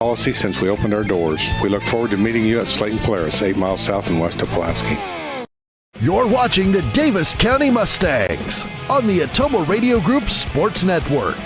Policy since we opened our doors. We look forward to meeting you at Slayton Polaris, 8 miles south and west of Pulaski. You're watching the Davis County Mustangs on the Atomo Radio Group Sports Network.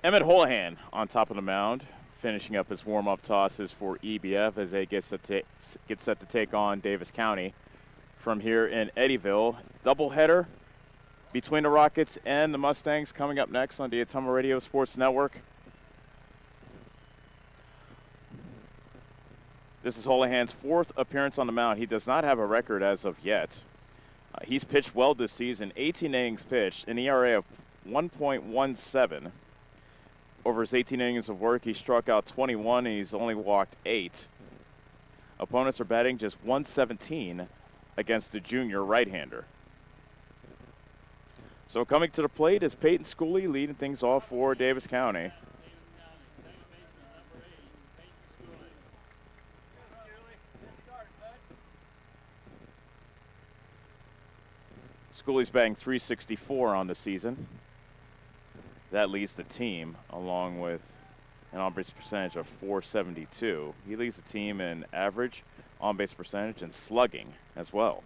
Emmett Holohan on top of the mound, finishing up his warm-up tosses for EBF as they get set to take on Davis County from here in Eddyville. Doubleheader between the Rockets and the Mustangs coming up next on the Atomo Radio Sports Network. This is Holohan's fourth appearance on the mound. He does not have a record as of yet. He's pitched well this season, 18 innings pitched, an ERA of 1.17. Over his 18 innings of work, he struck out 21 and he's only walked 8. Opponents are batting just 117 against the junior right-hander. So coming to the plate is Peyton Schooley leading things off for Davis County. Schooley's batting .364 on the season. That leads the team along with an on-base percentage of .472. He leads the team in average, on-base percentage, and slugging as well.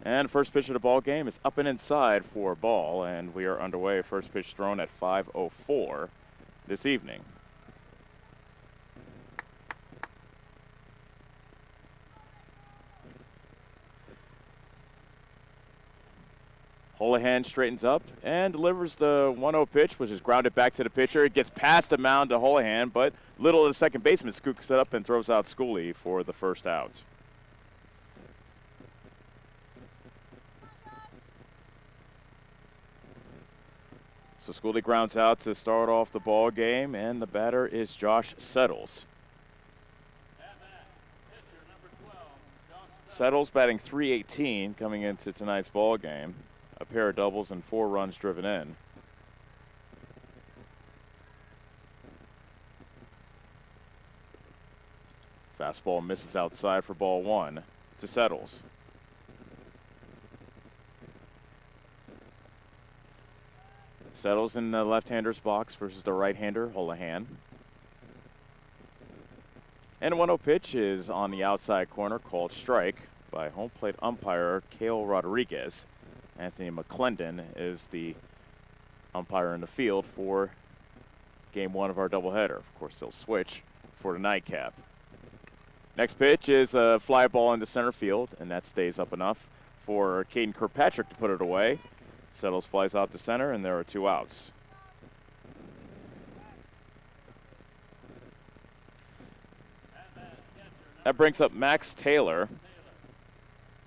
And first pitch of the ball game is up and inside for a ball, and we are underway. First pitch thrown at 5:04 this evening. Holohan straightens up and delivers the 1-0 pitch, which is grounded back to the pitcher. It gets past the mound to Holohan, but little of the second baseman scoops it up and throws out Schooley for the first out. So Schooley grounds out to start off the ball game, and the batter is Josh Settles. Settles batting .318 coming into tonight's ball game. A pair of doubles and 4 runs driven in. Fastball misses outside for ball 1 to Settles. Settles in the left-hander's box versus the right-hander, Holohan. And a 1-0 pitch is on the outside corner, called strike by home plate umpire Cale Rodriguez. Anthony McClendon is the umpire in the field for game 1 of our doubleheader. Of course, they'll switch for the nightcap. Next pitch is a fly ball into center field, and that stays up enough for Caden Kirkpatrick to put it away. Settles flies out to center, and there are 2 outs. That brings up Max Taylor,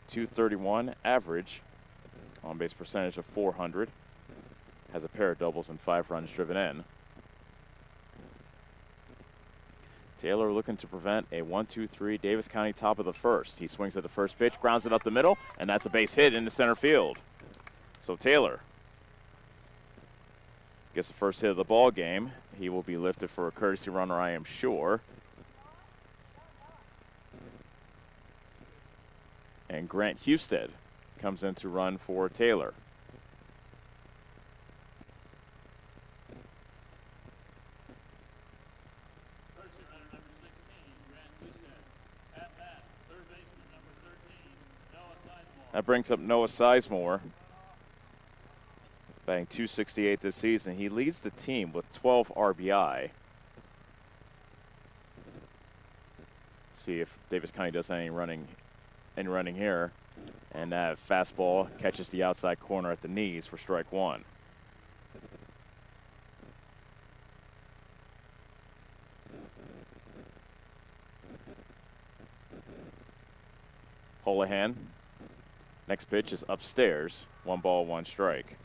.231 average. On-base percentage of .400. Has a pair of doubles and 5 runs driven in. Taylor looking to prevent a 1-2-3 Davis County top of the first. He swings at the first pitch, grounds it up the middle, and that's a base hit into center field. So Taylor gets the first hit of the ball game. He will be lifted for a courtesy runner, I am sure. And Grant Husted comes in to run for Taylor. That brings up Noah Sizemore, batting .268 this season. He leads the team with 12 RBI. See if Davis County does any running here. And that fastball catches the outside corner at the knees for strike 1. Holohan. Next pitch is upstairs. 1 ball, 1 strike.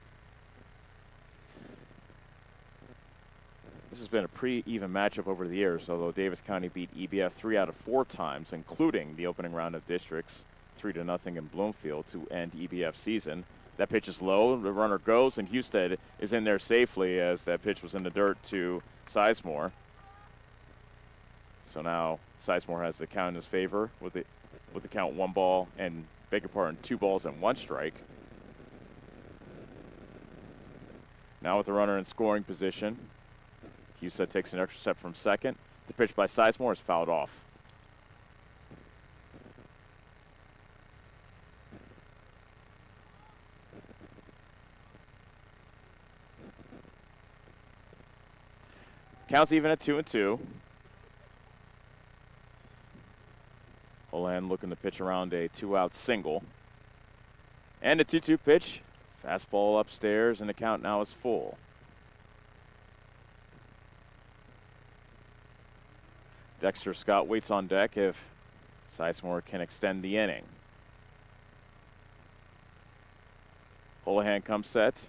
This has been a pretty even matchup over the years, although Davis County beat EBF 3 out of 4 times, including the opening round of districts, 3-0 in Bloomfield to end EBF season. That pitch is low, the runner goes, and Husted is in there safely as that pitch was in the dirt to Sizemore. So now Sizemore has the count in his favor with the count 1 ball and, beg your pardon, 2 balls and 1 strike. Now with the runner in scoring position, Husted takes an extra step from second. The pitch by Sizemore is fouled off. Counts even at 2-2. Holohan looking to pitch around a 2-out single. And a 2-2 pitch. Fastball upstairs, and the count now is full. Dexter Scott waits on deck if Sizemore can extend the inning. Holohan comes set.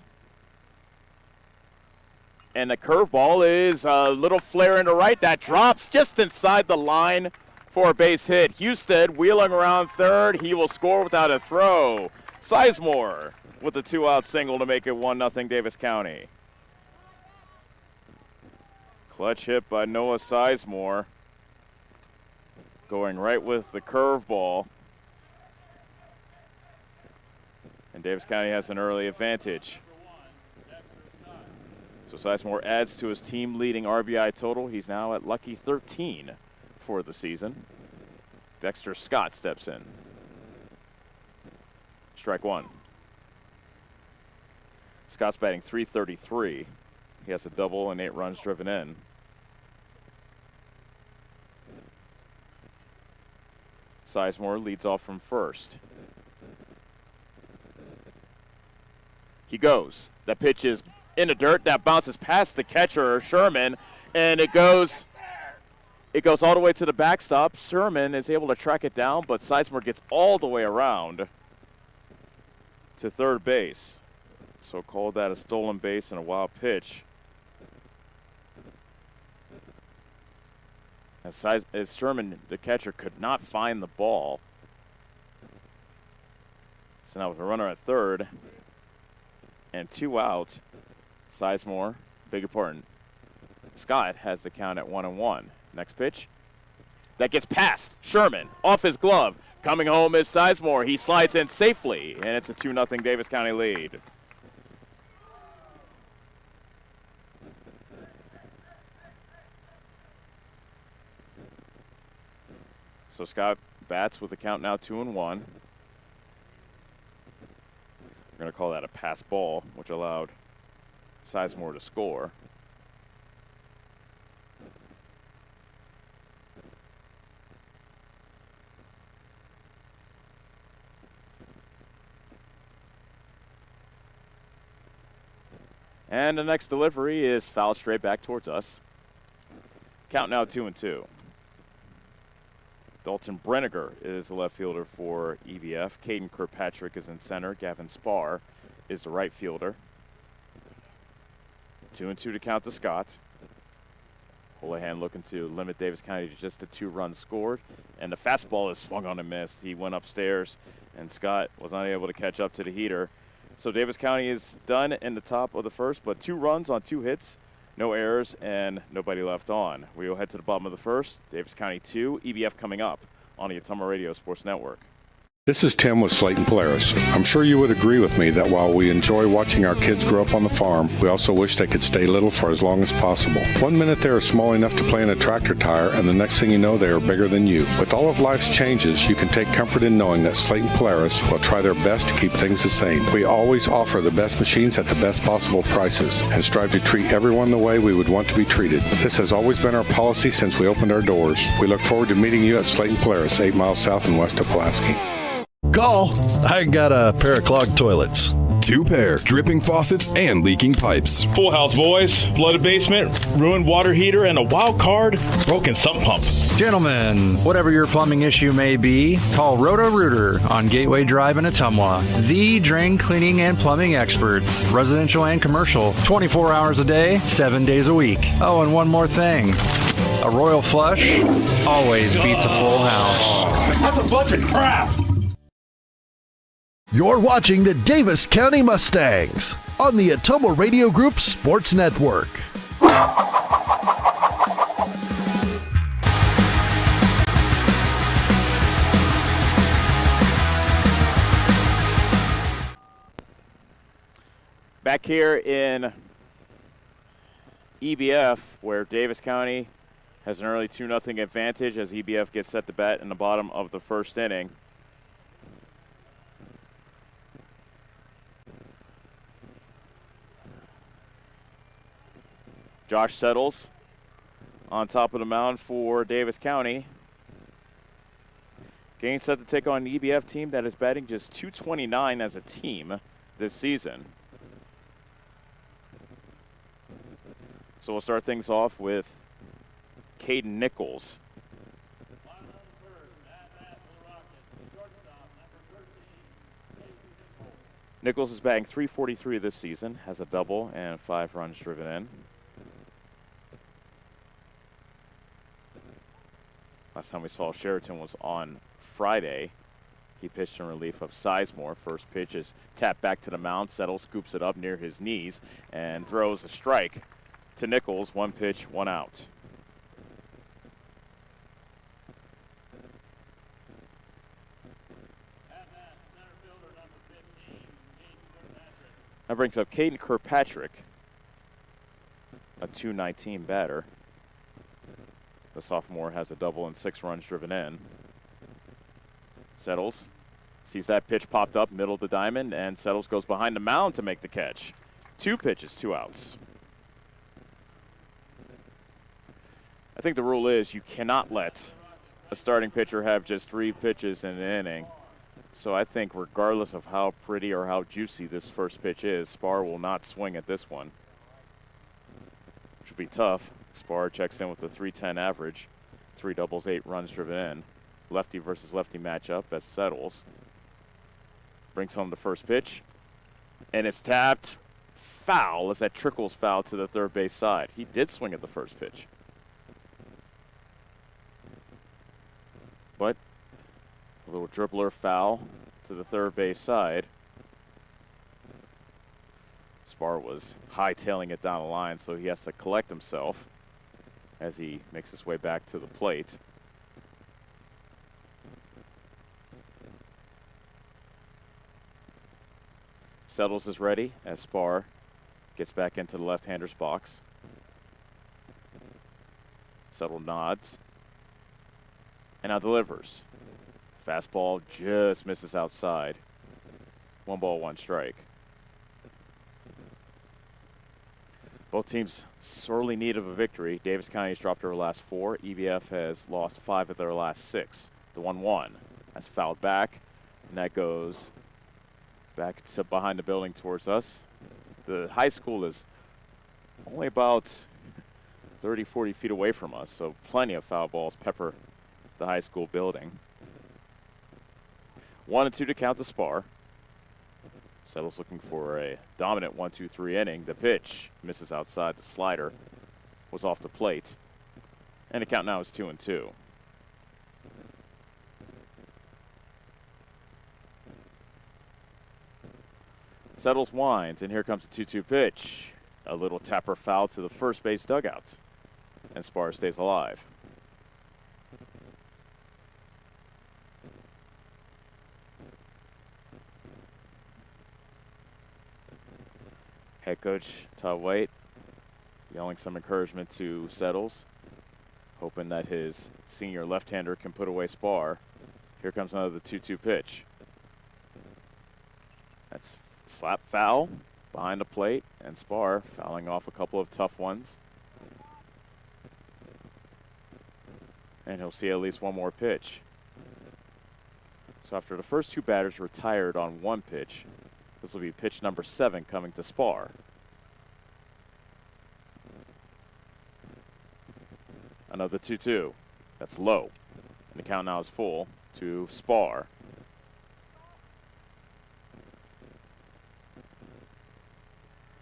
And the curveball is a little flare into right. That drops just inside the line for a base hit. Husted wheeling around third. He will score without a throw. Sizemore with a 2-out single to make it 1-0 Davis County. Clutch hit by Noah Sizemore. Going right with the curveball. And Davis County has an early advantage. So Sizemore adds to his team-leading RBI total. He's now at lucky 13 for the season. Dexter Scott steps in. Strike 1. Scott's batting .333. He has a double and 8 runs driven in. Sizemore leads off from first. He goes. That pitch is in the dirt. That bounces past the catcher, Sherman, and it goes all the way to the backstop. Sherman is able to track it down, but Sizemore gets all the way around to third base. So called that a stolen base and a wild pitch. As Sherman, the catcher, could not find the ball. So now with a runner at third and 2 outs, Sizemore, beg your pardon, Scott has the count at 1-1. Next pitch. That gets past Sherman, off his glove. Coming home is Sizemore. He slides in safely, and it's a 2-0 Davis County lead. So Scott bats with the count now 2-1. We're going to call that a pass ball, which allowed Sizemore to score. And the next delivery is fouled straight back towards us. Count now 2-2. Dalton Brenniger is the left fielder for EBF. Caden Kirkpatrick is in center. Gavin Spar is the right fielder. 2-2 to count to Scott. Holohan looking to limit Davis County to just the 2 runs scored. And the fastball is swung on and missed. He went upstairs, and Scott was unable to catch up to the heater. So Davis County is done in the top of the first, but 2 runs on 2 hits. No errors and nobody left on. We will head to the bottom of the first. Davis County 2, EBF coming up on the Ottumwa Radio Sports Network. This is Tim with Slayton Polaris. I'm sure you would agree with me that while we enjoy watching our kids grow up on the farm, we also wish they could stay little for as long as possible. One minute they are small enough to play in a tractor tire, and the next thing you know, they are bigger than you. With all of life's changes, you can take comfort in knowing that Slayton Polaris will try their best to keep things the same. We always offer the best machines at the best possible prices and strive to treat everyone the way we would want to be treated. This has always been our policy since we opened our doors. We look forward to meeting you at Slayton Polaris, 8 miles south and west of Pulaski. Call. I got a pair of clogged toilets. 2-pair, dripping faucets, and leaking pipes. Full house, boys. Flooded basement, ruined water heater, and a wild card broken sump pump. Gentlemen, whatever your plumbing issue may be, call Roto-Rooter on Gateway Drive in Ottumwa. The drain cleaning and plumbing experts, residential and commercial, 24 hours a day, 7 days a week. Oh, and one more thing. A royal flush always beats a full house. That's a bunch of crap. You're watching the Davis County Mustangs on the Ottumwa Radio Group Sports Network. Back here in EBF, where Davis County has an early 2-0 advantage as EBF gets set to bat in the bottom of the first inning. Josh Settles on top of the mound for Davis County. Getting set to take on an EBF team that is batting just .229 as a team this season. So we'll start things off with Caden Nichols. Nichols is batting .343 this season, has a double and 5 runs driven in. Last time we saw Sheraton was on Friday. He pitched in relief of Sizemore. First pitch is tapped back to the mound. Settles scoops it up near his knees and throws a strike to Nichols. 1 pitch, 1 out. That brings up Caden Kirkpatrick, a .219 batter. The sophomore has a double and 6 runs driven in. Settles sees that pitch popped up, middle of the diamond, and Settles goes behind the mound to make the catch. 2 pitches, 2 outs. I think the rule is you cannot let a starting pitcher have just 3 pitches in an inning. So I think regardless of how pretty or how juicy this first pitch is, Spar will not swing at this one. Which will be tough. Spar checks in with a .310 average, 3 doubles, 8 runs driven in. Lefty versus lefty matchup as Settles brings home the first pitch, and it's tapped foul as that trickles foul to the third base side. He did swing at the first pitch, but a little dribbler foul to the third base side. Spar was hightailing it down the line, so he has to collect himself as he makes his way back to the plate. Settles is ready as Spar gets back into the left-hander's box. Settle nods and now delivers. Fastball just misses outside. 1 ball, 1 strike. Both teams sorely need of a victory. Davis County has dropped their last 4. EBF has lost 5 of their last 6. The 1-1 that's fouled back, and that goes back to behind the building towards us. The high school is only about 30, 40 feet away from us, so plenty of foul balls pepper the high school building. 1-2 to count the Spar. Settles looking for a dominant 1-2-3 inning. The pitch misses outside. The slider was off the plate. And the count now is 2-2. Settles winds, and here comes the 2-2 pitch. A little tapper foul to the first base dugout. And Spar stays alive. Head coach Todd White yelling some encouragement to Settles, hoping that his senior left-hander can put away Spar. Here comes another 2-2 pitch. That's slap foul behind the plate, and Spar fouling off a couple of tough ones. And he'll see at least 1 more pitch. So after the first 2 batters retired on 1 pitch, This will be pitch number 7 coming to Spar. Another 2-2. That's low. And the count now is full to Spar.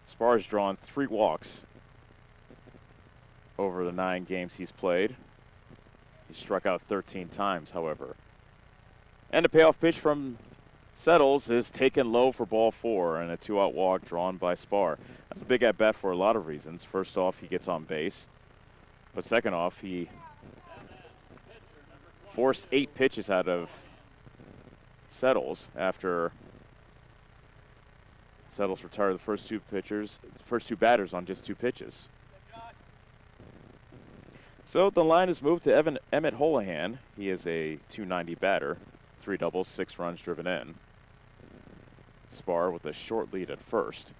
Spar's drawn 3 walks over the 9 games he's played. He struck out 13 times, however. And the payoff pitch from Settles is taken low for ball 4 and a 2-out walk drawn by Spar. That's a big at-bat for a lot of reasons. First off, he gets on base. But second off, he forced 8 pitches out of Settles after Settles retired the first 2 batters on just 2 pitches. So the line is moved to Emmett Holohan. He is a .290 batter, 3 doubles, 6 runs driven in. Spar with a short lead at first.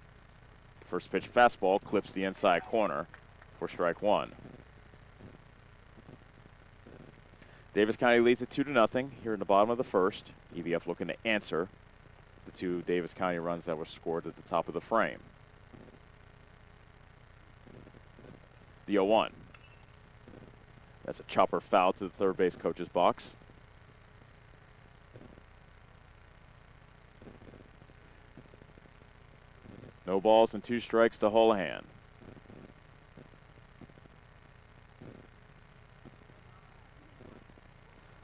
First pitch fastball clips the inside corner for strike 1. Davis County leads it 2-0 here in the bottom of the first. EBF looking to answer the 2 Davis County runs that were scored at the top of the frame. The 0-1. That's a chopper foul to the third base coach's box. No balls and 2 strikes to Holohan.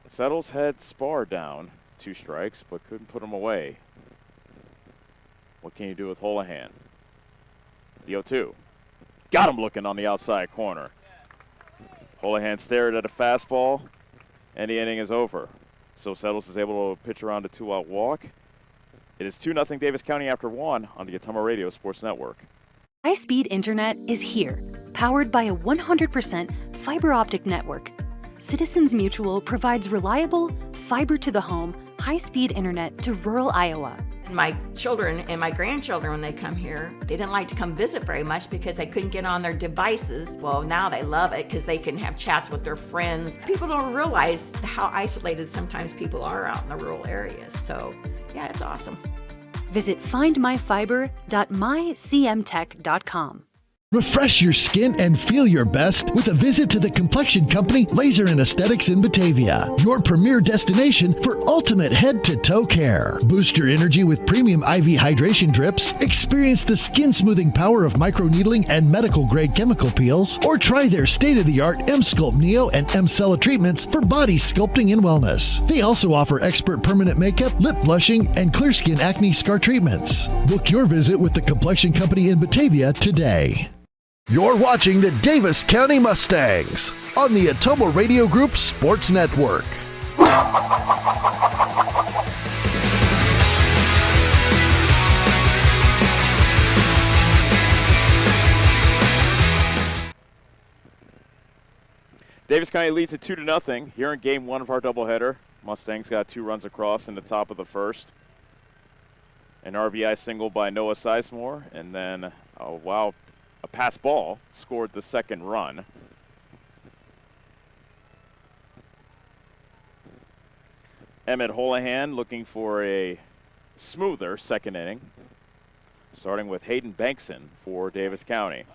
Settles had Spar down 2 strikes, but couldn't put him away. What can you do with Holohan? The 0-2. Got him looking on the outside corner. Holohan stared at a fastball, and the inning is over. So Settles is able to pitch around a 2-out walk. It is 2-0 Davis County after 1 on the Ottumwa Radio Sports Network. High-speed internet is here, powered by a 100% fiber optic network. Citizens Mutual provides reliable, fiber-to-the-home, high-speed internet to rural Iowa. My children and my grandchildren, when they come here, they didn't like to come visit very much because they couldn't get on their devices. Well, now they love it because they can have chats with their friends. People don't realize how isolated sometimes people are out in the rural areas. So, yeah, it's awesome. Visit findmyfiber.mycmtech.com. Refresh your skin and feel your best with a visit to the Complexion Company Laser and Aesthetics in Batavia, your premier destination for ultimate head-to-toe care. Boost your energy with premium IV hydration drips, experience the skin-smoothing power of microneedling and medical-grade chemical peels, or try their state-of-the-art M-Sculpt Neo and M-Cella treatments for body sculpting and wellness. They also offer expert permanent makeup, lip blushing, and clear skin acne scar treatments. Book your visit with the Complexion Company in Batavia today. You're watching the Davis County Mustangs on the Ottumwa Radio Group Sports Network. Davis County leads it 2-0 here in game 1 of our doubleheader. Mustangs got 2 runs across in the top of the first. An RBI single by Noah Sizemore, and then a pass ball scored the second run. Emmett Holohan looking for a smoother second inning, starting with Hayden Bankson for Davis County.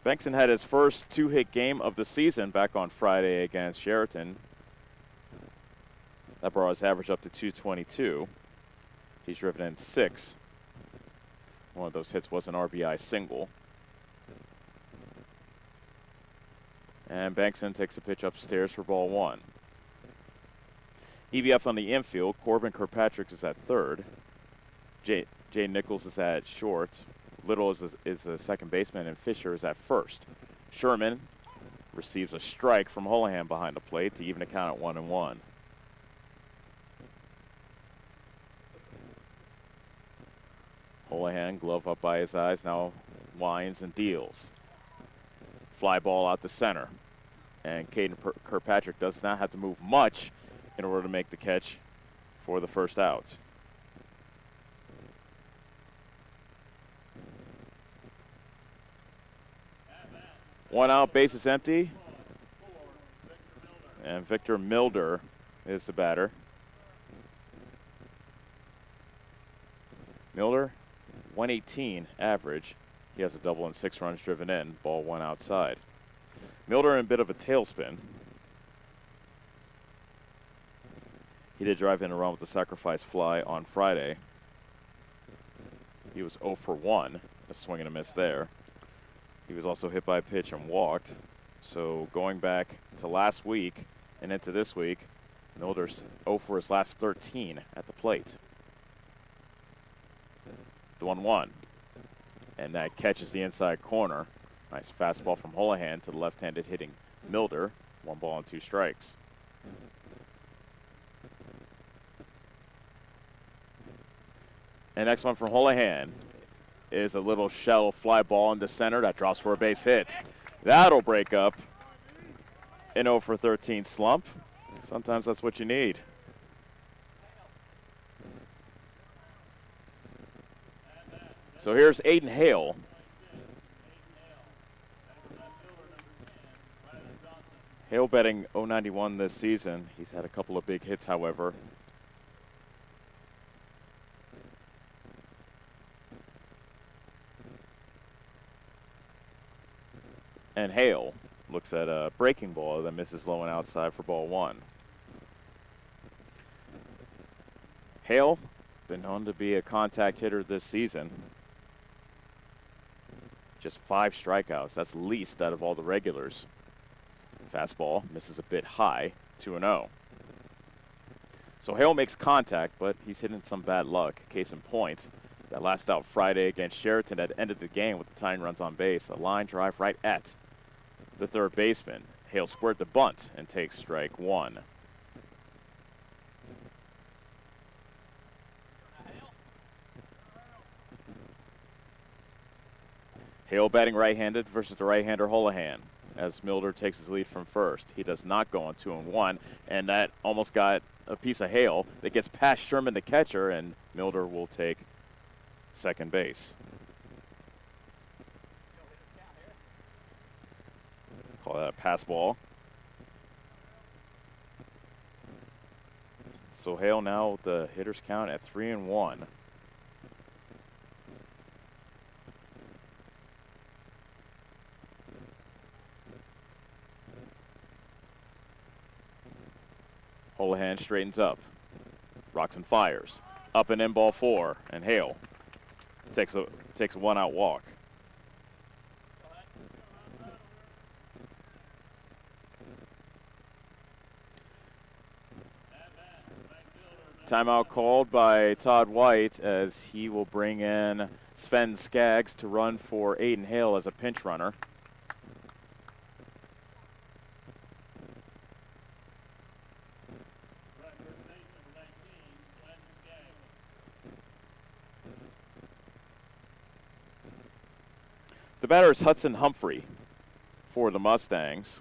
Bankson had his first 2-hit game of the season back on Friday against Sheraton. That brought his average up to 222. He's driven in 6. One of those hits was an RBI single. And Bankson takes a pitch upstairs for ball 1. EBF on the infield. Corbin Kirkpatrick is at third. Jay Nichols is at short. Little is the second baseman, and Fisher is at first. Sherman receives a strike from Holohan behind the plate to even the count at 1-1. Holohan, glove up by his eyes, now winds and deals. Fly ball out to center. And Caden Kirkpatrick does not have to move much in order to make the catch for the first out. One out, base is empty. And Victor Milder is the batter. Milder, 118 average. He has a double and 6 runs driven in. Ball 1 outside. Milder in a bit of a tailspin. He did drive in a run with the sacrifice fly on Friday. He was 0 for 1, a swing and a miss there. He was also hit by a pitch and walked. So going back to last week and into this week, Milder's 0 for his last 13 at the plate. The 1-1. And that catches the inside corner. Nice fastball from Holohan to the left-handed hitting Milder. 1 ball and 2 strikes. And next one from Holohan is a little shell fly ball into center that drops for a base hit. That'll break up an 0 for 13 slump. Sometimes that's what you need. So here's Aiden Hale. Hale batting .091 this season. He's had a couple of big hits, however. And Hale looks at a breaking ball that misses low and outside for ball 1. Hale, been known to be a contact hitter this season. Just 5 strikeouts. That's least out of all the regulars. Fastball misses a bit high, 2-0. So Hale makes contact, but he's hitting some bad luck. Case in point, that last out Friday against Sheraton that ended the game with the tying runs on base. A line drive right at the third baseman. Hale squared the bunt and takes strike 1. Hale batting right-handed versus the right-hander Holohan as Milder takes his lead from first. He does not go on 2-1, and that almost got a piece of Hale that gets past Sherman, the catcher, and Milder will take second base. Call that a pass ball. So Hale now with the hitters count at 3-1. Holohan straightens up. Rocks and fires. Up and in ball 4, and Hale takes a 1-out walk. Timeout called by Todd White as he will bring in Sven Skaggs to run for Aiden Hale as a pinch runner. The batter is Hudson Humphrey for the Mustangs.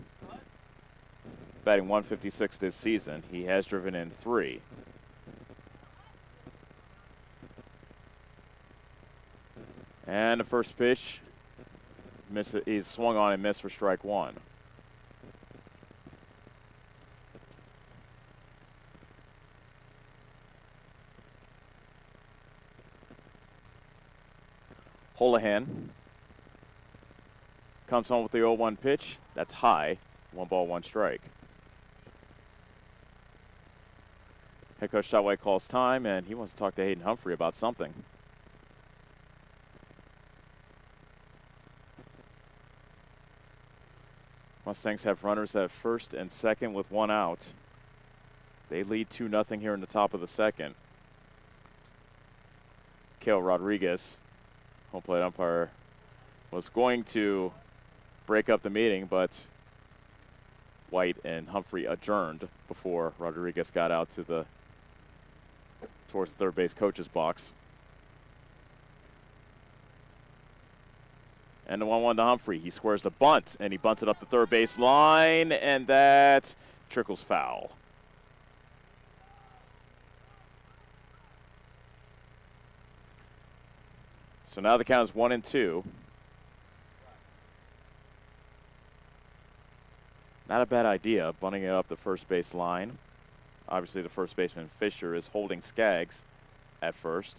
Batting .156 this season. He has driven in 3. And the first pitch, he's swung on and missed for strike 1. Holohan comes home with the 0-1 pitch. That's high. 1 ball, 1 strike. Head coach Todd White calls time, and he wants to talk to Hayden Humphrey about something. Mustangs have runners at first and second with 1 out. They lead 2-0 here in the top of the second. Cale Rodriguez, home plate umpire, was going to break up the meeting, but White and Humphrey adjourned before Rodriguez got out to towards the third base coach's box. And the 1-1 to Humphrey. He squares the bunt, and he bunts it up the third base line, and that trickles foul. So now the count is 1-2. Not a bad idea, bunting it up the first base line. Obviously, the first baseman, Fisher, is holding Skaggs at first.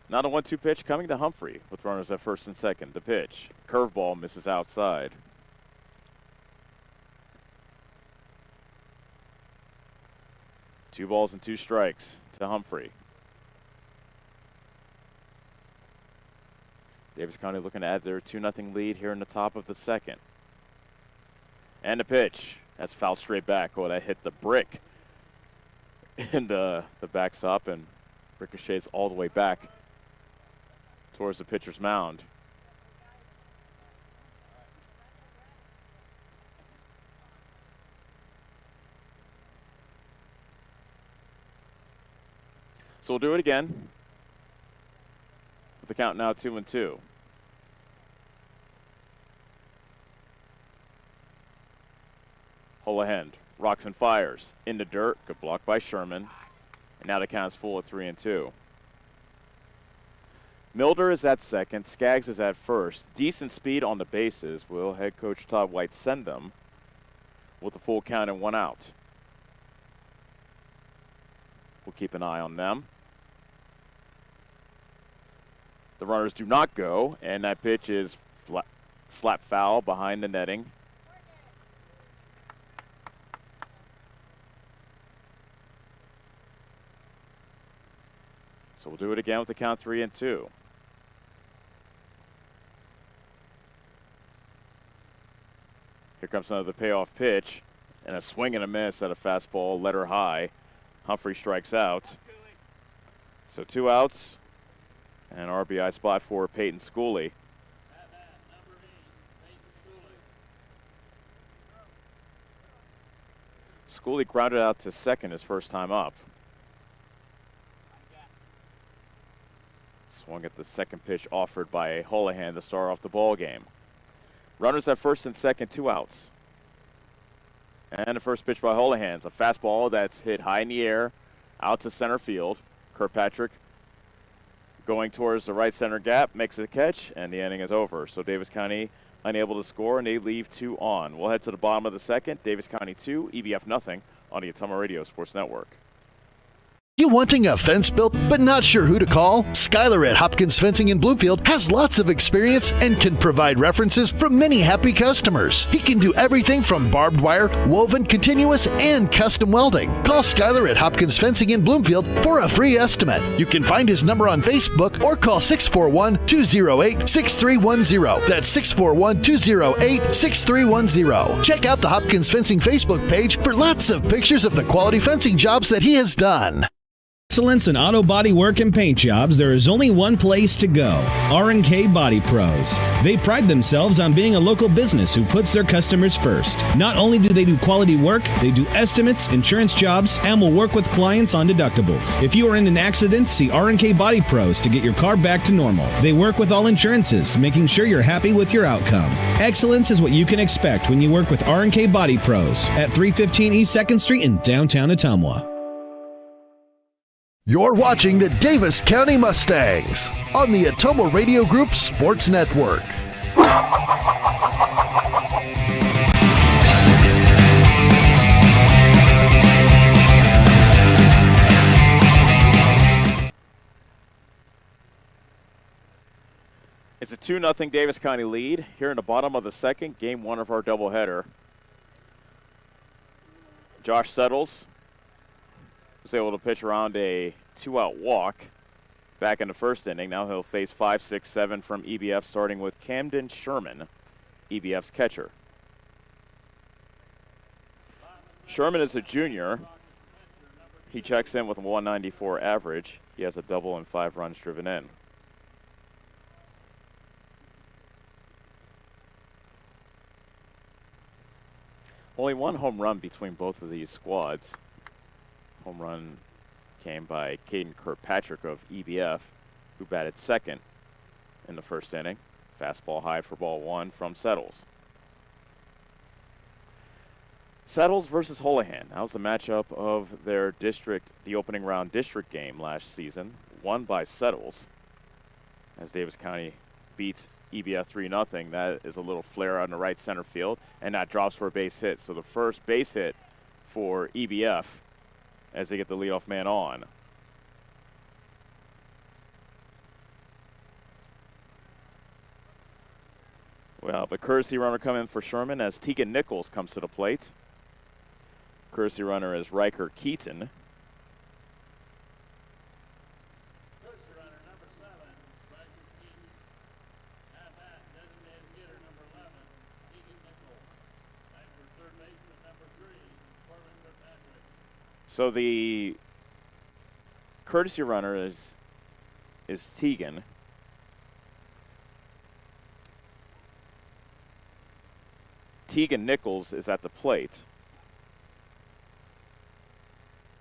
Now the 1-2 pitch coming to Humphrey with runners at first and second. The pitch, curveball, misses outside. Two balls and two strikes to Humphrey. Davis County looking to add their 2-0 lead here in the top of the second. And the pitch. That's fouled straight back. Oh, that hit the brick in the backstop and ricochets all the way back towards the pitcher's mound. So we'll do it again. With the count now 2-2. Holohan rocks and fires in the dirt. Good block by Sherman. And now the count's full at 3-2. Milder is at second. Skaggs is at first. Decent speed on the bases. Will head coach Todd White send them with a full count and 1 out? We'll keep an eye on them. The runners do not go, and that pitch is slap foul behind the netting. So we'll do it again with the count 3-2. Here comes another payoff pitch, and a swing and a miss at a fastball, letter high. Humphrey strikes out. So 2 outs. And RBI spot for Peyton Schooley. Schooley grounded out to second his first time up. Swung at the second pitch offered by Holohan to start off the ball game. Runners at first and second, 2 outs. And the first pitch by Holohan's a fastball that's hit high in the air, out to center field. Kirkpatrick going towards the right center gap, makes a catch, and the inning is over. So Davis County unable to score, and they leave 2 on. We'll head to the bottom of the second. Davis County 2, EBF nothing on the Ottumwa Radio Sports Network. You wanting a fence built but not sure who to call? Skylar at Hopkins Fencing in Bloomfield has lots of experience and can provide references from many happy customers. He can do everything from barbed wire, woven, continuous, and custom welding. Call Skylar at Hopkins Fencing in Bloomfield for a free estimate. You can find his number on Facebook or call 641-208-6310. That's 641-208-6310. Check out the Hopkins Fencing Facebook page for lots of pictures of the quality fencing jobs that he has done. Excellence in auto body work and paint jobs, there is only one place to go, R&K Body Pros. They pride themselves on being a local business who puts their customers first. Not only do they do quality work, they do estimates, insurance jobs, and will work with clients on deductibles. If you are in an accident, see R&K Body Pros to get your car back to normal. They work with all insurances, making sure you're happy with your outcome. Excellence is what you can expect when you work with R&K Body Pros at 315 East 2nd Street in downtown Ottumwa. You're watching the Davis County Mustangs on the Ottumwa Radio Group Sports Network. It's a 2-0 Davis County lead here in the bottom of the second, game 1 of our doubleheader. Josh Settles was able to pitch around a 2-out walk back in the first inning. Now he'll face 5, 6, 7 from EBF, starting with Camden Sherman, EBF's catcher. Sherman is a junior. He checks in with a 194 average. He has a double and 5 runs driven in. Only 1 home run between both of these squads. Home run came by Caden Kirkpatrick of EBF, who batted second in the first inning. Fastball high for ball 1 from Settles. Settles versus Holohan. That was the matchup of their district, the opening round district game last season, won by Settles. as Davis County beats EBF 3-0. That is a little flare on the right center field, and that drops for a base hit. So the first base hit for EBF as they get the leadoff man on. We'll have a courtesy runner come in for Sherman as Tegan Nichols comes to the plate. Courtesy runner is Riker Keaton. So the courtesy runner is Tegan. Tegan Nichols is at the plate.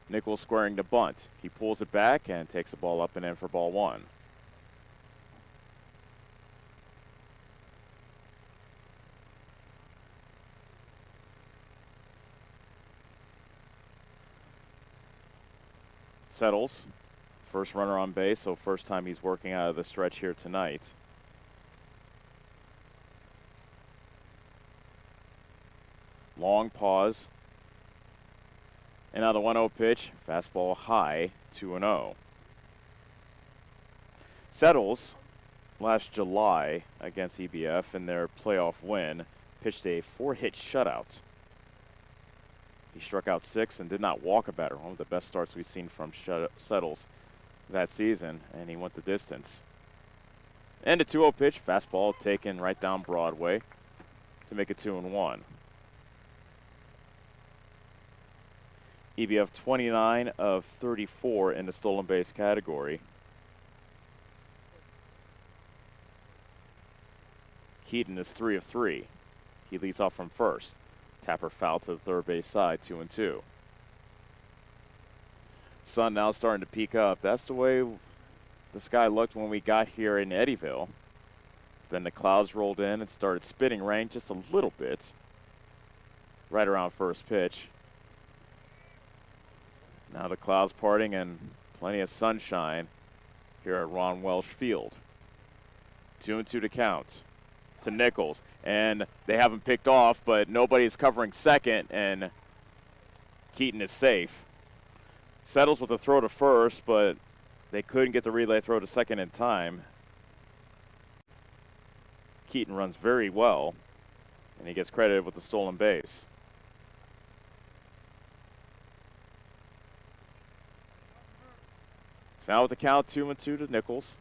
Nichols squaring the bunt. He pulls it back and takes the ball up and in for ball one. Settles, first runner on base, so first time he's working out of the stretch here tonight. Long pause. And now the 1-0 pitch, fastball high, 2-0. Settles, last July against EBF in their playoff win, pitched a 4-hit shutout. He struck out 6 and did not walk a batter. One of the best starts we've seen from Settles that season, and he went the distance. And a 2-0 pitch, fastball taken right down Broadway to make it 2-1. EBF 29 of 34 in the stolen base category. Keaton is 3 of 3. He leads off from first. Tapper foul to the third base side, 2-2. Sun now starting to peak up. That's the way the sky looked when we got here in Eddyville. Then the clouds rolled in and started spitting rain just a little bit right around first pitch. Now the clouds parting and plenty of sunshine here at Ron Welsh Field. 2-2 to count to Nichols, and they haven't picked off, but nobody's covering second, and Keaton is safe. Settles with a throw to first, but they couldn't get the relay throw to second in time. Keaton runs very well, and he gets credited with the stolen base. So now with the count, 2-2 to Nichols.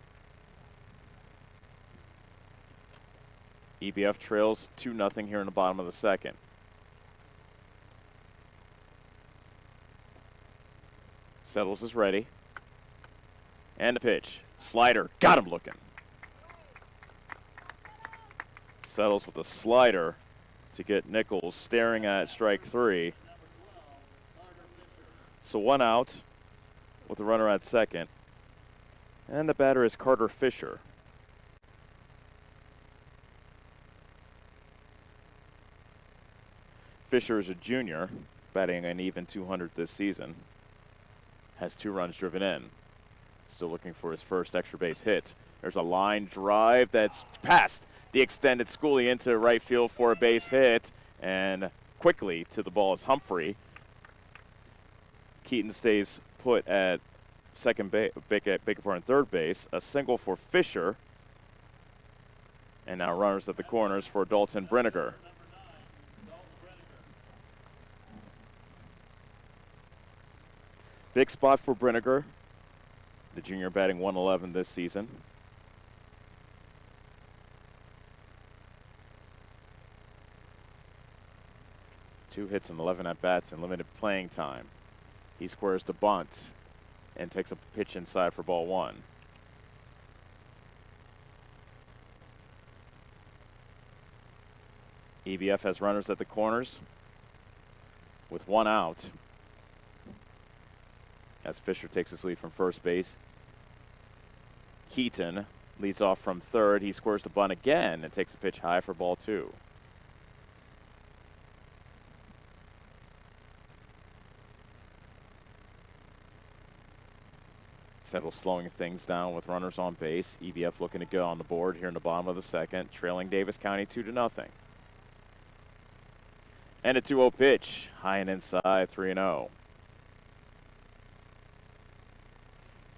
EBF trails 2-0 here in the bottom of the second. Settles is ready. And the pitch. Slider. Got him looking. Settles with a slider to get Nichols staring at strike 3. So 1 out with the runner at second. And the batter is Carter Fisher. Fisher is a junior, batting an even 200 this season. Has 2 runs driven in. Still looking for his first extra base hit. There's a line drive that's past the extended schoolie into right field for a base hit. And quickly to the ball is Humphrey. Keaton stays put at second base, third base. A single for Fisher. And now runners at the corners for Dalton Brinegar. Big spot for Brinegar, the junior batting 111 this season. Two hits and 11 at-bats and limited playing time. He squares the bunt and takes a pitch inside for ball 1. EBF has runners at the corners with 1 out. As Fisher takes his lead from first base. Keaton leads off from third. He squares the bunt again and takes a pitch high for ball 2. Settle slowing things down with runners on base. EBF looking to go on the board here in the bottom of the second, trailing Davis County 2-0. And a 2-0 pitch, high and inside, 3-0.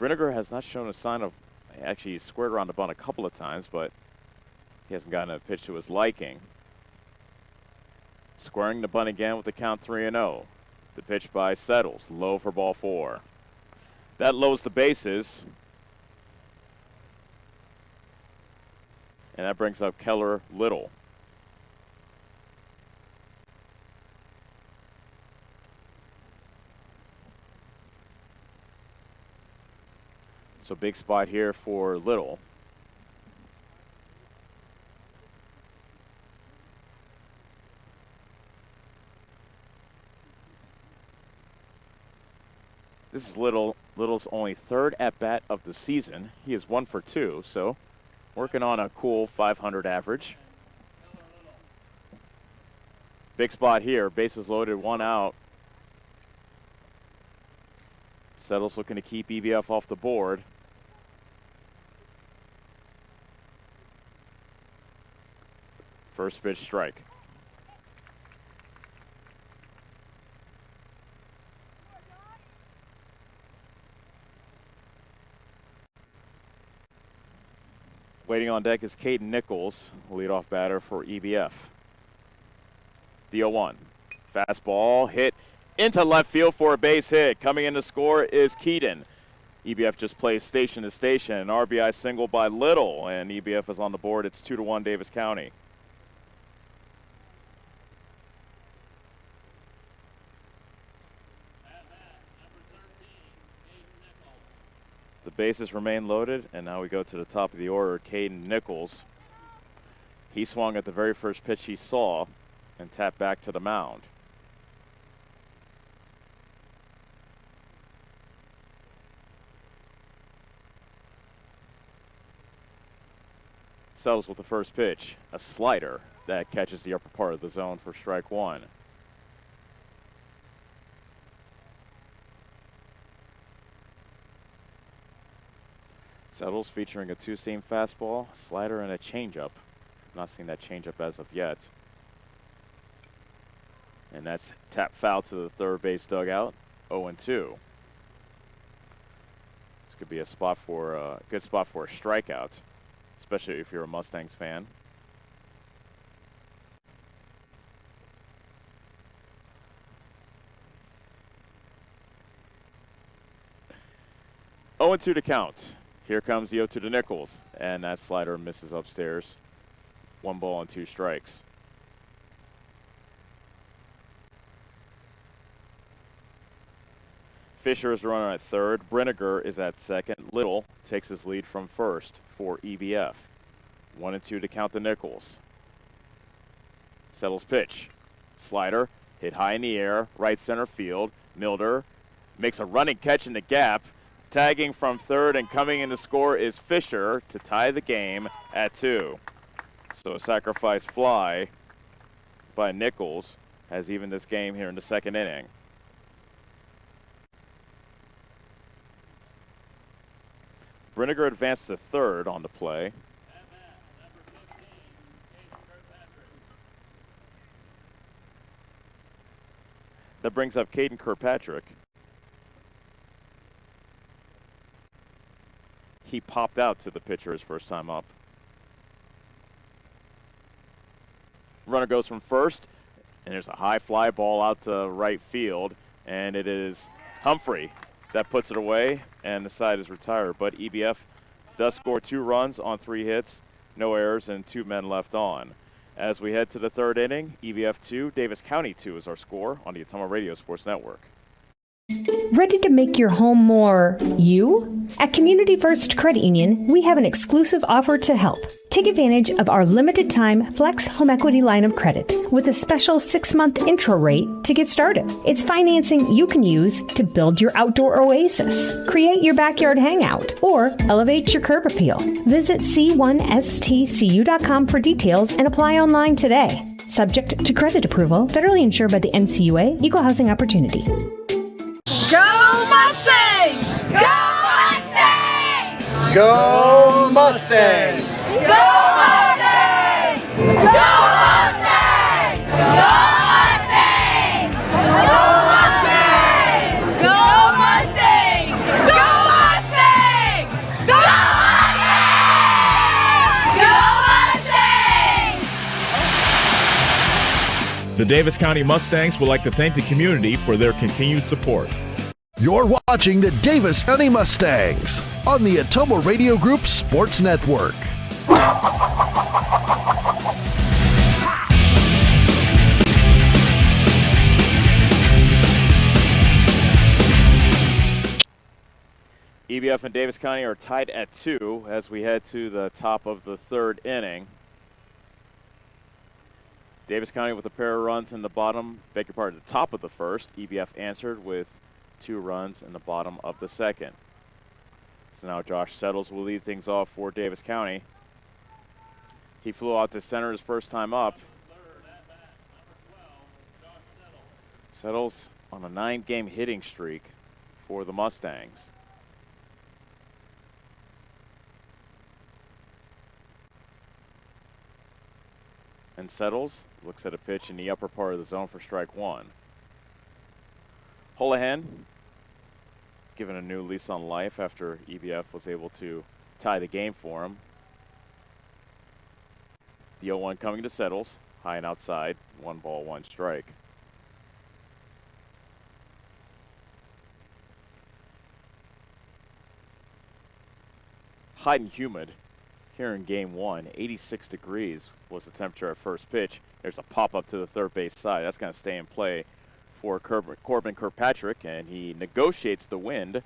Brinegar has not shown a sign of, actually he's squared around the bunt a couple of times, but he hasn't gotten a pitch to his liking. Squaring the bunt again with the count 3-0. The pitch by Settles, low for ball 4. That lows the bases. And that brings up Keller Little. So big spot here for Little. This is Little's only third at-bat of the season. He is 1 for 2, so working on a cool .500 average. Big spot here, bases loaded, 1 out. Settles looking to keep EBF off the board. First pitch strike. Waiting on deck is Caden Nichols, leadoff batter for EBF. The 0-1. Fastball hit into left field for a base hit. Coming in to score is Keaton. EBF just plays station to station. An RBI single by Little, and EBF is on the board. It's 2-1 Davis County. The bases remain loaded, and now we go to the top of the order, Caden Nichols. He swung at the very first pitch he saw and tapped back to the mound. Settles with the first pitch, a slider that catches the upper part of the zone for strike 1. Settles featuring a 2-seam fastball, slider, and a changeup. Not seen that changeup as of yet. And that's tap foul to the third base dugout, 0-2. This could be a spot for a good spot for a strikeout, especially if you're a Mustangs fan. Oh, 0-2 to count. Here comes the 0-2 to Nichols, and that slider misses upstairs. 1 ball and 2 strikes. Fisher is the runner at third. Brinegar is at second. Little takes his lead from first for EBF. 1-2 to count to Nichols. Settles pitch. Slider hit high in the air, right center field. Milder makes a running catch in the gap. Tagging from third and coming in to score is Fisher to tie the game at 2. So a sacrifice fly by Nichols has evened this game here in the second inning. Brinegar advanced to third on the play. That brings up Caden Kirkpatrick. He popped out to the pitcher his first time up. Runner goes from first, and there's a high fly ball out to right field, and it is Humphrey that puts it away, and the side is retired. But EBF does score 2 runs on 3 hits, no errors, and 2 men left on. As we head to the third inning, EBF 2, Davis County 2 is our score on the Ottumwa Radio Sports Network. Ready to make your home more you? At Community First Credit Union, we have an exclusive offer to help. Take advantage of our limited time Flex Home Equity line of credit with a special 6-month intro rate to get started. It's financing you can use to build your outdoor oasis, create your backyard hangout, or elevate your curb appeal. Visit c1stcu.com for details and apply online today. Subject to credit approval, federally insured by the NCUA, Equal Housing Opportunity. Go Mustangs! Go Mustangs! Go Mustangs! Go Mustangs! Go Mustangs! Go Mustangs! Go Mustangs! Go Mustangs! Go Mustangs! Go Mustangs! Go Mustangs! The Davis County Mustangs would like to thank the community for their continued support. You're watching the Davis County Mustangs on the Atomo Radio Group Sports Network. EBF and Davis County are tied at 2 as we head to the top of the 3rd inning. Davis County with a pair of runs in the top of the 1st. EBF answered with 2 runs in the bottom of the 2nd. So now Josh Settles will lead things off for Davis County. He flew out to center his first time up. Settles on a 9-game hitting streak for the Mustangs. And Settles looks at a pitch in the upper part of the zone for strike 1. Holohan given a new lease on life after EBF was able to tie the game for him. The 0-1 coming to Settles, high and outside, 1 ball, 1 strike. Hot and humid here in game 1, 86 degrees was the temperature at first pitch. There's a pop up to the third base side. That's going to stay in play for Corbin Kirkpatrick, and he negotiates the wind.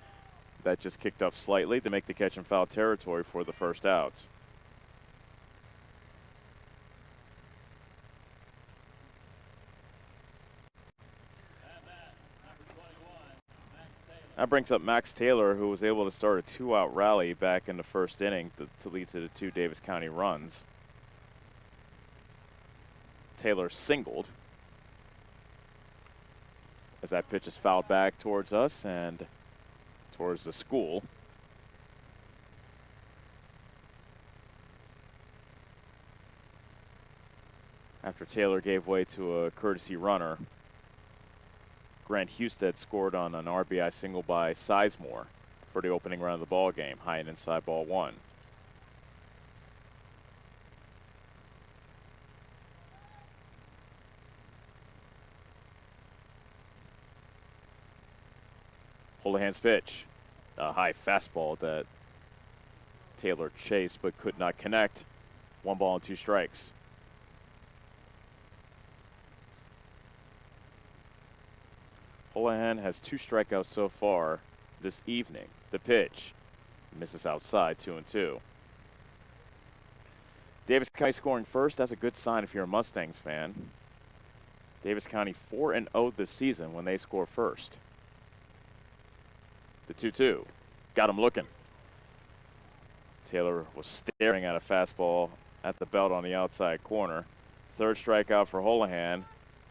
That just kicked up slightly to make the catch in foul territory for the first out. That brings up Max Taylor, who was able to start a 2-out rally back in the first inning to lead to the 2 Davis County runs. Taylor singled as that pitch is fouled back towards us and towards the school. After Taylor gave way to a courtesy runner, Grant Husted scored on an RBI single by Sizemore for the opening run of the ball game, high and inside ball 1. Holohan's pitch, a high fastball that Taylor chased but could not connect. 1 ball and 2 strikes. Holohan has 2 strikeouts so far this evening. The pitch misses outside, 2-2. Davis County scoring first. That's a good sign if you're a Mustangs fan. Davis County 4-0 this season when they score first. The 2-2. Got him looking. Taylor was staring at a fastball at the belt on the outside corner. 3rd strikeout for Holohan.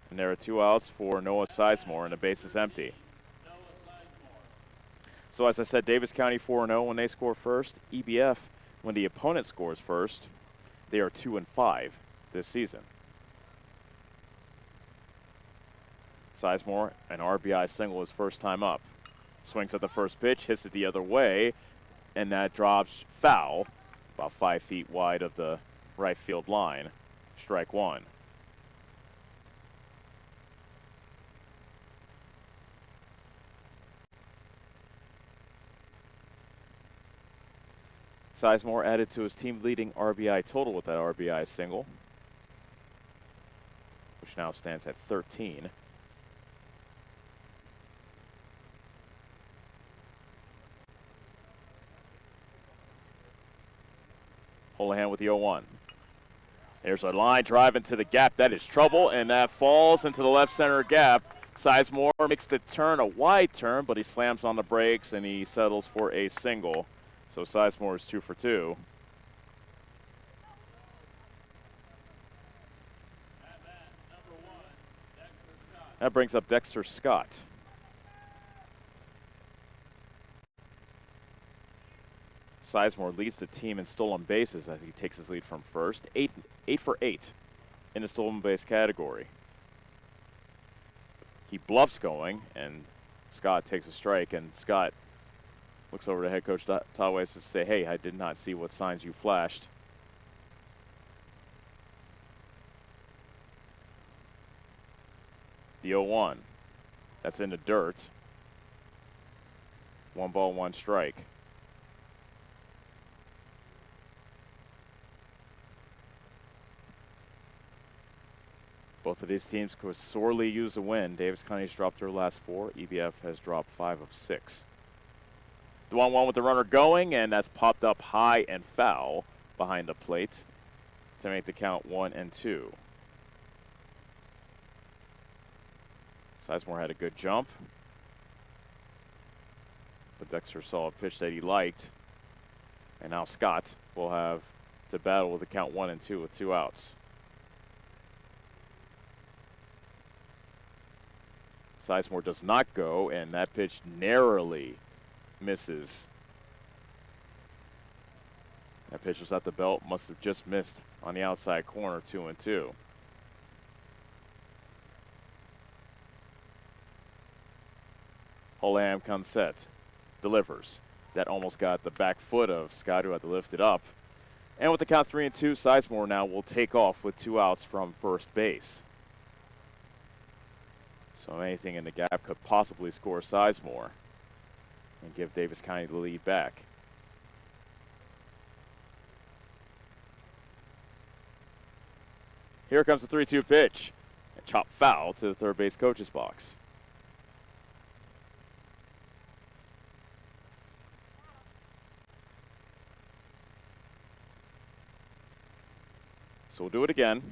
And there are 2 outs for Noah Sizemore, and the base is empty. So as I said, Davis County 4-0 when they score first. EBF, when the opponent scores first, they are 2-5 this season. Sizemore, an RBI single his first time up. Swings at the first pitch, hits it the other way, and that drops foul, about 5 feet wide of the right field line. Strike 1. Sizemore added to his team-leading RBI total with that RBI single, which now stands at 13. Holohan with the 0-1. There's a line drive into the gap. That is trouble, and that falls into the left center gap. Sizemore makes the turn, a wide turn, but he slams on the brakes, and he settles for a single. So Sizemore is 2 for 2. That brings up Dexter Scott. Sizemore leads the team in stolen bases as he takes his lead from first. 8 for 8 in the stolen base category. He bluffs going, and Scott takes a strike, and Scott looks over to head coach Todd Waves to say, hey, I did not see what signs you flashed. The 0-1. That's in the dirt. 1 ball, 1 strike. Both of these teams could sorely use a win. Davis County's dropped their last 4. EBF has dropped 5 of 6. The 1-1 with the runner going, and that's popped up high and foul behind the plate to make the count 1-2. Sizemore had a good jump, but Dexter saw a pitch that he liked, and now Scott will have to battle with the count 1-2 with 2 outs. Sizemore does not go, and that pitch narrowly misses. That pitch was at the belt, must have just missed on the outside corner, 2-2. Holohan comes set, delivers. That almost got the back foot of Scott, who had to lift it up. And with the count 3-2, Sizemore now will take off with 2 outs from first base. So anything in the gap could possibly score Sizemore and give Davis County the lead back. Here comes the 3-2 pitch. A chop foul to the third base coach's box. So we'll do it again.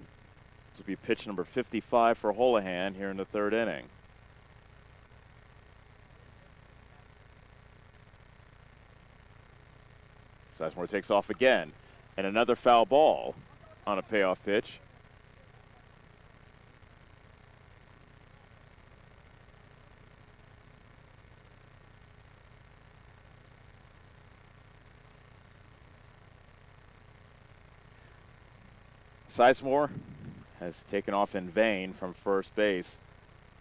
This will be pitch number 55 for Holohan here in the 3rd inning. Sizemore takes off again, and another foul ball on a payoff pitch. Sizemore has taken off in vain from first base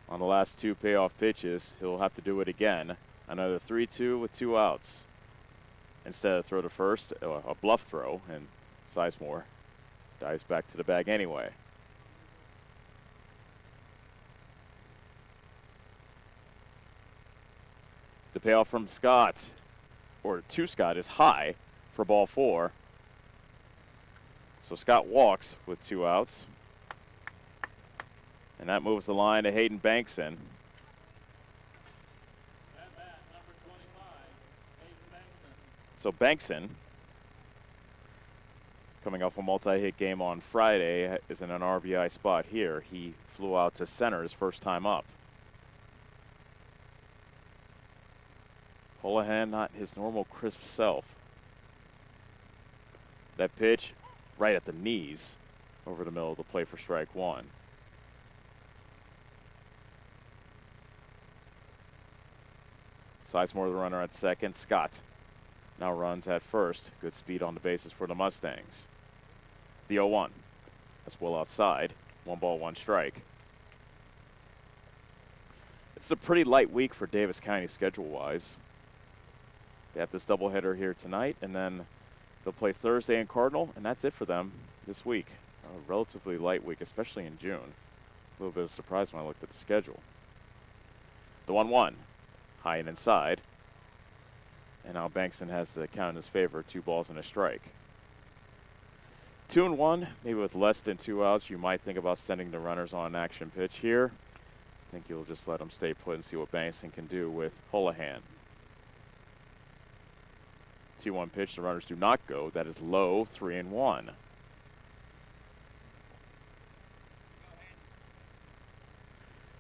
on the last 2 payoff pitches. He'll have to do it again. Another 3-2 with 2 outs. Instead of throw to first, a bluff throw, and Sizemore dives back to the bag anyway. The payoff from Scott, or to Scott, is high for ball 4. So Scott walks with 2 outs. And that moves the line to Hayden Bankson. So Bankson, coming off a multi-hit game on Friday, is in an RBI spot here. He flew out to center his first time up. Holohan, not his normal crisp self. That pitch right at the knees over the middle of the plate for strike 1. Sizemore the runner at second. Scott now runs at first. Good speed on the bases for the Mustangs. The 0-1. That's well outside. 1 ball, 1 strike. It's a pretty light week for Davis County schedule-wise. They have this doubleheader here tonight, and then they'll play Thursday in Cardinal, and that's it for them this week. A relatively light week, especially in June. A little bit of a surprise when I looked at the schedule. The 1-1, high and inside. And now Bankson has the count in his favor, 2 balls and a strike. 2-1, maybe with less than 2 outs, you might think about sending the runners on an action pitch here. I think you'll just let them stay put and see what Bankson can do with Holohan. 2-1 pitch, the runners do not go. That is low, 3-1.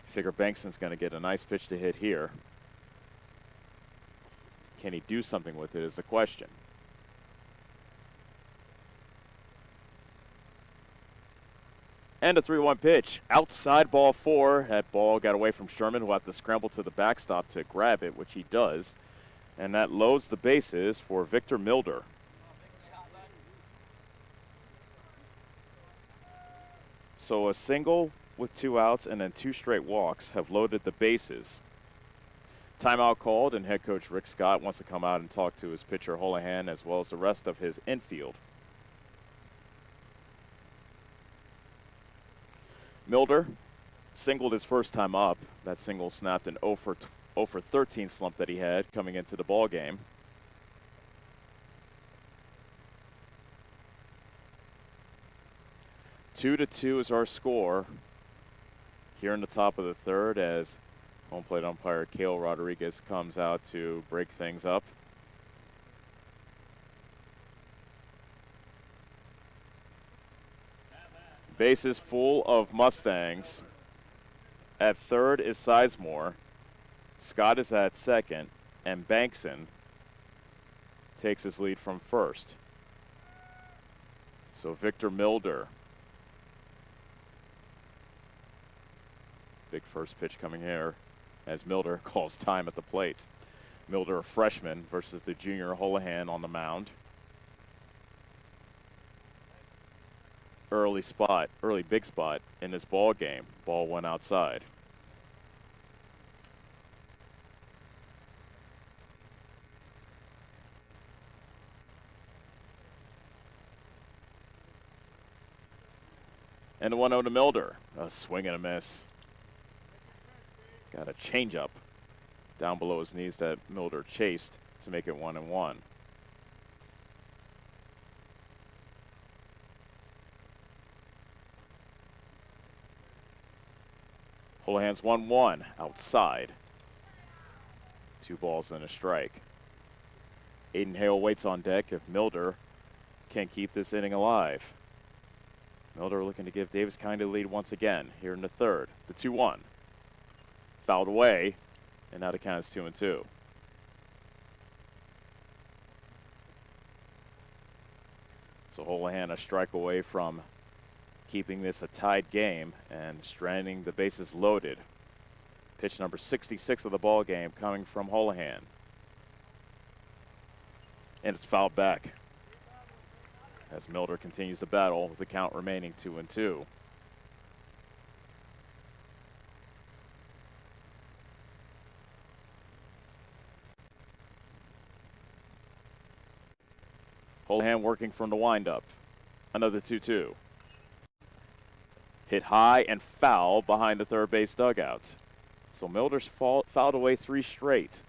Figure Bankson's going to get a nice pitch to hit here. Can he do something with it is the question. And a 3-1 pitch. Outside ball 4. That ball got away from Sherman, who will have to scramble to the backstop to grab it, which he does. And that loads the bases for Victor Milder. So a single with 2 outs and then 2 straight walks have loaded the bases. Timeout called, and head coach Rick Scott wants to come out and talk to his pitcher Holohan as well as the rest of his infield. Milder singled his first time up. That single snapped an 0 for 13 slump that he had coming into the ball game. 2-2 is our score here in the top of the third as home plate umpire Cale Rodriguez comes out to break things up. Bases full of Mustangs. At third is Sizemore. Scott is at second, and Bankson takes his lead from first. So Victor Milder. Big first pitch coming here as Milder calls time at the plate. Milder, a freshman, versus the junior Holohan on the mound. Early big spot in this ball game. Ball went outside. And the 1-0 to Milder. A swing and a miss. Got a changeup down below his knees that Milder chased to make it 1-1. Holohan's 1-1 outside. 2 balls and a strike. Aiden Hale waits on deck if Milder can't keep this inning alive. Milder looking to give Davis County the lead once again here in the third. The 2-1. Fouled away, and now the count is 2-2. So Holohan a strike away from keeping this a tied game and stranding the bases loaded. Pitch number 66 of the ball game coming from Holohan. And it's fouled back as Milder continues to battle with the count remaining 2-2. Holohan working from the windup. Another 2-2. Hit high and foul behind the third base dugout. So Milder's fouled away 3 straight.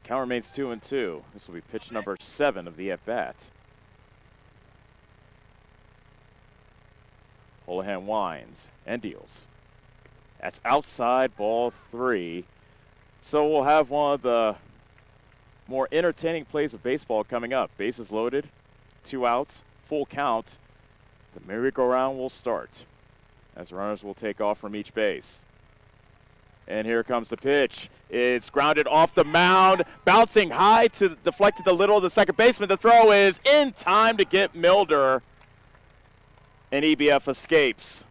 Count remains 2-2. This will be pitch number 7 of the at-bat. Holohan winds and deals. That's outside, ball 3. So we'll have one of the more entertaining plays of baseball coming up. Bases loaded, 2 outs, full count. The merry-go-round will start as runners will take off from each base. And here comes the pitch. It's grounded off the mound, bouncing high to deflect to the middle of the second baseman. The throw is in time to get Milder, and EBF escapes.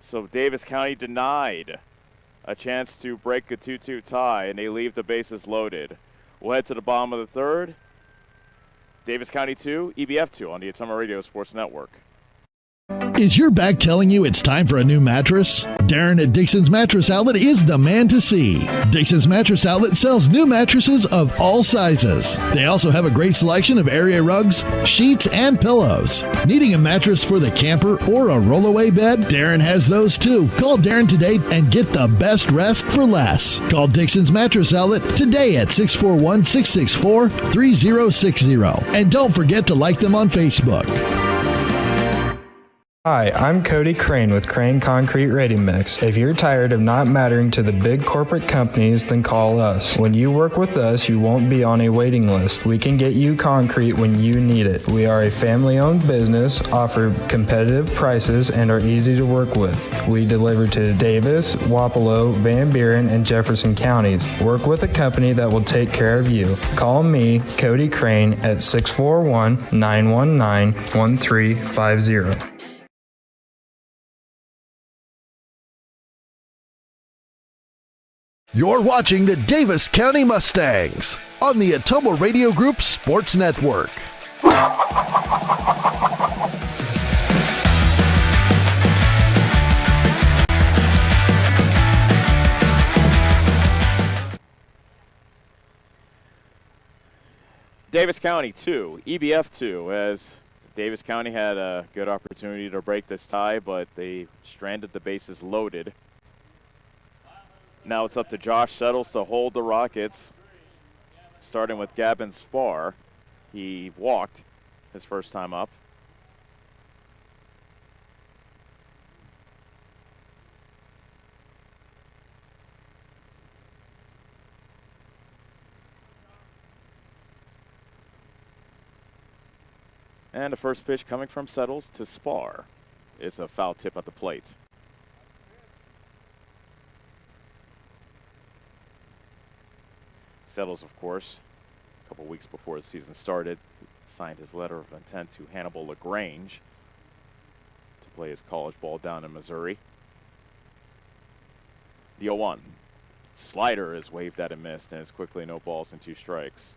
So Davis County denied a chance to break a 2-2 tie, and they leave the bases loaded. We'll head to the bottom of the third. Davis County 2, EBF 2 on the Ottumwa Radio Sports Network. Is your back telling you it's time for a new mattress? Darren at Dixon's Mattress Outlet is the man to see. Dixon's Mattress Outlet sells new mattresses of all sizes. They also have a great selection of area rugs, sheets, and pillows. Needing a mattress for the camper or a rollaway bed? Darren has those too. Call Darren today and get the best rest for less. Call Dixon's Mattress Outlet today at 641-664-3060. And don't forget to like them on Facebook. Hi, I'm Cody Crane with Crane Concrete Ready Mix. If you're tired of not mattering to the big corporate companies, then call us. When you work with us, you won't be on a waiting list. We can get you concrete when you need it. We are a family-owned business, offer competitive prices, and are easy to work with. We deliver to Davis, Wapello, Van Buren, and Jefferson counties. Work with a company that will take care of you. Call me, Cody Crane, at 641-919-1350. You're watching the Davis County Mustangs on the Atomo Radio Group Sports Network. Davis County 2, EBF 2, as Davis County had a good opportunity to break this tie, but they stranded the bases loaded. Now it's up to Josh Settles to hold the Rockets, starting with Gavin Spar. He walked his first time up. And the first pitch coming from Settles to Spar is a foul tip at the plate. Settles, of course, a couple weeks before the season started, signed his letter of intent to Hannibal LaGrange to play his college ball down in Missouri. The 0-1. Slider is waved at and missed, and it's quickly no balls and 2 strikes.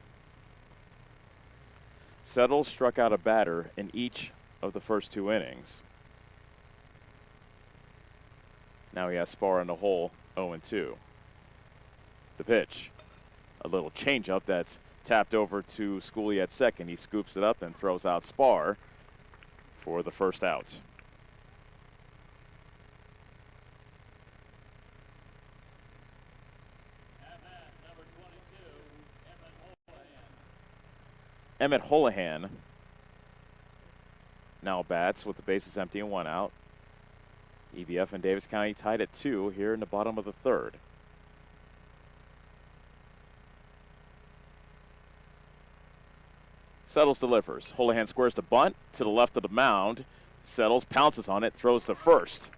Settles struck out a batter in each of the first 2 innings. Now he has Spar in the hole, 0-2. The pitch, a little changeup that's tapped over to Schooley at second. He scoops it up and throws out Spar for the first out. Emmett Holohan now bats with the bases empty and 1 out. EBF and Davis County tied at 2 here in the bottom of the 3rd. Settles delivers. Holohan squares the bunt to the left of the mound. Settles pounces on it, throws to first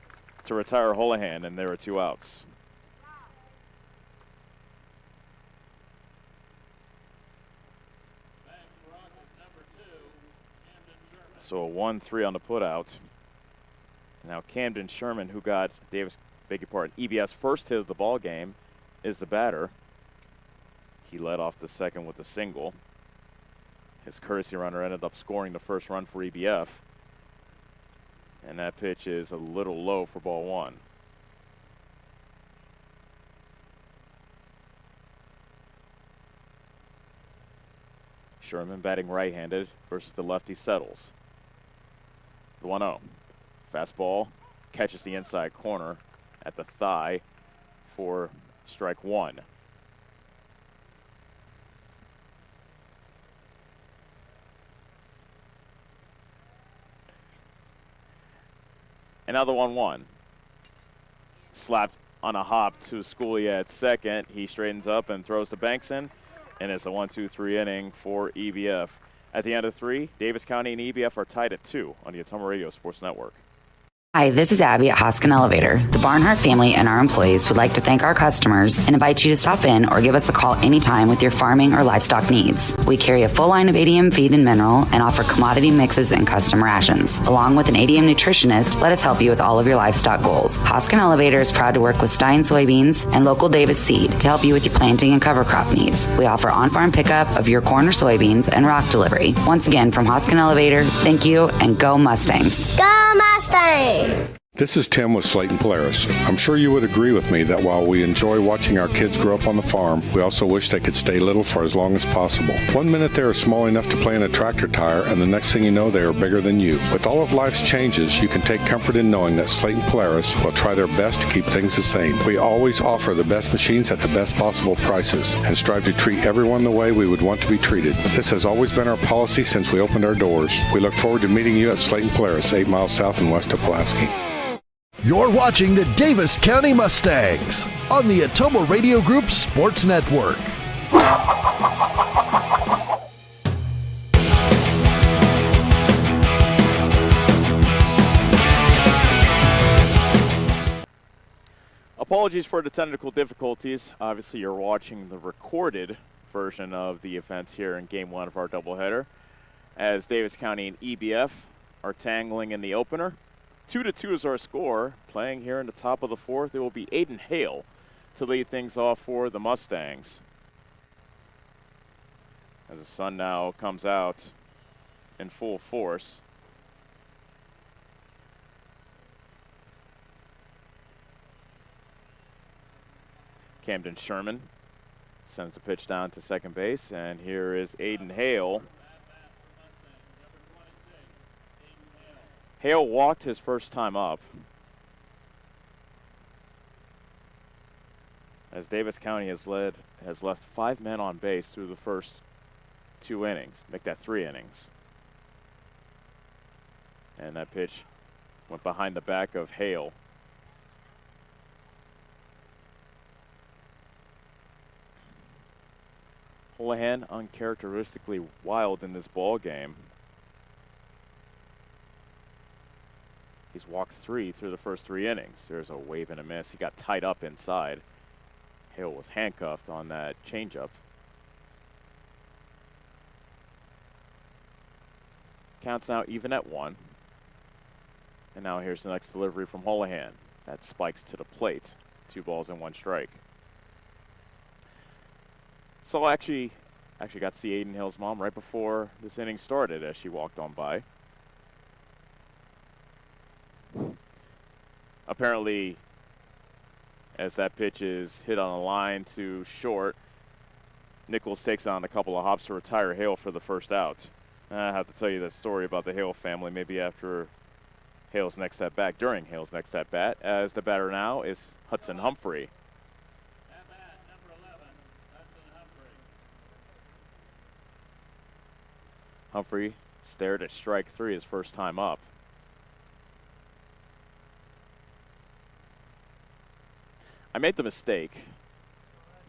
to retire Holohan, and there are 2 outs. So a 1-3 on the putout. Now Camden Sherman, who got EBF's first hit of the ball game, is the batter. He led off the second with a single. His courtesy runner ended up scoring the first run for EBF. And that pitch is a little low for ball 1. Sherman batting right-handed versus the lefty Settles. The 1-0. Fastball catches the inside corner at the thigh for strike 1. Another 1-1. Slapped on a hop to Schooley at second. He straightens up and throws to Bankson, and it's a 1-2-3 inning for EBF. At the end of 3, Davis County and EBF are tied at 2 on the Atomo Radio Sports Network. Hi, this is Abby at Hoskin Elevator. The Barnhart family and our employees would like to thank our customers and invite you to stop in or give us a call anytime with your farming or livestock needs. We carry a full line of ADM feed and mineral and offer commodity mixes and custom rations. Along with an ADM nutritionist, let us help you with all of your livestock goals. Hoskin Elevator is proud to work with Stein soybeans and local Davis seed to help you with your planting and cover crop needs. We offer on-farm pickup of your corn or soybeans and rock delivery. Once again, from Hoskin Elevator, thank you and go Mustangs. Go Mustangs! This is Tim with Slayton Polaris. I'm sure you would agree with me that while we enjoy watching our kids grow up on the farm, we also wish they could stay little for as long as possible. 1 minute they are small enough to play in a tractor tire, and the next thing you know, they are bigger than you. With all of life's changes, you can take comfort in knowing that Slayton Polaris will try their best to keep things the same. We always offer the best machines at the best possible prices and strive to treat everyone the way we would want to be treated. This has always been our policy since we opened our doors. We look forward to meeting you at Slayton Polaris, 8 miles south and west of Pulaski. You're watching the Davis County Mustangs on the Atomo Radio Group Sports Network. Apologies for the technical difficulties. Obviously, you're watching the recorded version of the events here in Game 1 of our doubleheader, as Davis County and EBF are tangling in the opener. 2-2 is our score. Playing here in the top of the 4th, it will be Aiden Hale to lead things off for the Mustangs. As the sun now comes out in full force. Camden Sherman sends the pitch down to second base, and here is Aiden Hale. Hale walked his first time up, as Davis County has left 5 men on base through the first 2 innings, make that 3 innings. And that pitch went behind the back of Hale. Houlihan uncharacteristically wild in this ball game. He's walked 3 through the first 3 innings. There's a wave and a miss. He got tied up inside. Hale was handcuffed on that changeup. Counts now even at 1. And now here's the next delivery from Houlihan. That spikes to the plate. 2 balls and 1 strike. So actually got to see Aiden Hale's mom right before this inning started as she walked on by. Apparently, as that pitch is hit on a line to short, Nichols takes on a couple of hops to retire Hale for the first out. I have to tell you that story about the Hale family maybe after Hale's next at bat, during Hale's next at bat, as the batter now is Hudson Humphrey. Humphrey stared at strike 3 his first time up. I made the mistake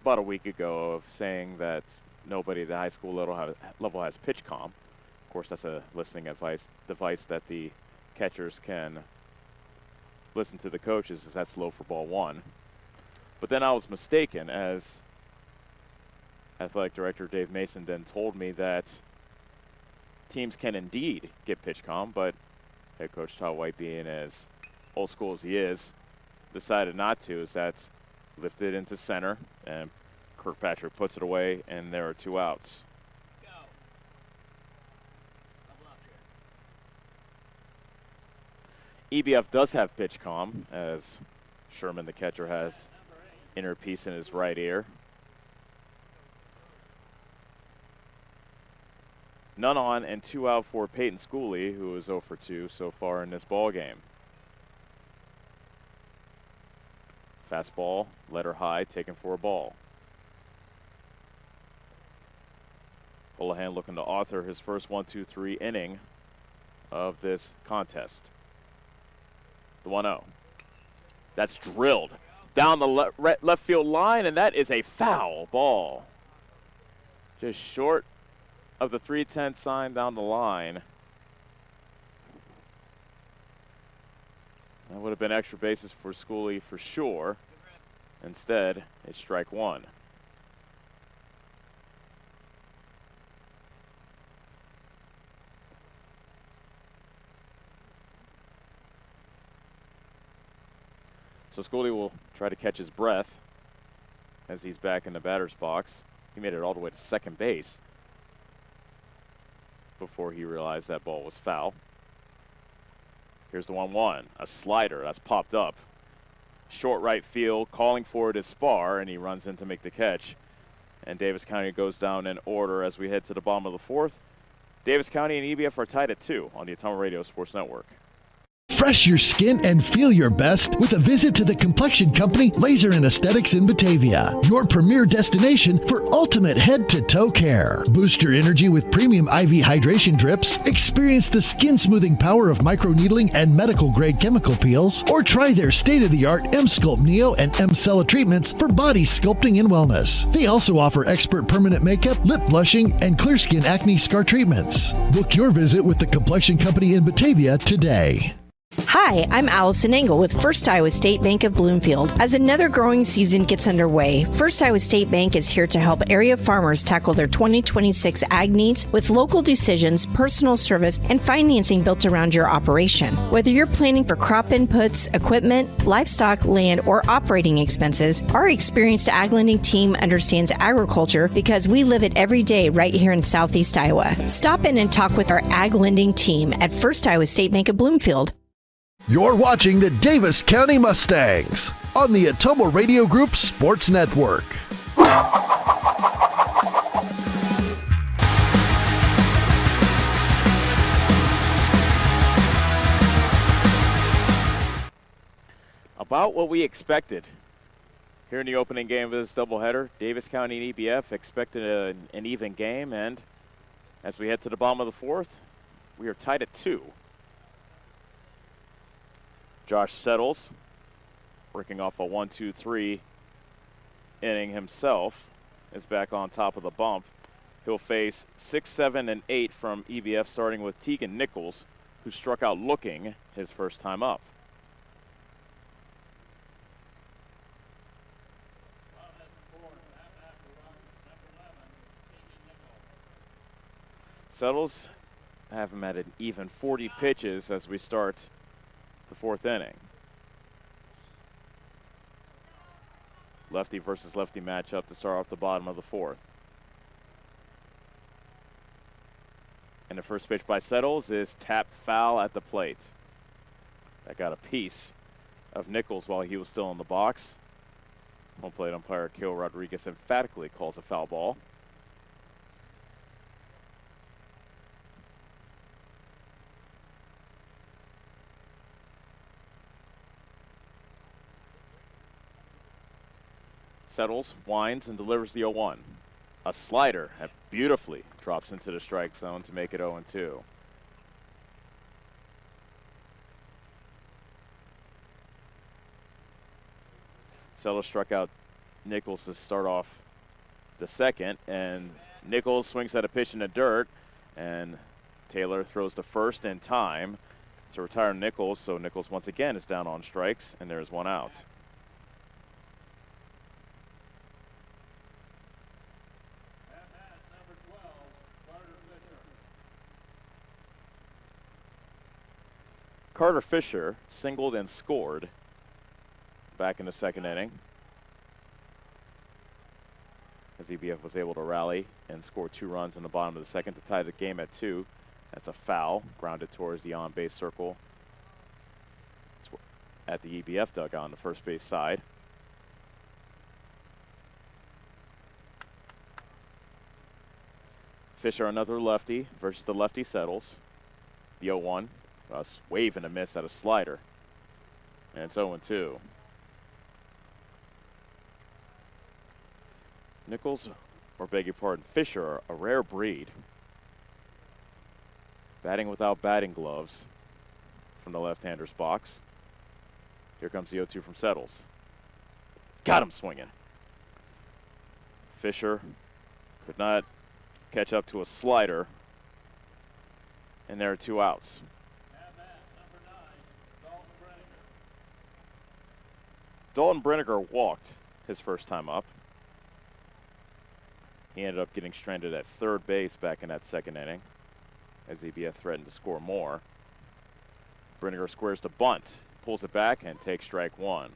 about a week ago of saying that nobody at the high school level has pitch comm. Of course, that's a listening device that the catchers can listen to the coaches, as that's low for ball 1. But then I was mistaken, as athletic director Dave Mason then told me that teams can indeed get pitch comm, but head coach Todd White, being as old school as he is, decided not to, as that's lifted into center, and Kirkpatrick puts it away, and there are 2 outs. EBF does have pitch comm, as Sherman, the catcher, has inner piece in his right ear. None on and 2 out for Peyton Schooley, who is 0 for 2 so far in this ball game. Fastball, letter high, taken for a ball. Houlihan looking to author his first 1-2-3 inning of this contest. The 1-0. That's drilled down the left field line, and that is a foul ball. Just short of the 310 sign down the line. That would have been extra bases for Schooley for sure. Instead, it's strike 1. So Schooley will try to catch his breath as he's back in the batter's box. He made it all the way to second base before he realized that ball was foul. Here's the 1-1, a slider that's popped up. Short right field, calling for it is Spar, and he runs in to make the catch. And Davis County goes down in order as we head to the bottom of the 4th. Davis County and EBF are tied at 2 on the Ottumwa Radio Sports Network. Fresh your skin and feel your best with a visit to the complexion company Laser and Aesthetics in Batavia, your premier destination for ultimate head-to-toe care. Boost your energy with premium IV hydration drips, experience the skin-smoothing power of microneedling and medical-grade chemical peels, or try their state-of-the-art M-Sculpt Neo and M-Cella treatments for body sculpting and wellness. They also offer expert permanent makeup, lip blushing, and clear skin acne scar treatments. Book your visit with the complexion company in Batavia today. Hi, I'm Allison Engel with First Iowa State Bank of Bloomfield. As another growing season gets underway, First Iowa State Bank is here to help area farmers tackle their 2026 ag needs with local decisions, personal service, and financing built around your operation. Whether you're planning for crop inputs, equipment, livestock, land, or operating expenses, our experienced ag lending team understands agriculture because we live it every day right here in Southeast Iowa. Stop in and talk with our ag lending team at First Iowa State Bank of Bloomfield. You're watching the Davis County Mustangs on the Atomo Radio Group Sports Network. About what we expected here in the opening game of this doubleheader. Davis County and EBF expected an even game, and as we head to the bottom of the fourth, we are tied at 2. Josh Settles working off a 1-2-3 inning himself is back on top of the bump. He'll face 6, 7, and 8 from EBF, starting with Tegan Nichols, who struck out looking his first time up. Settles have him at an even 40 pitches as we start the fourth inning. Lefty versus lefty matchup to start off the bottom of the fourth. And the first pitch by Settles is tapped foul at the plate. That got a piece of Nichols while he was still in the box. Home plate umpire Kale Rodriguez emphatically calls a foul ball. Settles, winds, and delivers the 0-1. A slider that beautifully drops into the strike zone to make it 0-2. Settles struck out Nichols to start off the second, and Nichols swings at a pitch in the dirt, and Taylor throws to first in time to retire Nichols, so Nichols once again is down on strikes, and there is one out. Carter Fisher singled and scored back in the second inning as EBF was able to rally and score 2 runs in the bottom of the second to tie the game at 2. That's a foul, grounded towards the on-base circle at the EBF dugout on the first base side. Fisher, another lefty versus the lefty Settles. The 0-1. A wave and a miss at a slider. And it's 0-2. Nichols, or beg your pardon, Fisher, a rare breed. Batting without batting gloves from the left-hander's box. Here comes the 0-2 from Settles. Got him swinging. Fisher could not catch up to a slider. And there are 2 outs. Dalton Brenniger walked his first time up. He ended up getting stranded at third base back in that second inning as EBF threatened to score more. Brenniger squares to bunt, pulls it back, and takes strike 1.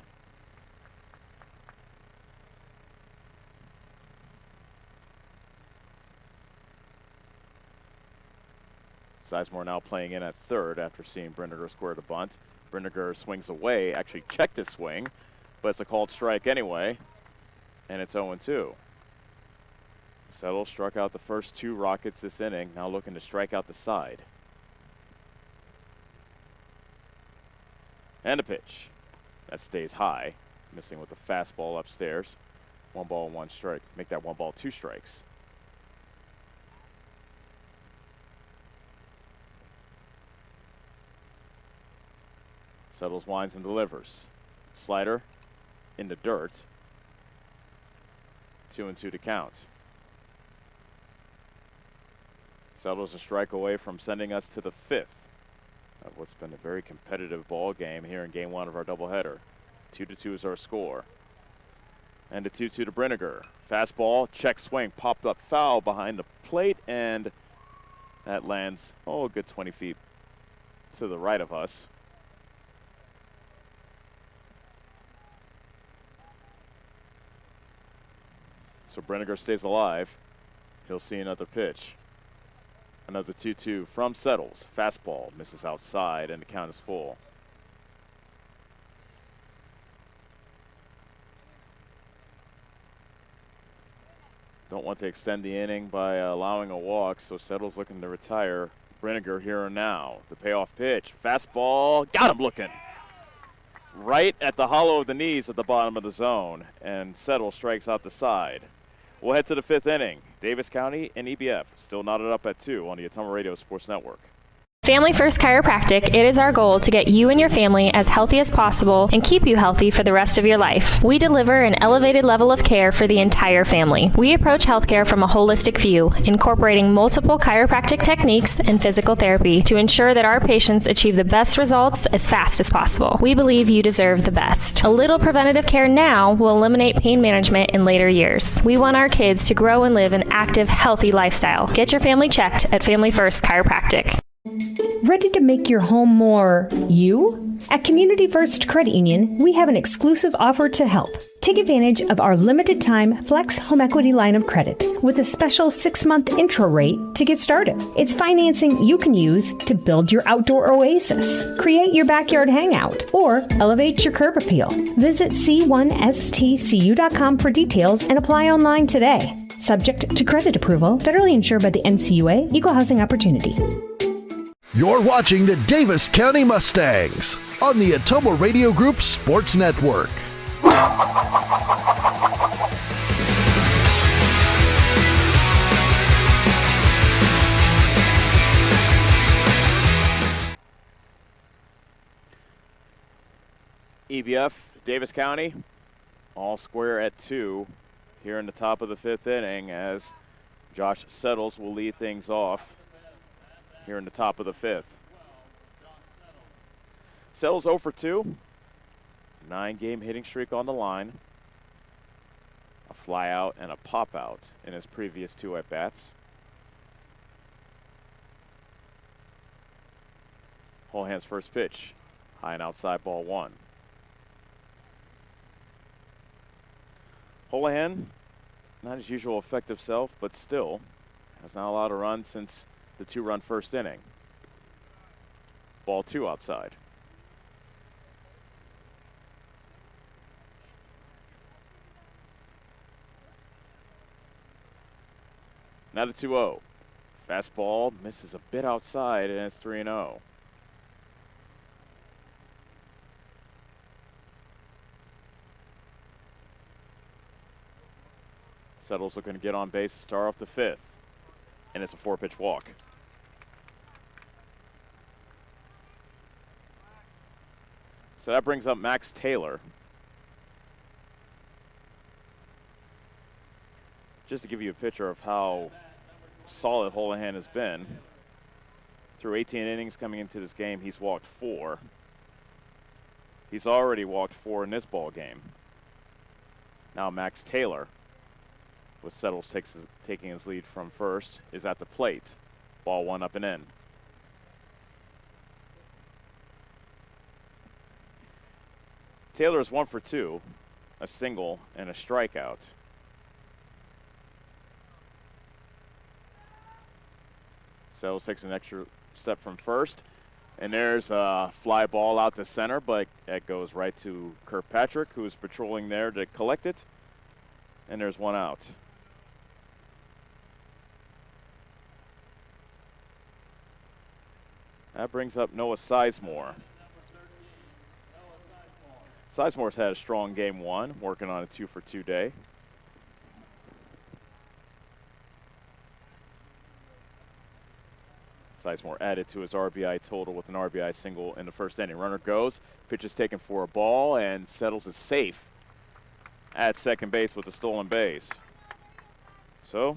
Sizemore now playing in at third after seeing Brenniger square to bunt. Brenniger swings away, actually checked his swing, but it's a called strike anyway, and it's 0-2. Settle struck out the first 2 Rockets this inning, now looking to strike out the side. And a pitch. That stays high, missing with the fastball upstairs. 1 ball, 1 strike. Make that 1 ball, 2 strikes. Settles, winds, and delivers. Slider in the dirt. 2-2 to count. Settles a strike away from sending us to the 5th of what's been a very competitive ball game here in game 1 of our doubleheader. 2-2 is our score. And a 2-2 to Brinegar. Fastball, check swing, popped up foul behind the plate, and that lands, a good 20 feet to the right of us. So Brinegar stays alive. He'll see another pitch. Another 2-2 from Settles. Fastball misses outside, and the count is full. Don't want to extend the inning by allowing a walk, so Settles looking to retire. Brinegar here and now. The payoff pitch. Fastball. Got him looking. Right at the hollow of the knees at the bottom of the zone, and Settles strikes out the side. We'll head to the 5th inning. Davis County and EBF still knotted up at 2 on the Ottumwa Radio Sports Network. Family First Chiropractic, it is our goal to get you and your family as healthy as possible and keep you healthy for the rest of your life. We deliver an elevated level of care for the entire family. We approach healthcare from a holistic view, incorporating multiple chiropractic techniques and physical therapy to ensure that our patients achieve the best results as fast as possible. We believe you deserve the best. A little preventative care now will eliminate pain management in later years. We want our kids to grow and live an active, healthy lifestyle. Get your family checked at Family First Chiropractic. Ready to make your home more you? At Community First Credit Union, we have an exclusive offer to help. Take advantage of our limited time Flex Home Equity line of credit with a special 6-month intro rate to get started. It's financing you can use to build your outdoor oasis, create your backyard hangout, or elevate your curb appeal. Visit c1stcu.com for details and apply online today. Subject to credit approval, federally insured by the NCUA, Equal Housing Opportunity. You're watching the Davis County Mustangs on the Ottumwa Radio Group Sports Network. EBF, Davis County, all square at 2 here in the top of the 5th inning as Josh Settles will lead things off here in the top of the 5th. Settles 0 for 2. 9-game hitting streak on the line. A fly out and a pop out in his previous 2 at-bats. Holohan's first pitch. High and outside, ball 1. Holohan, not his usual effective self, but still has not allowed a run since the 2-run first inning. Ball 2 outside. Now the 2-0. Fastball misses a bit outside, and it's 3-0. Settles looking to get on base to start off the 5th. And it's a 4-pitch walk. So that brings up Max Taylor. Just to give you a picture of how solid Holohan has been. Through 18 innings coming into this game, he's walked 4. He's already walked 4 in this ball game. Now Max Taylor, with Settles taking his lead from first, is at the plate. Ball 1 up and in. Taylor is 1 for 2, a single and a strikeout. Settles takes an extra step from first, and there's a fly ball out to center, but it goes right to Kirkpatrick, who is patrolling there to collect it, and there's 1 out. That brings up Noah Sizemore. Sizemore's had a strong game 1, working on a 2 for 2 day. Sizemore added to his RBI total with an RBI single in the first inning. Runner goes, pitch is taken for a ball, and Settles is safe at second base with a stolen base. So,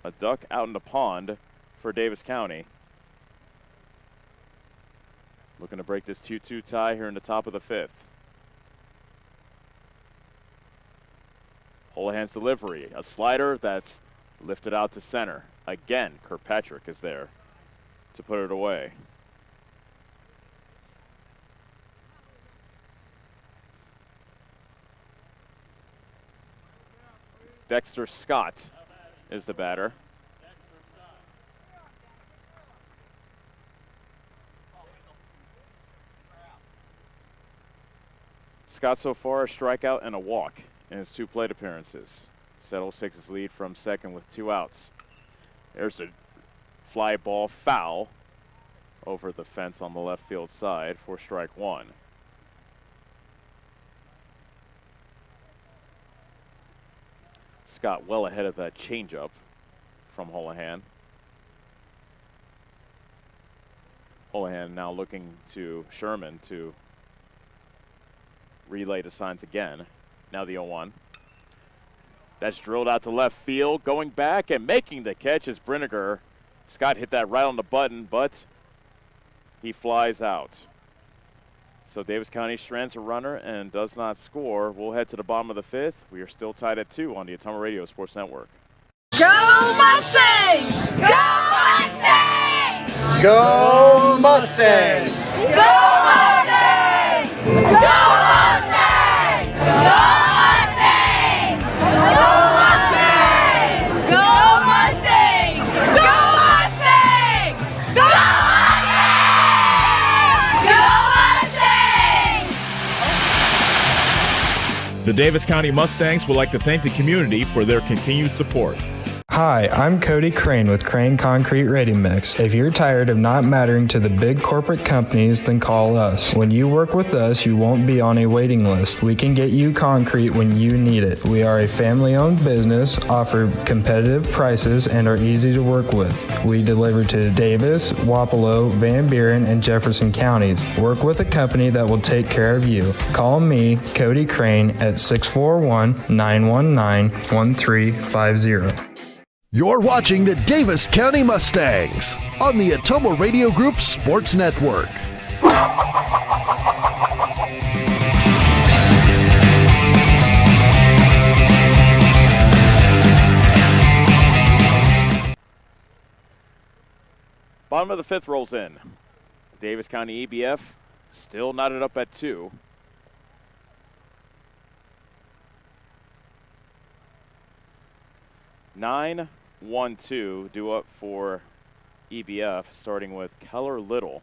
a duck out in the pond for Davis County. Looking to break this 2-2 tie here in the top of the 5th. Holohan's delivery, a slider that's lifted out to center. Again, Kirkpatrick is there to put it away. Dexter Scott is the batter. Scott so far a strikeout and a walk in his 2 plate appearances. Settles takes his lead from second with 2 outs. There's a fly ball foul over the fence on the left field side for strike 1. Scott well ahead of that changeup from Holohan. Holohan now looking to Sherman to relay the signs again. Now the 0-1. That's drilled out to left field. Going back and making the catch is Brinegar. Scott hit that right on the button, but he flies out. So Davis County strands a runner and does not score. We'll head to the bottom of the 5th. We are still tied at 2 on the Ottumwa Radio Sports Network. Go Mustangs! Go Mustangs! Go Mustangs! Go Mustangs! Go Mustangs! Go Mustangs! Go Mustangs! Go Mustangs! Go Mustangs! Go Mustangs! The Davis County Mustangs would like to thank the community for their continued support. Hi, I'm Cody Crane with Crane Concrete Ready Mix. If you're tired of not mattering to the big corporate companies, then call us. When you work with us, you won't be on a waiting list. We can get you concrete when you need it. We are a family-owned business, offer competitive prices, and are easy to work with. We deliver to Davis, Wapello, Van Buren, and Jefferson counties. Work with a company that will take care of you. Call me, Cody Crane, at 641-919-1350. You're watching the Davis County Mustangs on the Ottumwa Radio Group Sports Network. Bottom of the 5th rolls in. Davis County EBF still knotted up at 2. Nine 1-2 due up for EBF, starting with Keller Little,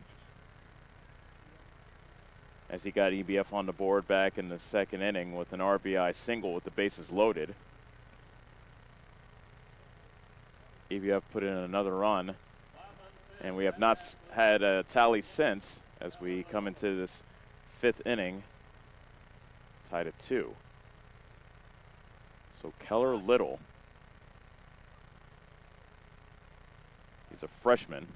as he got EBF on the board back in the 2nd inning with an RBI single with the bases loaded. EBF put in another run, and we have not had a tally since as we come into this 5th inning, tied at 2. So Keller Little, he's a freshman,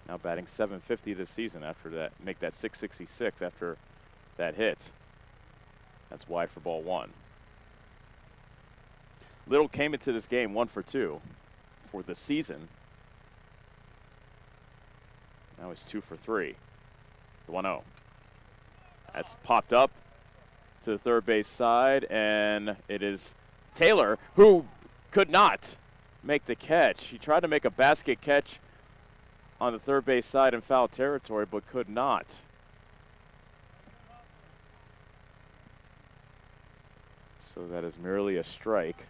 now batting .750 this season after that, make that .666 after that hit. That's wide for ball 1. Little came into this game 1 for 2 for the season. Now he's 2 for 3. The 1-0. That's popped up to the third base side, and it is Taylor who could not make the catch. He tried to make a basket catch on the third base side in foul territory, but could not. So that is merely a strike.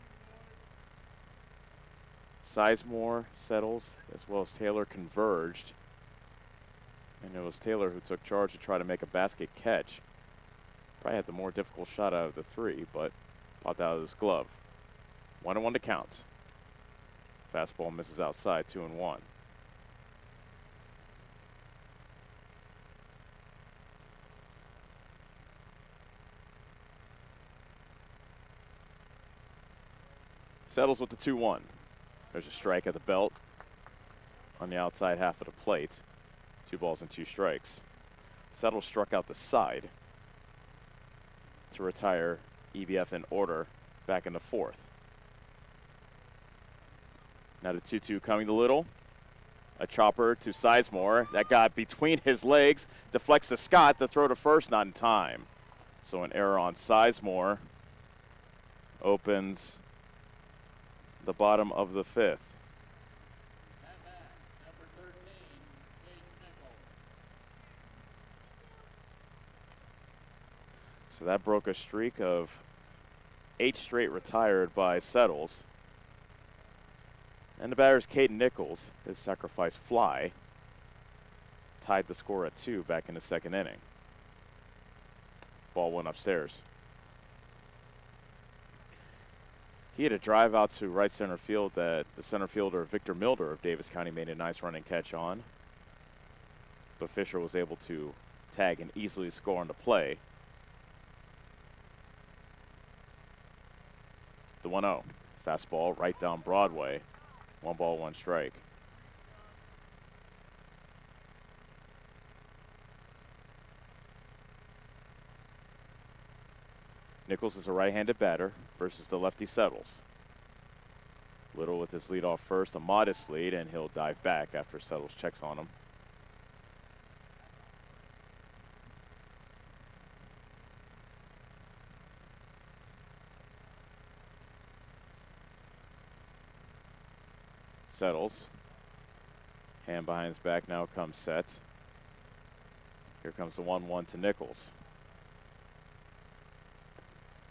Sizemore settles, as well as Taylor converged. And it was Taylor who took charge to try to make a basket catch. Probably had the more difficult shot out of the 3, but popped out of his glove. 1-1 to count. Fastball misses outside, 2-1. Settles with the 2-1. There's a strike at the belt on the outside half of the plate. 2 balls and 2 strikes. Settles struck out the side to retire EBF in order back in the 4th. Now the 2-2 coming to Little. A chopper to Sizemore. That got between his legs. Deflects to Scott. The throw to first, not in time. So an error on Sizemore opens the bottom of the fifth. So that broke a streak of 8 straight retired by Settles. And the batter's Caden Nichols, his sacrifice fly, tied the score at 2 back in the second inning. Ball went upstairs. He had a drive out to right center field that the center fielder Victor Milder of Davis County made a nice running catch on. But Fisher was able to tag and easily score on the play. The 1-0. Fastball right down Broadway. 1 ball, 1 strike. Nichols is a right-handed batter versus the lefty Settles. Little with his lead off first, a modest lead, and he'll dive back after Settles checks on him. Settles. Hand behind his back, now comes set. Here comes the 1-1 to Nichols.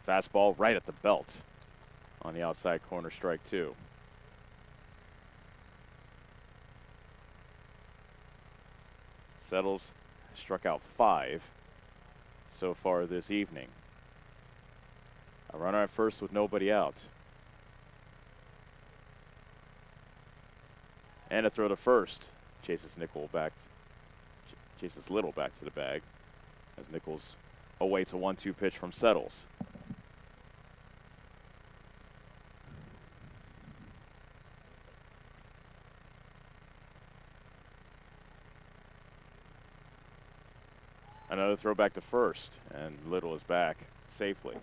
Fastball right at the belt on the outside corner, strike 2. Settles struck out 5 so far this evening. A runner at first with nobody out. And a throw to first. Chases Little back to the bag as Nichols awaits a 1-2 pitch from Settles. Another throw back to first, and Little is back safely.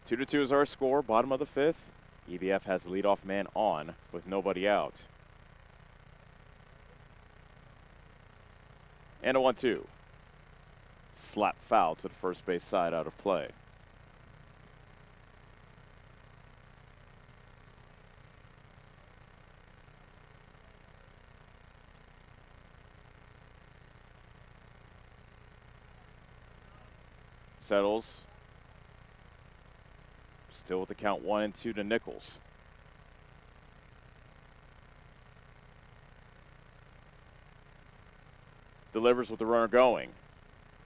Two to 2 is our score, bottom of the fifth. EBF has the leadoff man on with nobody out. And a 1-2. Slap foul to the first base side, out of play. Settles. Still with the count 1-2 to Nichols. Delivers with the runner going.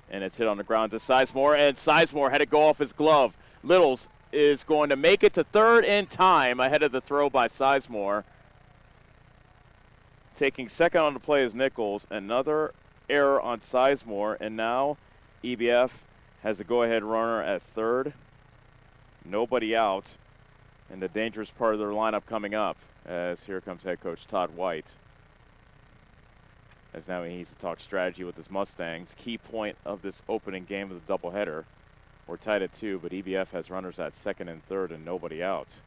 And it's hit on the ground to Sizemore, and Sizemore had to go off his glove. Littles is going to make it to third in time ahead of the throw by Sizemore. Taking second on the play is Nichols. Another error on Sizemore, and now EBF has a go-ahead runner at third. Nobody out, and the dangerous part of their lineup coming up, as here comes head coach Todd White. As now he needs to talk strategy with his Mustangs. Key point of this opening game of the doubleheader. We're tied at 2, but EBF has runners at second and third and nobody out.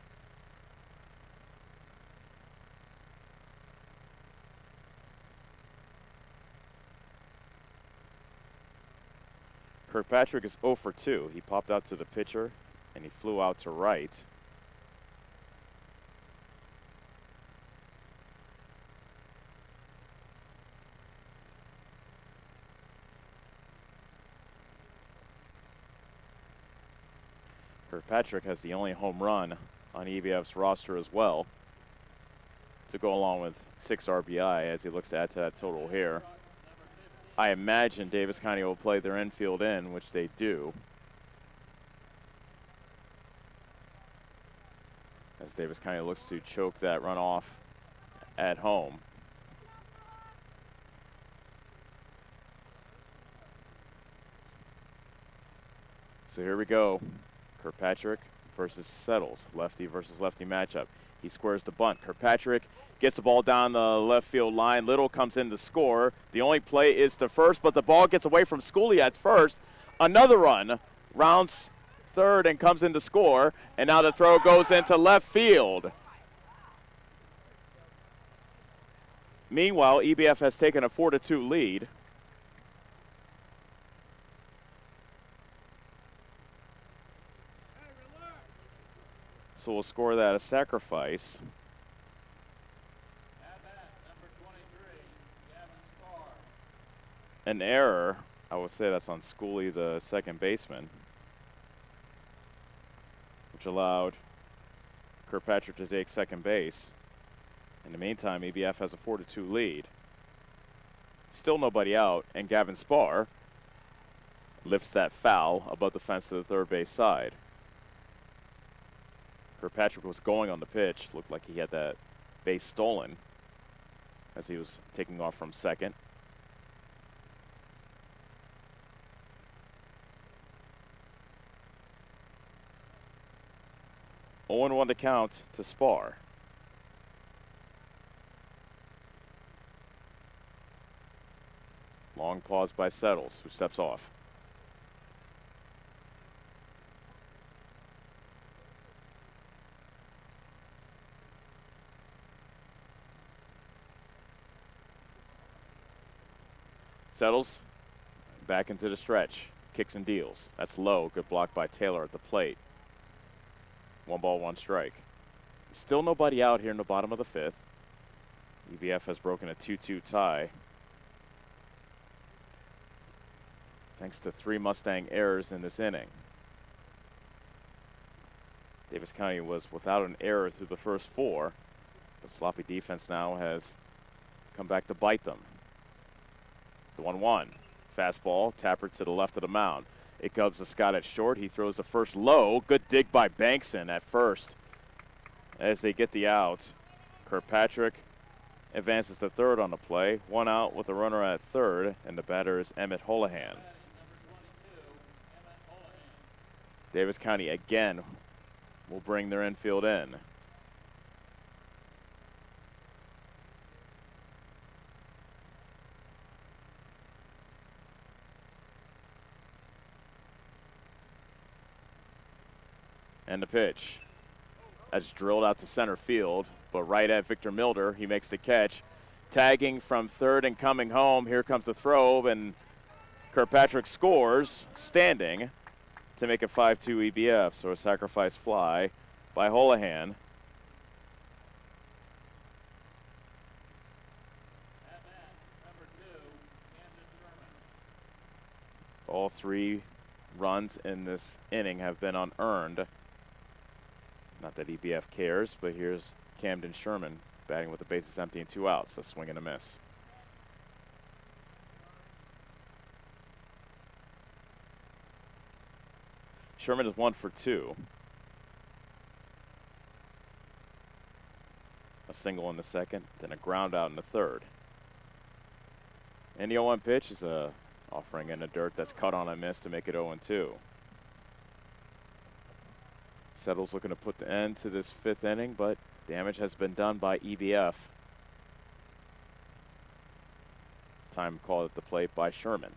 Kirkpatrick is 0 for 2. He popped out to the pitcher, and he flew out to right. Kirkpatrick has the only home run on EBF's roster as well, to go along with 6 RBI as he looks to add to that total here. I imagine Davis County will play their infield in, which they do. As Davis County looks to choke that runoff at home. So here we go. Kirkpatrick versus Settles, lefty versus lefty matchup. He squares the bunt. Kirkpatrick gets the ball down the left field line. Little comes in to score. The only play is to first, but the ball gets away from Schooley at first. Another run rounds third and comes in to score, and now the throw goes into left field. Meanwhile, EBF has taken a 4-2 lead. So we'll score that a sacrifice. An error. I would say that's on Schooley, the second baseman, which allowed Kirkpatrick to take second base. In the meantime, EBF has a 4-2 lead. Still nobody out, and Gavin Spar lifts that foul above the fence to the third base side. Kirkpatrick was going on the pitch. Looked like he had that base stolen as he was taking off from second. Oh, 1 to count to Spar. Long pause by Settles, who steps off. Settles back into the stretch, kicks and deals. That's low, good block by Taylor at the plate. 1 ball, 1 strike. Still nobody out here in the bottom of the 5th. EBF has broken a 2-2 tie, thanks to 3 Mustang errors in this inning. Davis County was without an error through the first 4, but sloppy defense now has come back to bite them. The 1-1. Fastball, tapper to the left of the mound. It comes to Scott at short. He throws the first low. Good dig by Bankson at first as they get the out. Kirkpatrick advances to third on the play. 1 out with a runner at third, and the batter is Emmett Holohan. Davis County again will bring their infield in. And the pitch. That's drilled out to center field, but right at Victor Milder. He makes the catch. Tagging from third and coming home. Here comes the throw, and Kirkpatrick scores standing to make it 5-2 EBF. So a sacrifice fly by Holohan. All 3 runs in this inning have been unearned. Not that EBF cares, but here's Camden Sherman batting with the bases empty and 2 outs. A swing and a miss. Sherman is 1 for 2. A single in the second, then a ground out in the third. And the 0-1 pitch is a offering in the dirt that's cut on a miss to make it 0-2. Settles looking to put the end to this 5th inning, but damage has been done by EBF. Time called at the plate by Sherman.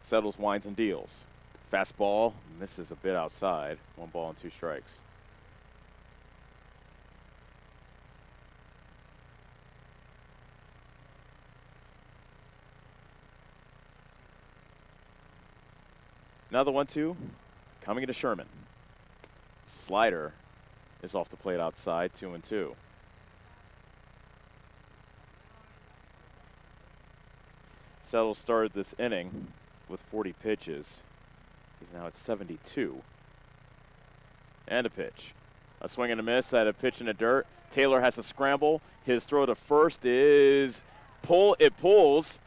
Settles, winds, and deals. Fastball misses a bit outside. 1 ball and 2 strikes. Another 1-2 coming into Sherman. Slider is off the plate outside, 2-2. Settles started this inning with 40 pitches. He's now at 72. And a pitch. A swing and a miss at a pitch in the dirt. Taylor has to scramble. His throw to first is it pulls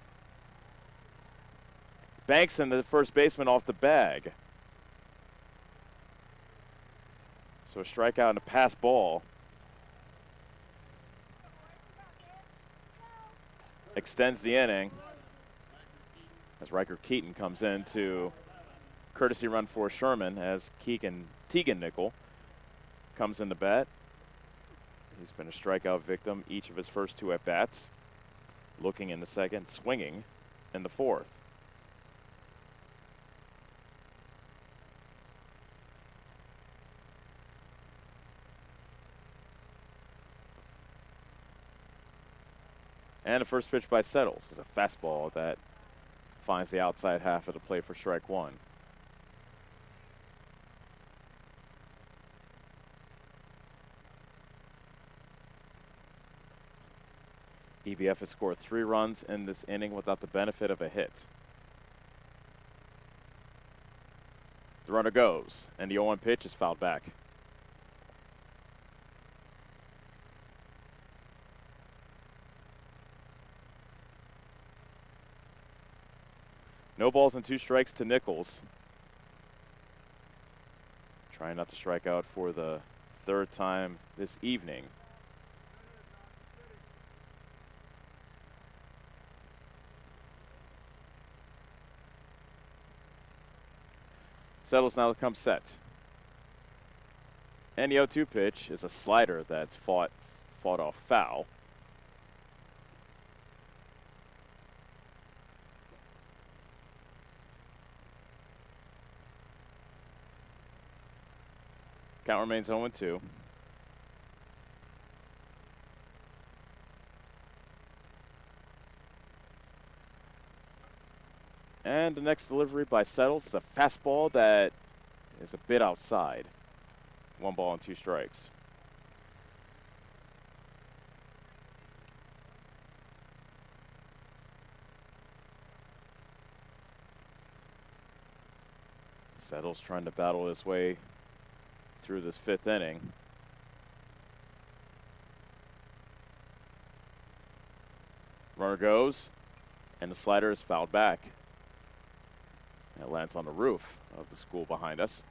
Bankson, the first baseman, off the bag. So a strikeout and a pass ball. extends the inning as Riker Keaton comes in to courtesy run for Sherman as Tegan Nickel comes in the bat. He's been a strikeout victim each of his first 2 at-bats. Looking in the second, swinging in the fourth. And the first pitch by Settles is a fastball that finds the outside half of the plate for strike 1. EBF has scored 3 runs in this inning without the benefit of a hit. The runner goes, and the 0-1 pitch is fouled back. No balls and 2 strikes to Nichols. Trying not to strike out for the 3rd time this evening. Settles now comes set. And the 0-2 pitch is a slider that's fought off foul. Count remains 0-2. And the next delivery by Settles is a fastball that is a bit outside. 1 ball and 2 strikes. Settles trying to battle his way through this 5th inning. Runner goes, and the slider is fouled back. It lands on the roof of the school behind us.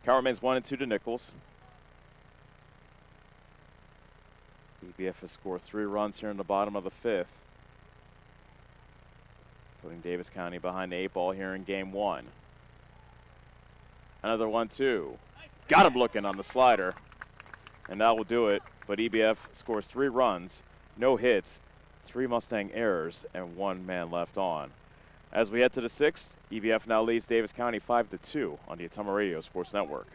Count remains 1-2 to Nichols. EBF has scored 3 runs here in the bottom of the 5th, putting Davis County behind the 8 ball here in game 1. Another 1-2. Got him looking on the slider, and that will do it. But EBF scores 3 runs, no hits, 3 Mustang errors, and 1 man left on. As we head to the 6th, EBF now leads Davis County 5-2 on the Ottumwa Radio Sports Network.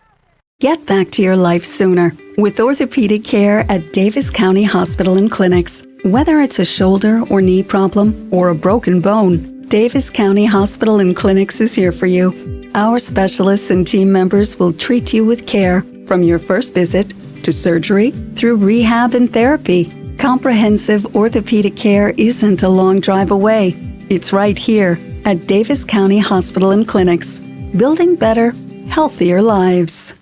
Get back to your life sooner with orthopedic care at Davis County Hospital and Clinics. Whether it's a shoulder or knee problem or a broken bone, Davis County Hospital and Clinics is here for you. Our specialists and team members will treat you with care from your first visit to surgery through rehab and therapy. Comprehensive orthopedic care isn't a long drive away. It's right here at Davis County Hospital and Clinics, building better, healthier lives.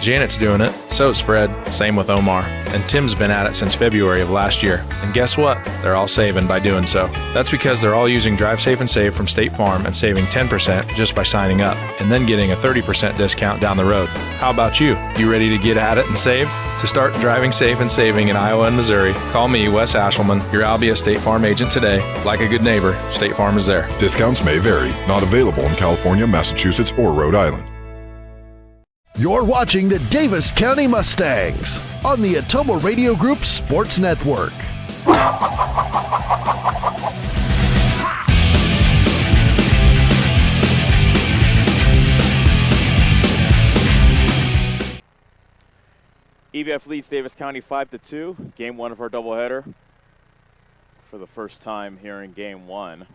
Janet's doing it, so's Fred, same with Omar, and Tim's been at it since February of last year. And guess what? They're all saving by doing so. That's because they're all using Drive Safe and Save from State Farm and saving 10% just by signing up, and then getting a 30% discount down the road. How about you? You ready to get at it and save? To start driving safe and saving in Iowa and Missouri, call me, Wes Ashelman, your Albia State Farm agent today. Like a good neighbor, State Farm is there. Discounts may vary. Not available in California, Massachusetts, or Rhode Island. You're watching the Davis County Mustangs on the Ottumwa Radio Group Sports Network. EBF leads Davis County 5-2. Game 1 of our doubleheader. For the first time here in game 1.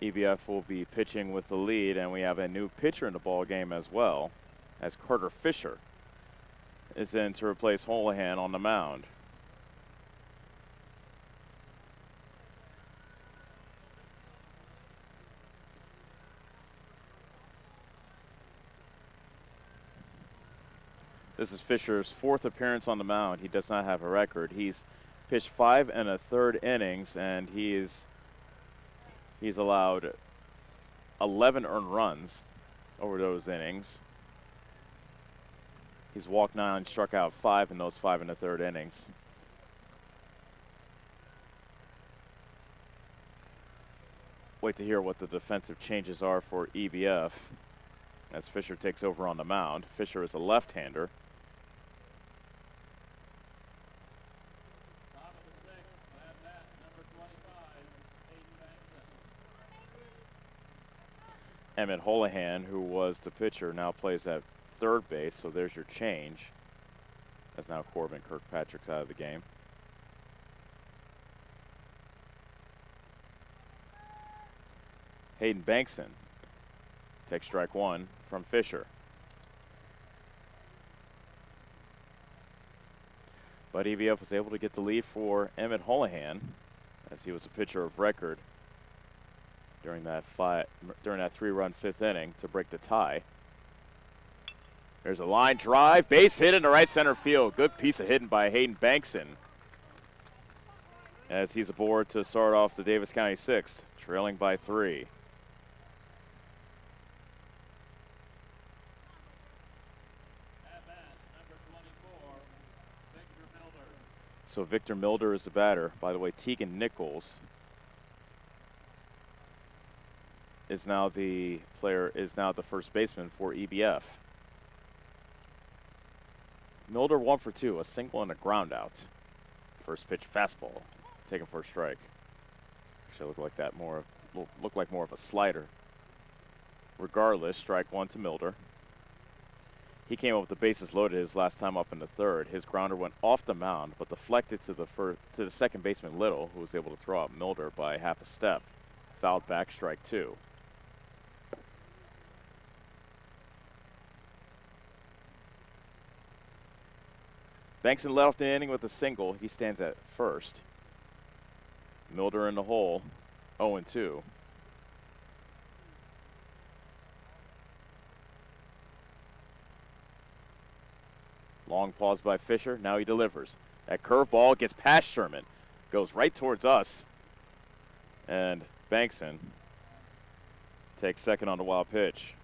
EBF will be pitching with the lead, and we have a new pitcher in the ball game as well, as Carter Fisher is in to replace Holohan on the mound. This is Fisher's 4th appearance on the mound. He does not have a record. He's pitched 5 1/3 innings, and he's allowed 11 earned runs over those innings. He's walked 9, struck out 5 in those 5 1/3 innings. Wait to hear what the defensive changes are for EBF as Fisher takes over on the mound. Fisher is a left-hander. Emmett Holohan, who was the pitcher, now plays at third base, so there's your change. As now Corbin Kirkpatrick's out of the game. Hayden Bankson takes strike 1 from Fisher. But EBF was able to get the lead for Emmett Holohan as he was a pitcher of record during that 3-run 5th inning to break the tie. There's a line drive, base hit into right center field. Good piece of hitting by Hayden Bankson as he's aboard to start off the Davis County 6th, trailing by 3. So Victor Milder is the batter. By the way, Tegan Nichols is now the first baseman for EBF. Milder 1 for 2, a single and a ground out. First pitch fastball, taken for a strike. Should look like that look like more of a slider. Regardless, strike 1 to Milder. He came up with the bases loaded his last time up in the 3rd. His grounder went off the mound, but deflected to the second baseman Little, who was able to throw out Milder by half a step. Fouled back, strike 2. Bankson led off the inning with a single. He stands at first. Milder in the hole, 0-2. Long pause by Fisher. Now he delivers. That curveball gets past Sherman. Goes right towards us. And Bankson takes second on the wild pitch.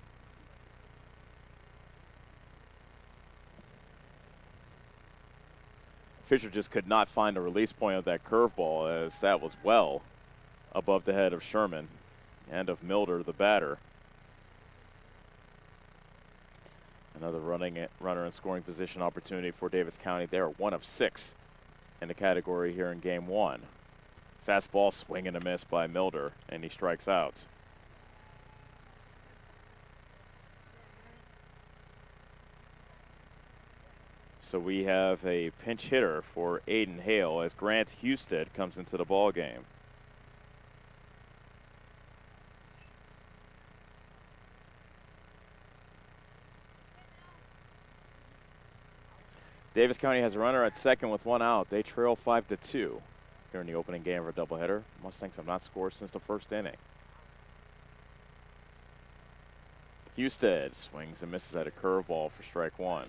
Fisher just could not find a release point of that curveball as that was well above the head of Sherman and of Milder, the batter. Another runner in scoring position opportunity for Davis County. They are 1 of 6 in the category here in game 1. Fastball swing and a miss by Milder, and he strikes out. So we have a pinch hitter for Aiden Hale as Grant Husted comes into the ball game. Davis County has a runner at second with 1 out. They trail 5-2 here in the opening game of a doubleheader. Mustangs have not scored since the 1st inning. Husted swings and misses at a curveball for strike 1.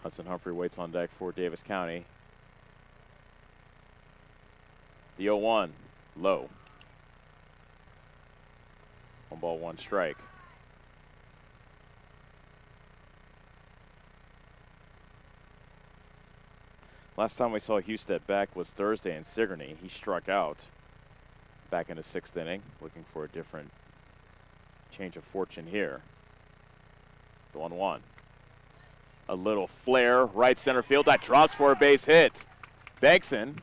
Hudson Humphrey waits on deck for Davis County. The 0-1, low. 1 ball, 1 strike. Last time we saw Husted back was Thursday in Sigourney. He struck out back in the 6th inning, looking for a different change of fortune here. The 1-1. A little flare, right center field. That drops for a base hit. Bankson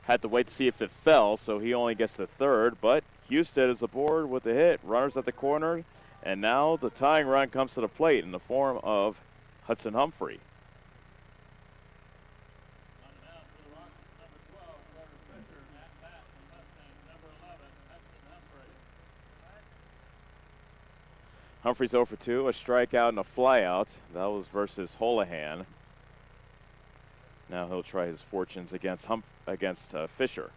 had to wait to see if it fell, so he only gets the 3rd, but Husted is aboard with the hit. Runners at the corner, and now the tying run comes to the plate in the form of Hudson Humphrey. Humphrey's 0 for 2, a strikeout and a flyout. That was versus Holohan. Now he'll try his fortunes against Fisher.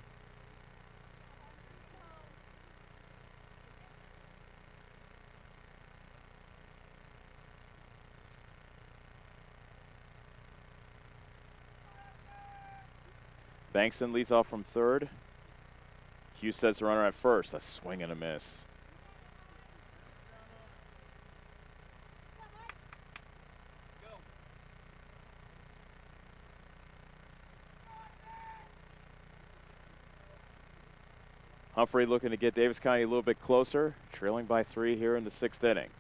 Bankson leads off from third. Husted's the runner at first. A swing and a miss. Humphrey looking to get Davis County a little bit closer, trailing by 3 here in the 6th inning.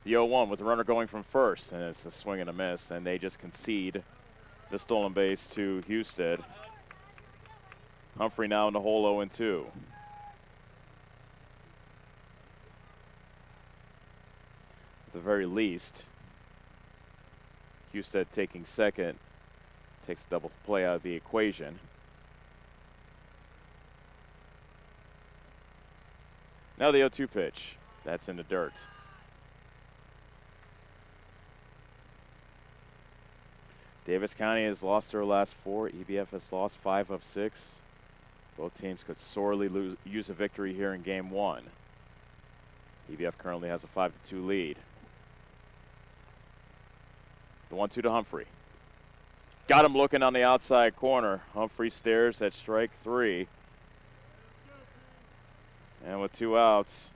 The 0-1 with the runner going from first, and it's a swing and a miss, and they just concede the stolen base to Husted. Humphrey now in the hole 0-2. At the very least, Husted taking second takes a double play out of the equation. Now the 0-2 pitch. That's in the dirt. Davis County has lost their last 4. EBF has lost 5 of 6. Both teams could sorely use a victory here in game 1. EBF currently has a 5-2 lead. The 1-2 to Humphrey. Got him looking on the outside corner. Humphrey stares at strike 3. And with 2 outs,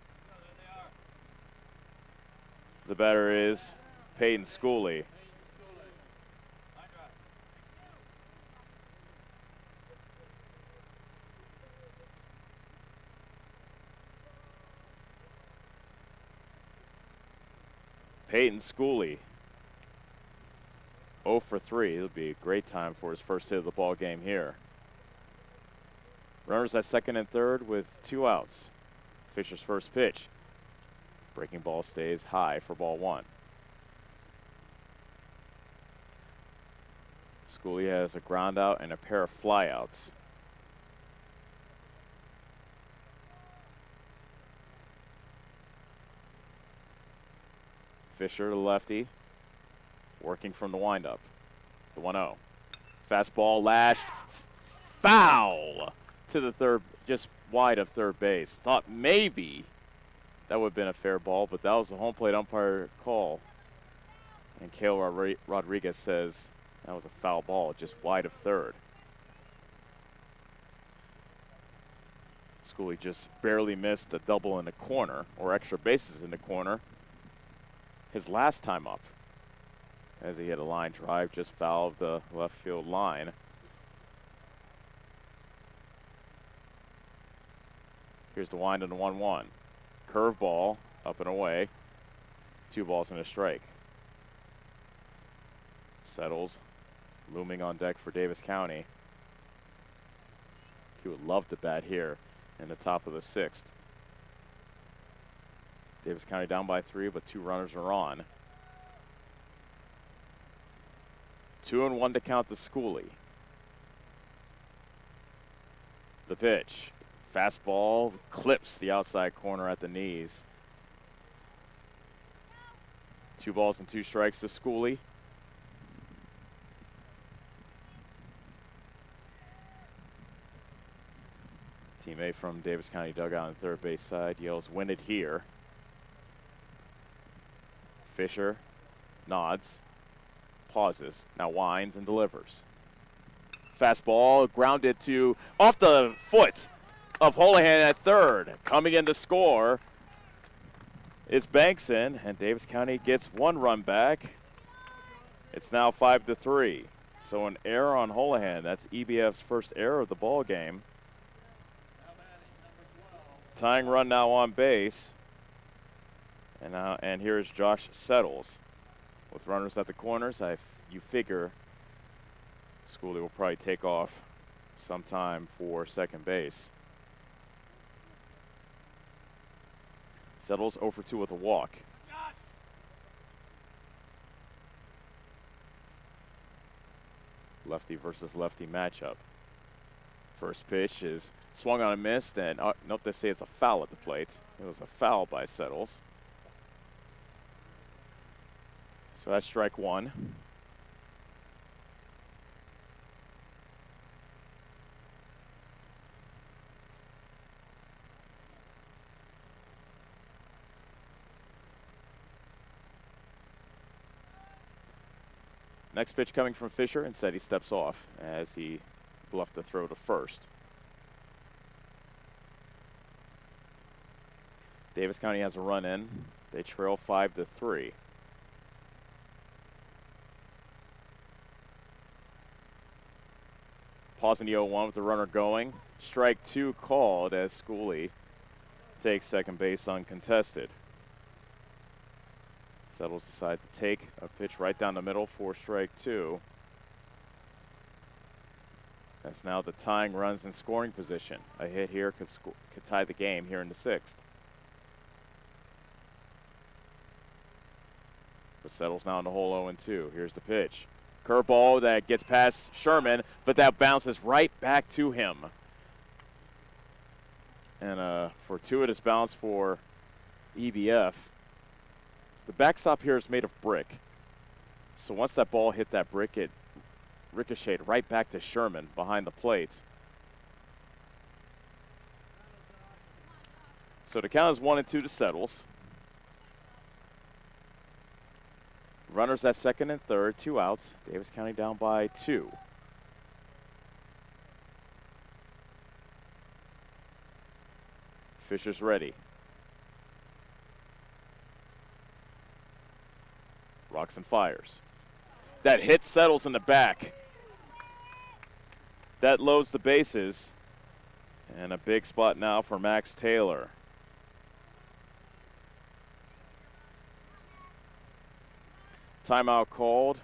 the batter is Peyton Schooley. Peyton Schooley, 0 for 3. It'll be a great time for his first hit of the ball game here. Runners at second and third with 2 outs. Fisher's first pitch. Breaking ball stays high for ball 1. Schooley has a ground out and a pair of flyouts. Fisher, the lefty, working from the windup. The 1-0. Fastball lashed, foul to the third, just wide of third base. Thought maybe that would have been a fair ball, but that was the home plate umpire call. And Cale Rodriguez says that was a foul ball, just wide of third. Schooley just barely missed a double in the corner, or extra bases in the corner, his last time up, as he hit a line drive, just fouled the left field line. Here's the wind on the 1-1. Curveball up and away. 2 balls and a strike. Settles looming on deck for Davis County. He would love to bat here in the top of the 6th. Davis County down by 3, but 2 runners are on. 2-1 to count to Schooley. The pitch. Fastball clips the outside corner at the knees. 2 balls and 2 strikes to Schooley. Teammate from Davis County dugout on the third base side yells, "Win it here." Fisher nods, pauses, now winds and delivers. Fastball grounded to off the foot of Holohan at third. Coming in to score is Bankson, and Davis County gets 1 run back. It's now 5-3. So an error on Holohan. That's EBF's first error of the ball game. Tying run now on base. And here's Josh Settles. With runners at the corners, you figure Schooley will probably take off sometime for second base. Settles 0 for 2 with a walk. Lefty versus lefty matchup. First pitch is swung on and missed, and nope, they say it's a foul at the plate. It was a foul by Settles. So that's strike 1. Next pitch coming from Fisher. Instead, he steps off as he bluffed the throw to first. Davis County has a run in. They trail 5-3. Pausing the 0-1 with the runner going. Strike 2 called as Schooley takes second base uncontested. Settles decide to take a pitch right down the middle for strike 2. That's now the tying runs in scoring position. A hit here could tie the game here in the 6th. But Settles now in the hole 0-2. Here's the pitch. Curveball that gets past Sherman, but that bounces right back to him. And a fortuitous bounce for EBF. The backstop here is made of brick. So once that ball hit that brick, it ricocheted right back to Sherman behind the plate. So the count is 1-2 to Settles. Runners at second and third, 2 outs. Davis County down by 2. Fisher's ready. Rocks and fires. That hit Settles in the back. That loads the bases. And a big spot now for Max Taylor. Timeout called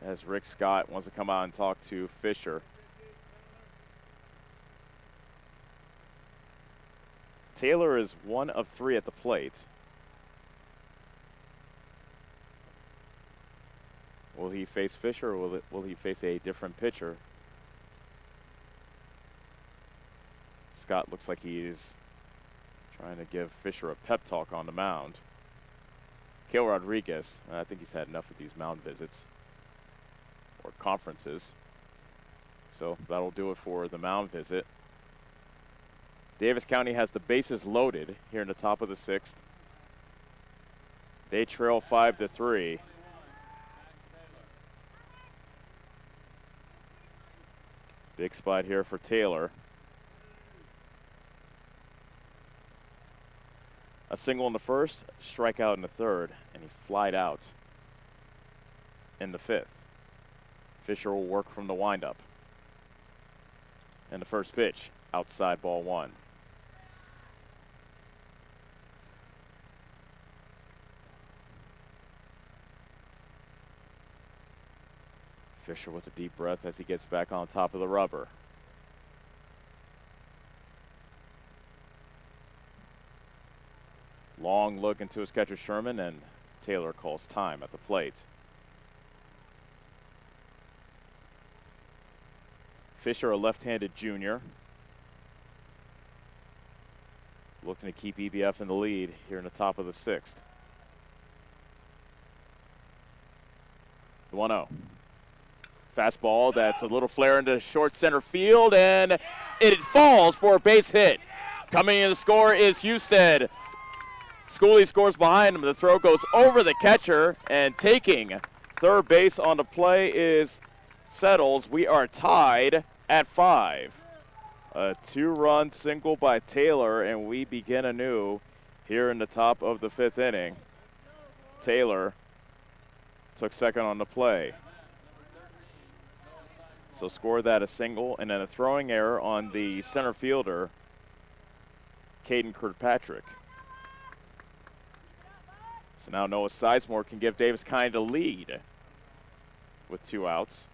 as Rick Scott wants to come out and talk to Fisher. Taylor is 1 of 3 at the plate. Will he face Fisher or will he face a different pitcher? Scott looks like he's trying to give Fisher a pep talk on the mound. Cale Rodriguez, I think he's had enough of these mound visits or conferences. So that'll do it for the mound visit. Davis County has the bases loaded here in the top of the 6th. They trail 5-3. Big spot here for Taylor. A single in the first, strikeout in the third, and he flied out in the 5th. Fisher will work from the windup. And the first pitch, outside ball 1. Fisher with a deep breath as he gets back on top of the rubber. Long look into his catcher Sherman, and Taylor calls time at the plate. Fisher, a left-handed junior, looking to keep EBF in the lead here in the top of the 6th. The 1-0. Fastball that's a little flare into short center field, and it falls for a base hit. Coming in to score is Husted. Schooley scores behind him. The throw goes over the catcher, and taking third base on the play is Settles. We are tied at 5. A 2-run single by Taylor, and we begin anew here in the top of the 5th inning. Taylor took second on the play. So score that a single, and then a throwing error on the center fielder, Caden Kirkpatrick. So now Noah Sizemore can give Davis County the lead with 2 outs.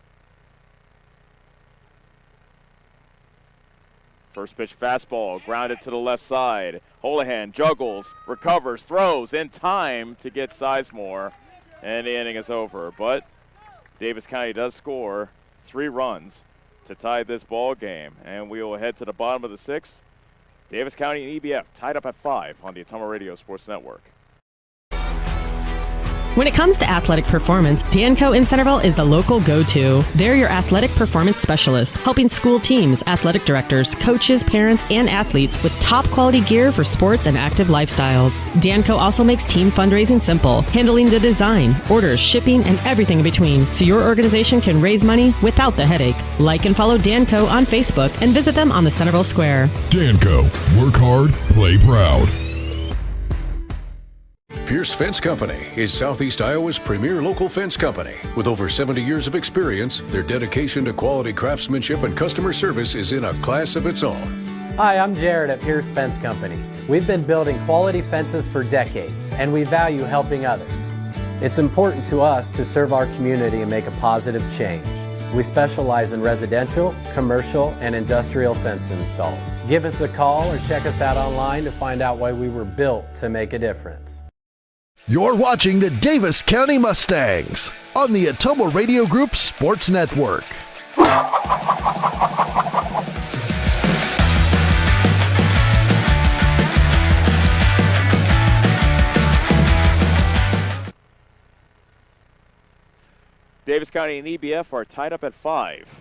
First pitch fastball, grounded to the left side. Holohan juggles, recovers, throws in time to get Sizemore, and the inning is over. But Davis County does score 3 runs to tie this ball game, and we will head to the bottom of the 6th. Davis County and EBF tied up at 5 on the Ottumwa Radio Sports Network. When it comes to athletic performance, Danco in Centerville is the local go-to. They're your athletic performance specialist, helping school teams, athletic directors, coaches, parents, and athletes with top quality gear for sports and active lifestyles. Danco also makes team fundraising simple, handling the design, orders, shipping, and everything in between, so your organization can raise money without the headache. Like and follow Danco on Facebook and visit them on the Centerville Square. Danco, work hard, play proud. Pierce Fence Company is Southeast Iowa's premier local fence company. With over 70 years of experience, their dedication to quality craftsmanship and customer service is in a class of its own. Hi, I'm Jared at Pierce Fence Company. We've been building quality fences for decades, and we value helping others. It's important to us to serve our community and make a positive change. We specialize in residential, commercial, and industrial fence installs. Give us a call or check us out online to find out why we were built to make a difference. You're watching the Davis County Mustangs on the Atoma Radio Group Sports Network. Davis County and EBF are tied up at 5.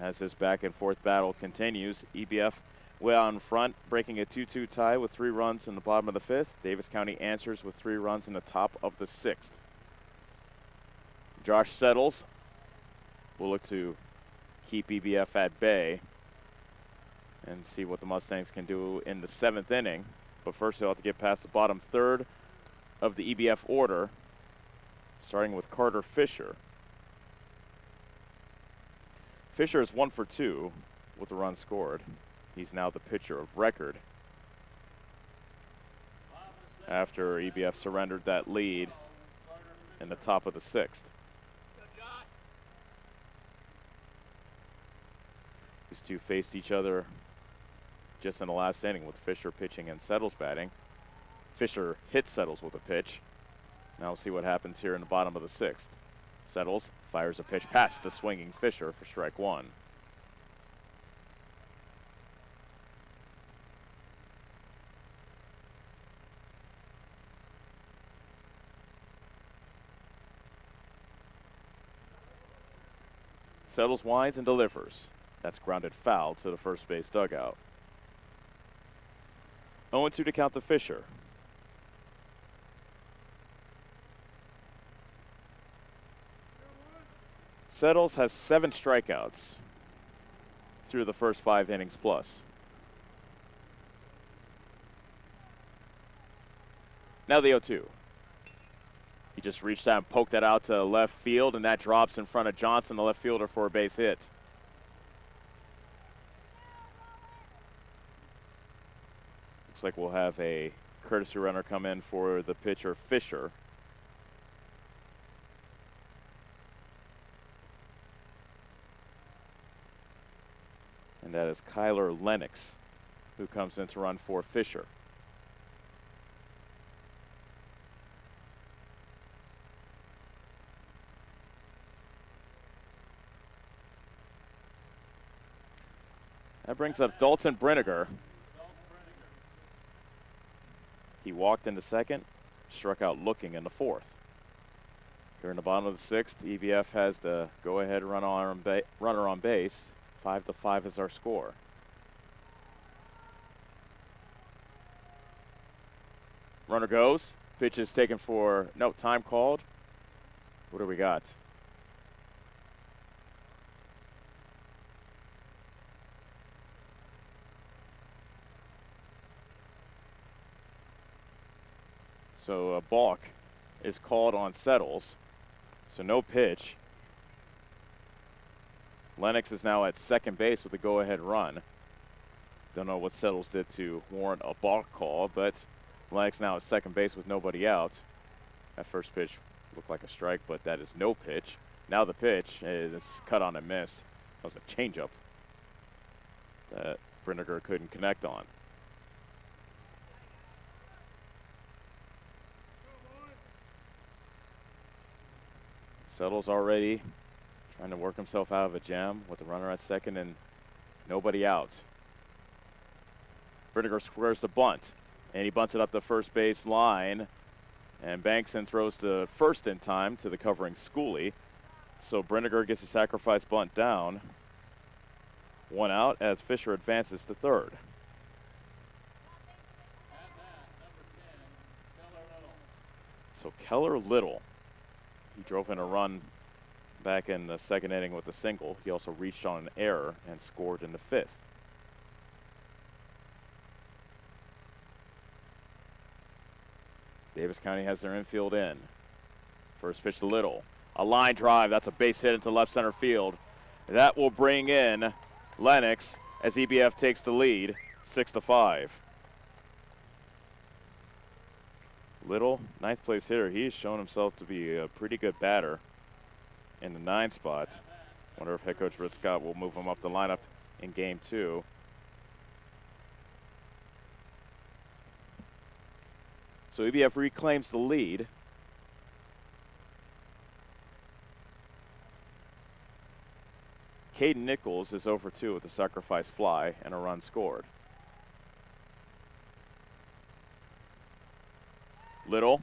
As this back and forth battle continues, EBF way out in front, breaking a 2-2 tie with 3 runs in the bottom of the 5th. Davis County answers with 3 runs in the top of the 6th. Josh Settles will look to keep EBF at bay and see what the Mustangs can do in the 7th inning. But first they'll have to get past the bottom 3rd of the EBF order, starting with Carter Fisher. Fisher is 1 for 2 with a run scored. He's now the pitcher of record after EBF surrendered that lead in the top of the 6th. These two faced each other just in the last inning with Fisher pitching and Settles batting. Fisher hits Settles with a pitch. Now we'll see what happens here in the bottom of the 6th. Settles fires a pitch past the swinging Fisher for strike 1. Settles winds and delivers. That's grounded foul to the first base dugout. 0-2 to count to Fisher. Settles has 7 strikeouts through the first 5 innings plus. Now the 0-2. He just reached out and poked that out to left field, and that drops in front of Johnson, the left fielder, for a base hit. Looks like we'll have a courtesy runner come in for the pitcher, Fisher. And that is Kyler Lennox, who comes in to run for Fisher. That brings up Dalton Brinegar. He walked into second, struck out looking in the 4th. Here in the bottom of the 6th, EBF has the go-ahead runner on base. 5-5 is our score. Runner goes. Pitch is taken for, no, time called. What do we got? So a balk is called on Settles. So no pitch. Lennox is now at second base with a go-ahead run. Don't know what Settles did to warrant a balk call, but Lennox now at second base with nobody out. That first pitch looked like a strike, but that is no pitch. Now the pitch is cut on and missed. That was a changeup that Brinegar couldn't connect on. Settles already trying to work himself out of a jam with the runner at second and nobody out. Brinegar squares the bunt, and he bunts it up the first base line. And Bankson throws to first in time to the covering Schooley. So Brenniger gets a sacrifice bunt down. 1 out as Fisher advances to third. So Keller Little, he drove in a run back in the second inning with a single. He also reached on an error and scored in the fifth. Davis County has their infield in. First pitch to Little. A line drive, that's a base hit into left center field. That will bring in Lennox as EBF takes the lead, 6-5. Little, ninth place hitter, he's shown himself to be a pretty good batter in the 9 spot. Wonder if head coach Rick Scott will move him up the lineup in game 2. So EBF reclaims the lead. Caden Nichols is 0-for-2 with a sacrifice fly and a run scored. Little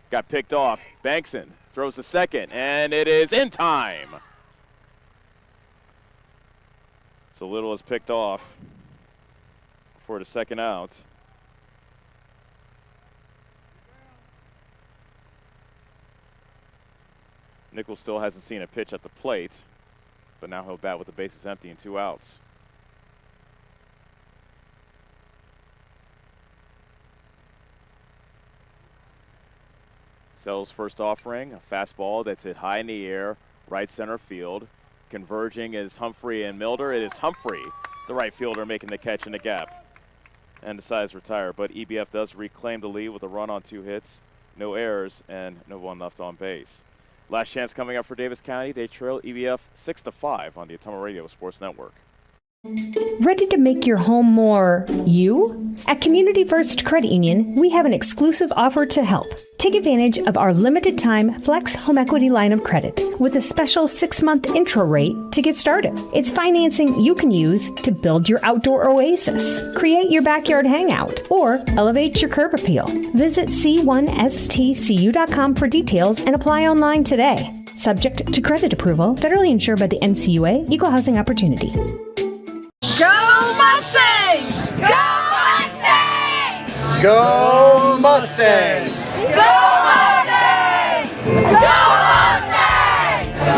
got picked off. Bankson throws the second, and it is in time. So Little is picked off for the second out. Nichols still hasn't seen a pitch at the plate, but now he'll bat with the bases empty and 2 outs. Sell's first offering, a fastball that's hit high in the air, right center field. Converging is Humphrey and Milder. It is Humphrey, the right fielder, making the catch in the gap and decides to retire. But EBF does reclaim the lead with a run on 2 hits, no errors, and no one left on base. Last chance coming up for Davis County. They trail EBF 6-5 on the Ottumwa Radio Sports Network. Ready to make your home more you? At Community First Credit Union, we have an exclusive offer to help. Take advantage of our limited time Flex Home Equity line of credit with a special 6-month intro rate to get started. It's financing you can use to build your outdoor oasis, create your backyard hangout, or elevate your curb appeal. Visit c1stcu.com for details and apply online today. Subject to credit approval, federally insured by the NCUA, Equal Housing Opportunity. Go Mustangs! Go Mustangs! Go Mustangs! Go Mustangs! Go Mustangs! Go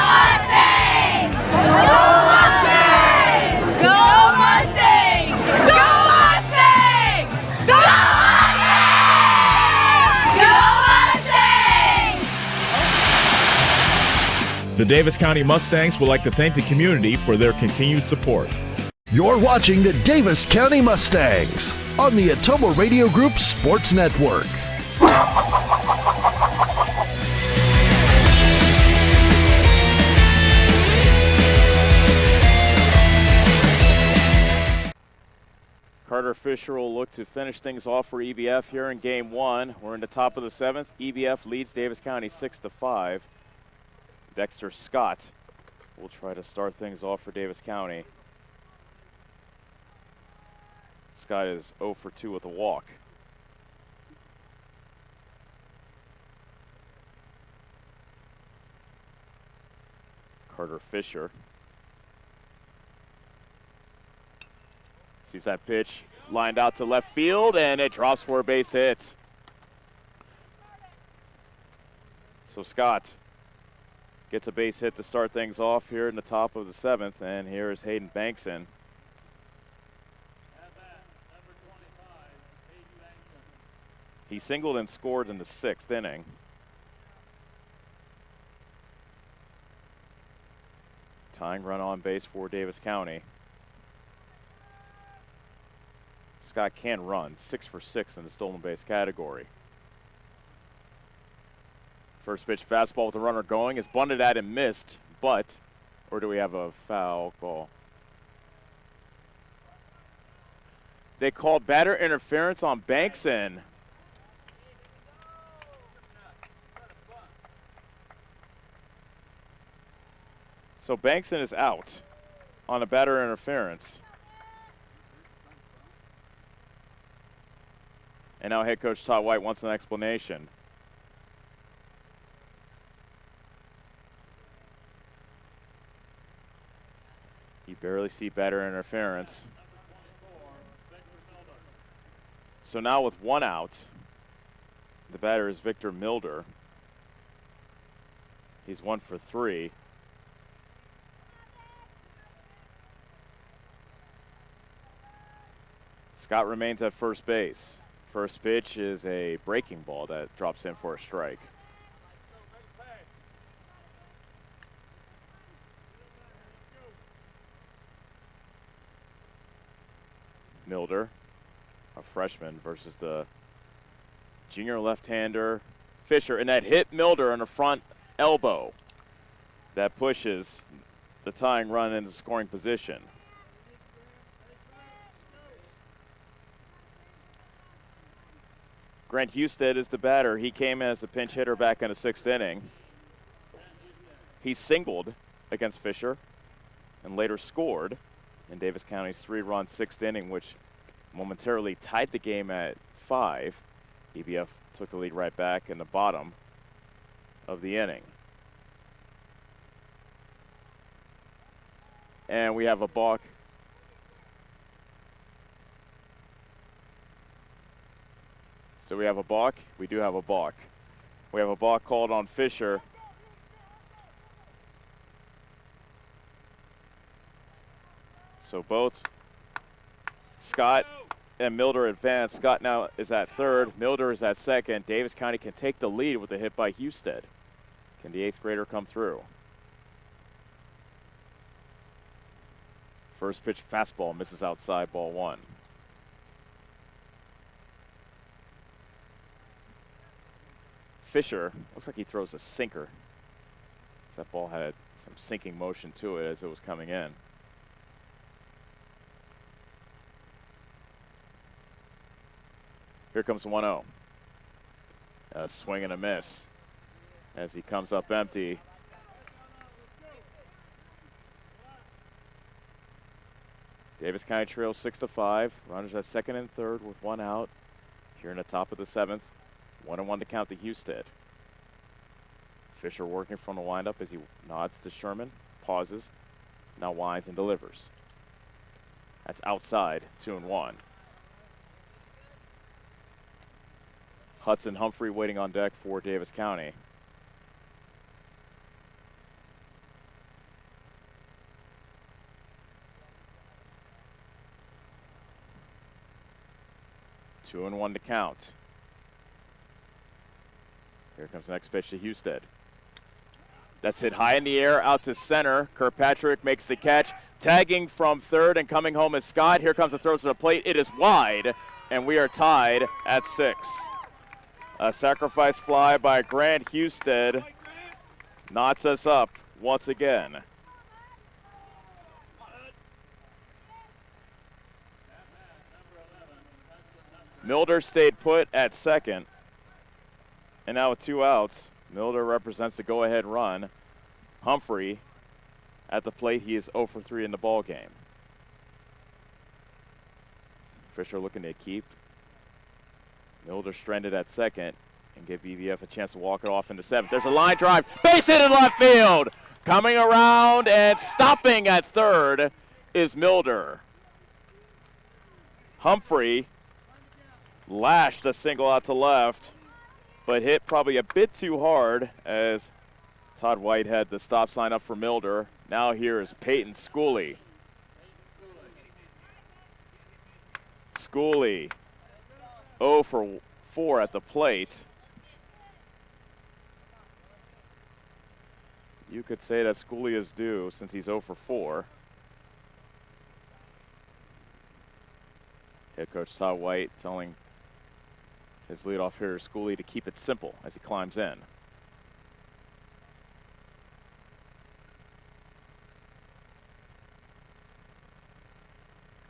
Mustangs! Go Mustangs! Go Mustangs! Go Mustangs! Go Mustangs! The Davis County Mustangs would like to thank the community for their continued support. You're watching the Davis County Mustangs on the Ottumwa Radio Group Sports Network. Carter Fisher will look to finish things off for EBF here in game 1. We're in the top of the 7th. EBF leads Davis County 6-5. Dexter Scott will try to start things off for Davis County. Scott is 0-for-2 with a walk. Carter Fisher sees that pitch lined out to left field, and it drops for a base hit. So Scott gets a base hit to start things off here in the top of the 7th, and here is Hayden Bankson. He singled and scored in the 6th inning. Tying run on base for Davis County. Scott can run, 6 for 6 in the stolen base category. First pitch fastball with the runner going is bunted at and missed, but, or do we have a foul call? They called batter interference on Bankson. So Bankson is out on a batter interference. And now head coach Todd White wants an explanation. You barely see batter interference. So now with 1 out, the batter is Victor Milder. He's 1 for 3. Scott remains at first base. First pitch is a breaking ball that drops in for a strike. Milder, a freshman, versus the junior left-hander Fisher, and that hit Milder on the front elbow. That pushes the tying run into scoring position. Grant Husted is the batter. He came in as a pinch hitter back in the 6th inning. He singled against Fisher and later scored in Davis County's 3-run 6th inning, which momentarily tied the game at 5. EBF took the lead right back in the bottom of the inning. And we have a balk. So we have a balk. We do have a balk. We have a balk called on Fisher. So both Scott and Milder advance. Scott now is at third. Milder is at second. Davis County can take the lead with a hit by Husted. Can the 8th grader come through? First pitch fastball misses outside, ball 1. Fisher looks like he throws a sinker. That ball had some sinking motion to it as it was coming in. Here comes 1-0. A swing and a miss as he comes up empty. Davis County trails 6-5. Runners at second and third with 1 out. Here in the top of the 7th. 1-1 to count to Husted. Fisher working from the windup as he nods to Sherman, pauses, now winds and delivers. That's outside, 2-1. Hudson Humphrey waiting on deck for Davis County. Two and 1 to count. Here comes the next pitch to Husted. That's hit high in the air out to center. Kirkpatrick makes the catch. Tagging from third and coming home is Scott. Here comes the throw to the plate. It is wide, and we are tied at 6. A sacrifice fly by Grant Husted knots us up once again. Milder stayed put at second. And now with 2 outs, Milder represents the go-ahead run. Humphrey at the plate. He is 0 for 3 in the ball game. Fisher looking to keep. Milder stranded at second and give EBF a chance to walk it off into 7th. There's a line drive. Base hit in left field. Coming around and stopping at third is Milder. Humphrey lashed a single out to left, but hit probably a bit too hard as Todd White had the stop sign up for Milder. Now here is Peyton Schooley. Schooley 0 for 4 at the plate. You could say that Schooley is due since he's 0 for 4. Head coach Todd White telling his leadoff hitter Schooley to keep it simple as he climbs in.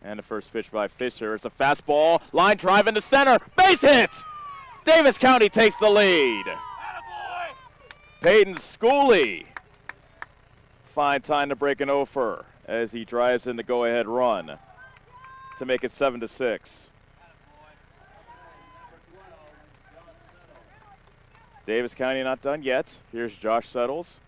And the first pitch by Fisher is a fastball, line drive into center, base hit! Davis County takes the lead. Peyton Schooley. Fine time to break an offer as he drives in the go-ahead run to make it 7-6. Davis County not done yet. Here's Josh Settles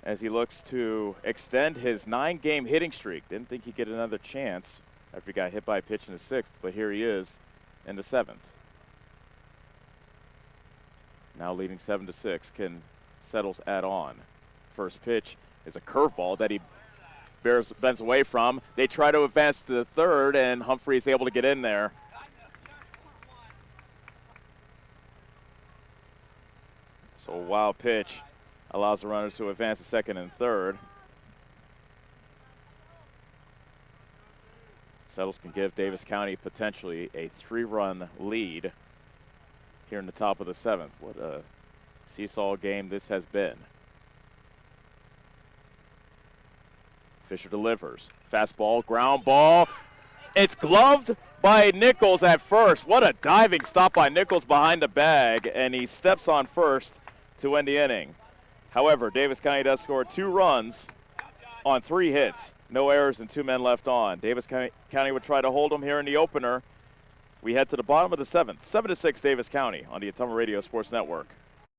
as he looks to extend his 9-game hitting streak. Didn't think he'd get another chance after he got hit by a pitch in the 6th, but here he is in the 7th. Now leading 7-6. Can Settles add on? First pitch is a curveball that he bends away from. They try to advance to the 3rd, and Humphrey is able to get in there. So a wild pitch allows the runners to advance to 2nd and 3rd. Settles can give Davis County potentially a 3-run lead here in the top of the 7th. What a seesaw game this has been. Fisher delivers. Fastball, ground ball. It's gloved by Nichols at first. What a diving stop by Nichols behind the bag, and he steps on first to end the inning. However, Davis County does score 2 runs on 3 hits. No errors and 2 men left on. Davis County would try to hold them here in the opener. We head to the bottom of the 7th. 7-6 Davis County on the Ottumwa Radio Sports Network.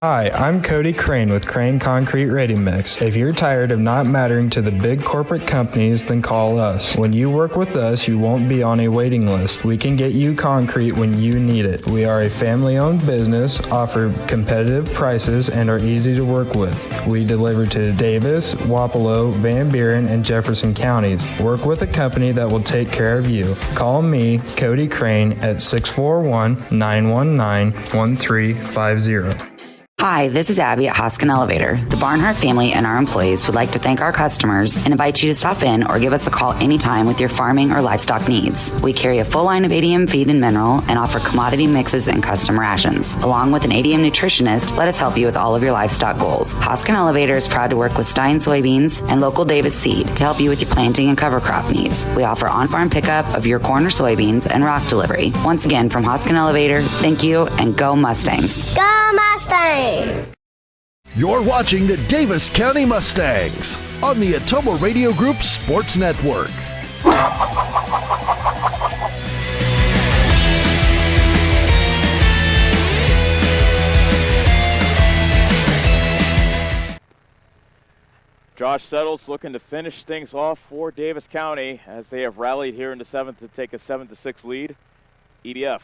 Hi, I'm Cody Crane with Crane Concrete Ready Mix. If you're tired of not mattering to the big corporate companies, then call us. When you work with us, you won't be on a waiting list. We can get you concrete when you need it. We are a family-owned business, offer competitive prices, and are easy to work with. We deliver to Davis, Wapello, Van Buren, and Jefferson counties. Work with a company that will take care of you. Call me, Cody Crane, at 641-919-1350. Hi, this is Abby at Hoskin Elevator. The Barnhart family and our employees would like to thank our customers and invite you to stop in or give us a call anytime with your farming or livestock needs. We carry a full line of ADM feed and mineral and offer commodity mixes and custom rations. Along with an ADM nutritionist, let us help you with all of your livestock goals. Hoskin Elevator is proud to work with Stein soybeans and local Davis seed to help you with your planting and cover crop needs. We offer on-farm pickup of your corn or soybeans and rock delivery. Once again, from Hoskin Elevator, thank you and go Mustangs. Go Mustangs! You're watching the Davis County Mustangs on the Ottumwa Radio Group Sports Network. Josh Settles looking to finish things off for Davis County as they have rallied here in the 7th to take a 7-6 lead. EBF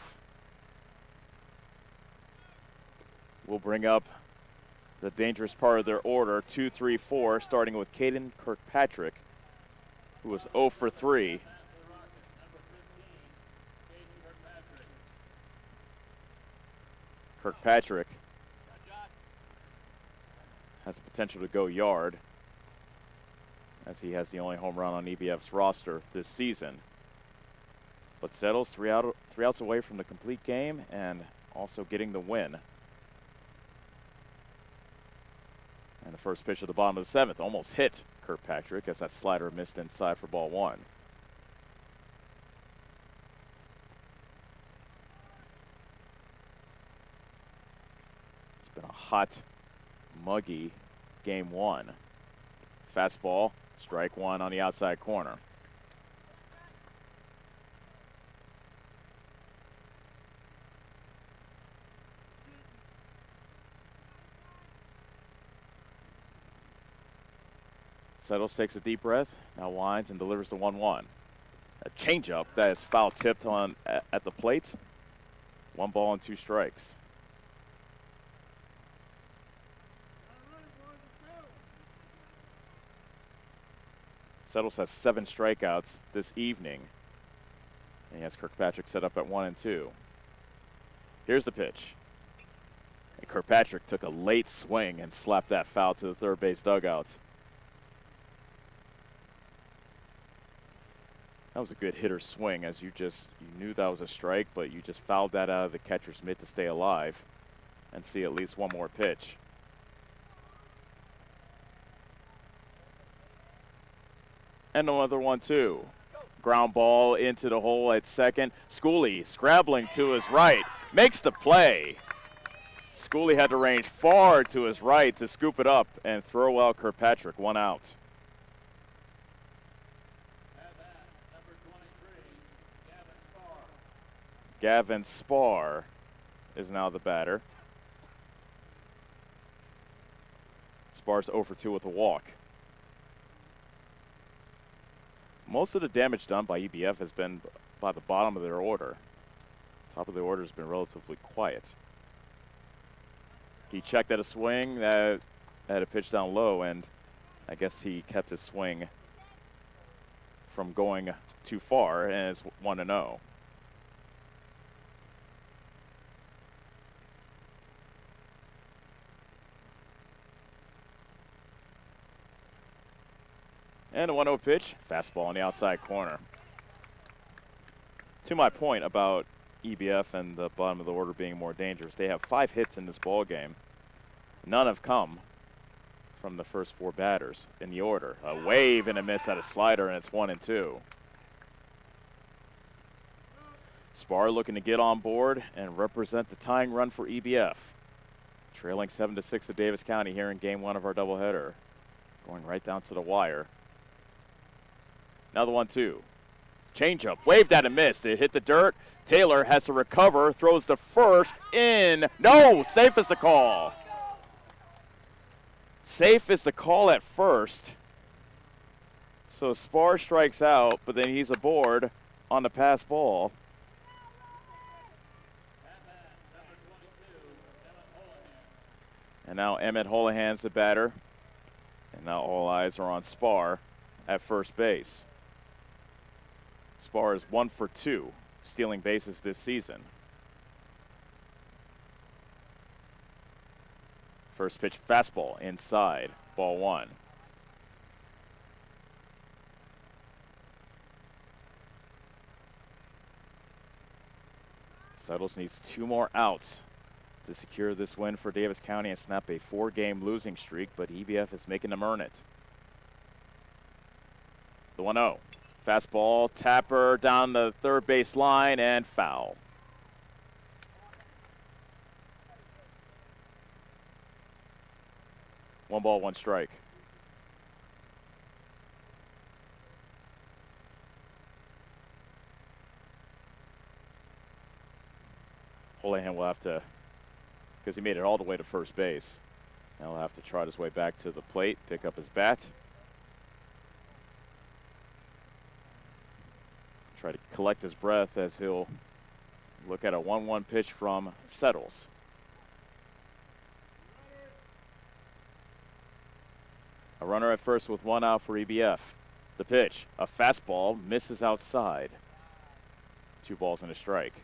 will bring up the dangerous part of their order, 2, 3, 4, starting with Caden Kirkpatrick, who was 0 for 3. Kirkpatrick has the potential to go yard, as he has the only home run on EBF's roster this season. But Settles three outs away from the complete game and also getting the win. And the first pitch of the bottom of the 7th almost hit Kirkpatrick as that slider missed inside for ball 1. It's been a hot, muggy game 1. Fastball, strike 1 on the outside corner. Settles takes a deep breath, now winds and delivers the 1-1. A changeup that is foul tipped on at the plate. 1 ball and 2 strikes. Settles has 7 strikeouts this evening. And he has Kirkpatrick set up at 1 and 2. Here's the pitch. And Kirkpatrick took a late swing and slapped that foul to the third base dugout. That was a good hitter swing, as you knew that was a strike, but you just fouled that out of the catcher's mitt to stay alive and see at least one more pitch. And another 1-2. Ground ball into the hole at second. Schooley scrabbling to his right, makes the play. Schooley had to range far to his right to scoop it up and throw out Kirkpatrick, 1 out. Gavin Spar is now the batter. Spar's 0 for 2 with a walk. Most of the damage done by EBF has been by the bottom of their order. Top of the order has been relatively quiet. He checked at a swing that had a pitch down low, and I guess he kept his swing from going too far, and it's 1-0. And a 1-0 pitch, fastball on the outside corner. To my point about EBF and the bottom of the order being more dangerous, they have 5 hits in this ball game. None have come from the first 4 batters in the order. A wave and a miss at a slider, and it's 1-2. Spar looking to get on board and represent the tying run for EBF. Trailing 7-6 to Davis County here in game 1 of our doubleheader. Going right down to the wire. Now the 1-2. Changeup, waved at and missed. It hit the dirt. Taylor has to recover, throws the first in. No, safe is the call. Safe is the call at first. So Spar strikes out, but then he's aboard on the pass ball. And now Emmett Holohan's the batter. And now all eyes are on Spar at first base. Spar is 1 for 2, stealing bases this season. First pitch fastball inside, ball 1. Settles needs 2 more outs to secure this win for Davis County and snap a 4-game losing streak, but EBF is making them earn it. The 1-0. Fastball, tapper down the third base line, and foul. One ball, 1 strike. Holohan will have to, because he made it all the way to first base. Now he'll have to trot his way back to the plate, pick up his bat. Try to collect his breath as he'll look at a 1-1 pitch from Settles. A runner at first with 1 out for EBF. The pitch, a fastball, misses outside. 2 balls and a strike.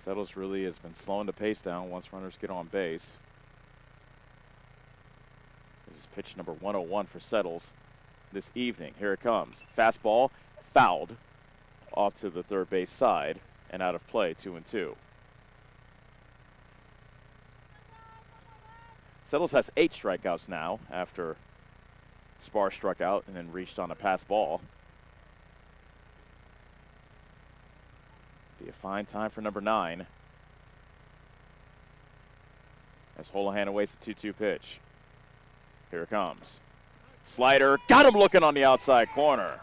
Settles really has been slowing the pace down once runners get on base. This is pitch number 101 for Settles this evening. Here it comes. Fastball, fouled off to the third base side and out of play, 2-2. Settles has 8 strikeouts now after Spar struck out and then reached on a pass ball. Be a fine time for number 9. As Holohan awaits the 2-2 pitch. Here it comes. Slider, got him looking on the outside corner.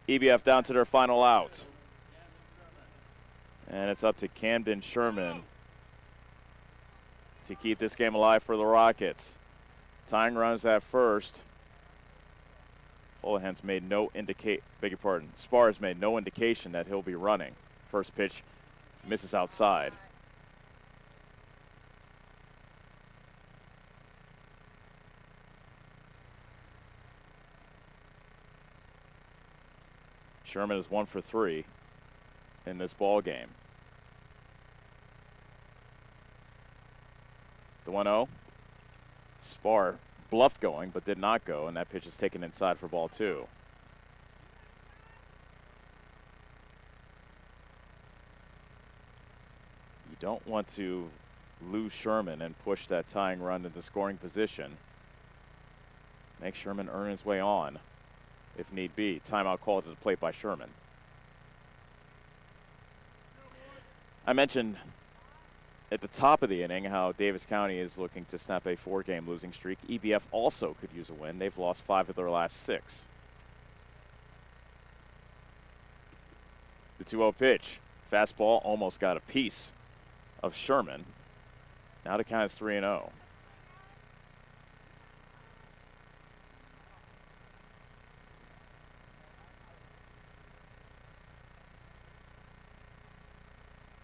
EBF down to their final out. And it's up to Camden Sherman to keep this game alive for the Rockets. Tying runs at first. Holohan's made no Spar's made no indication that he'll be running. First pitch misses outside. Sherman is 1 for 3 in this ball game. The 1-0. Spar bluffed going, but did not go, and that pitch is taken inside for ball 2. You don't want to lose Sherman and push that tying run into scoring position. Make Sherman earn his way on if need be. Timeout called to the plate by Sherman. I mentioned at the top of the inning how Davis County is looking to snap a 4-game losing streak. EBF also could use a win. They've lost 5 of their last 6. The 2-0 pitch. Fastball almost got a piece of Sherman. Now the count is 3-0.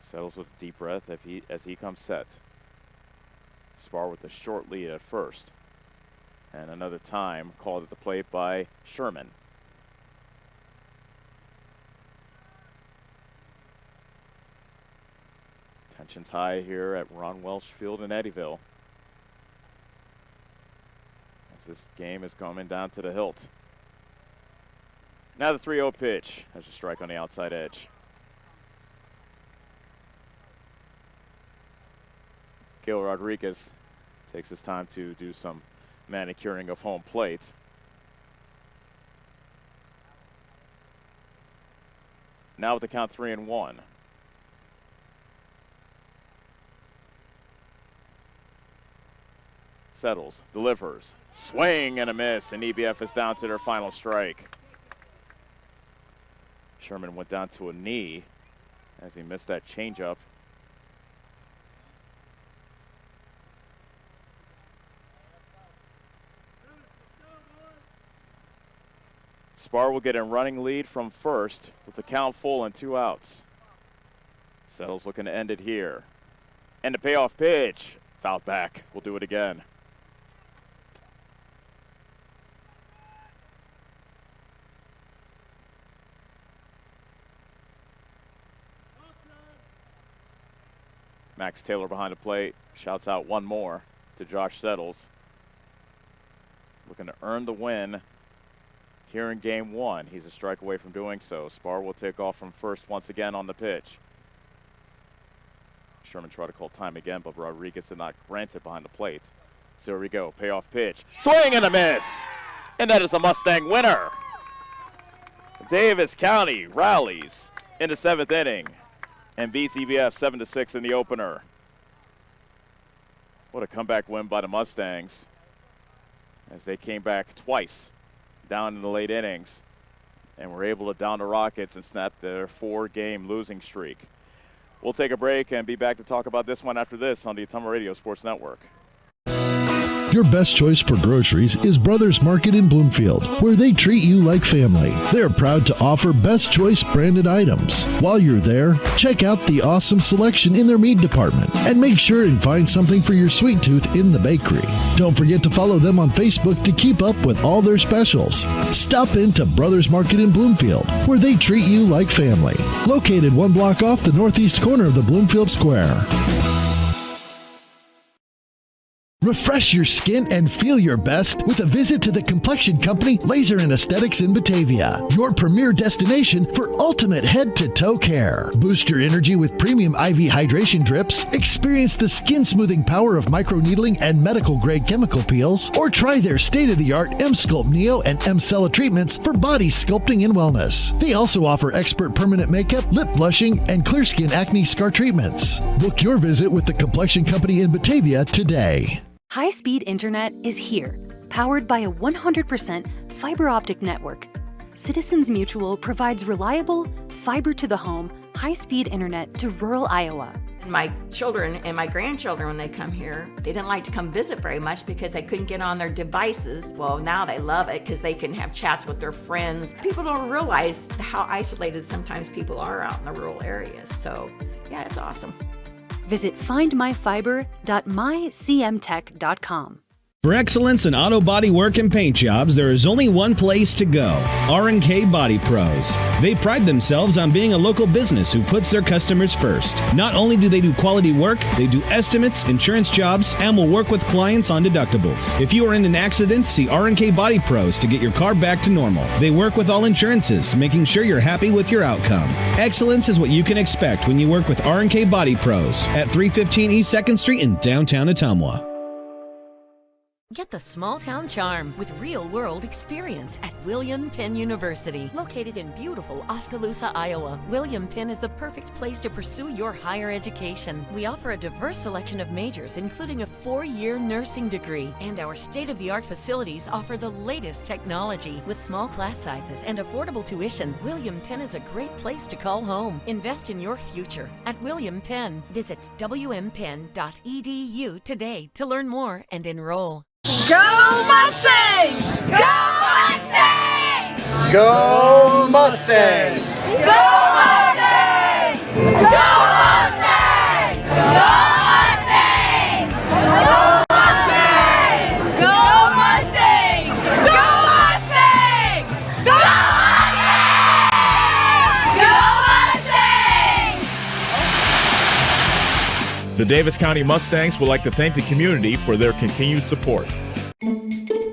Settles with a deep breath as he comes set. Spar with a short lead at first. And another time called at the plate by Sherman. Tension's high here at Ron Welsh Field in Eddyville, as this game is coming down to the hilt. Now the 3-0 pitch. There's a strike on the outside edge. Gil Rodriguez takes his time to do some manicuring of home plate. Now with the count 3-1. Settles, delivers, swing and a miss, and EBF is down to their final strike. Sherman went down to a knee as he missed that changeup. Spar will get a running lead from first with the count full and 2 outs. Settles looking to end it here. And the payoff pitch. Fouled back. We'll do it again. Max Taylor behind the plate. Shouts out one more to Josh Settles. Looking to earn the win here in game 1. He's a strike away from doing so. Spar will take off from first once again on the pitch. Sherman tried to call time again, but Rodriguez did not grant it behind the plate. So here we go. Payoff pitch. Swing and a miss. And that is a Mustang winner. Davis County rallies in the 7th inning and beats EBF 7-6 in the opener. What a comeback win by the Mustangs, as they came back twice down in the late innings and were able to down the Rockets and snap their 4-game losing streak. We'll take a break and be back to talk about this one after this on the Ottumwa Radio Sports Network. Your best choice for groceries is Brothers Market in Bloomfield, where they treat you like family. They're proud to offer Best Choice branded items. While you're there, check out the awesome selection in their meat department and make sure and find something for your sweet tooth in the bakery. Don't forget to follow them on Facebook to keep up with all their specials. Stop into Brothers Market in Bloomfield, where they treat you like family. Located 1 block off the northeast corner of the Bloomfield Square. Refresh your skin and feel your best with a visit to the complexion company Laser and Aesthetics in Batavia, your premier destination for ultimate head-to-toe care. Boost your energy with premium IV hydration drips, experience the skin-smoothing power of microneedling and medical-grade chemical peels, or try their state-of-the-art M-Sculpt Neo and M-Cella treatments for body sculpting and wellness. They also offer expert permanent makeup, lip blushing, and clear skin acne scar treatments. Book your visit with the complexion company in Batavia today. High-speed internet is here, powered by a 100% fiber optic network. Citizens Mutual provides reliable, fiber-to-the-home, high-speed internet to rural Iowa. My children and my grandchildren, when they come here, they didn't like to come visit very much because they couldn't get on their devices. Well, now they love it because they can have chats with their friends. People don't realize how isolated sometimes people are out in the rural areas. So, yeah, it's awesome. Visit findmyfiber.mycmtech.com. For excellence in auto body work and paint jobs, there is only one place to go: R&K Body Pros. They pride themselves on being a local business who puts their customers first. Not only do they do quality work, they do estimates, insurance jobs, and will work with clients on deductibles. If you are in an accident, see R&K Body Pros to get your car back to normal. They work with all insurances, making sure you're happy with your outcome. Excellence is what you can expect when you work with R&K Body Pros at 315 East 2nd Street in downtown Ottumwa. Get the small town charm with real-world experience at William Penn University. Located in beautiful Oskaloosa, Iowa, William Penn is the perfect place to pursue your higher education. We offer a diverse selection of majors, including a 4-year nursing degree, and our state-of-the-art facilities offer the latest technology. With small class sizes and affordable tuition, William Penn is a great place to call home. Invest in your future at William Penn. Visit wmpenn.edu today to learn more and enroll. Go Mustangs! Go Mustangs! Go Mustangs! Go Mustangs! Go Mustangs! Go Mustangs! Go Mustangs! Go Mustangs! Go Mustangs! Go Mustangs! The Davis County Mustangs would like to thank the community for their continued support.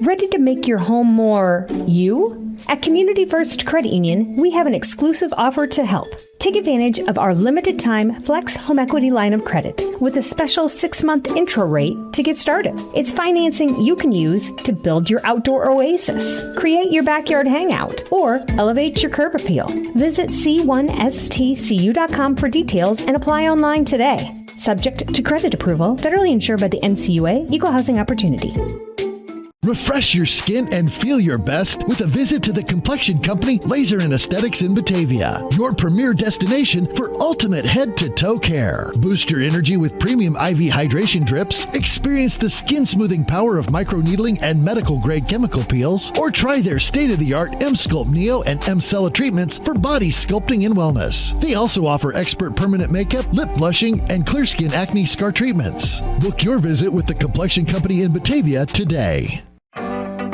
Ready to make your home more you? At Community First Credit Union, we have an exclusive offer to help. Take advantage of our limited time Flex Home Equity line of credit with a special 6-month intro rate to get started. It's financing you can use to build your outdoor oasis, create your backyard hangout, or elevate your curb appeal. Visit c1stcu.com for details and apply online today. Subject to credit approval, federally insured by the NCUA, Equal Housing Opportunity. Refresh your skin and feel your best with a visit to the complexion company Laser and Aesthetics in Batavia, your premier destination for ultimate head-to-toe care. Boost your energy with premium IV hydration drips, experience the skin-smoothing power of microneedling and medical-grade chemical peels, or try their state-of-the-art M-Sculpt Neo and M-Cella treatments for body sculpting and wellness. They also offer expert permanent makeup, lip blushing, and clear skin acne scar treatments. Book your visit with the complexion company in Batavia today.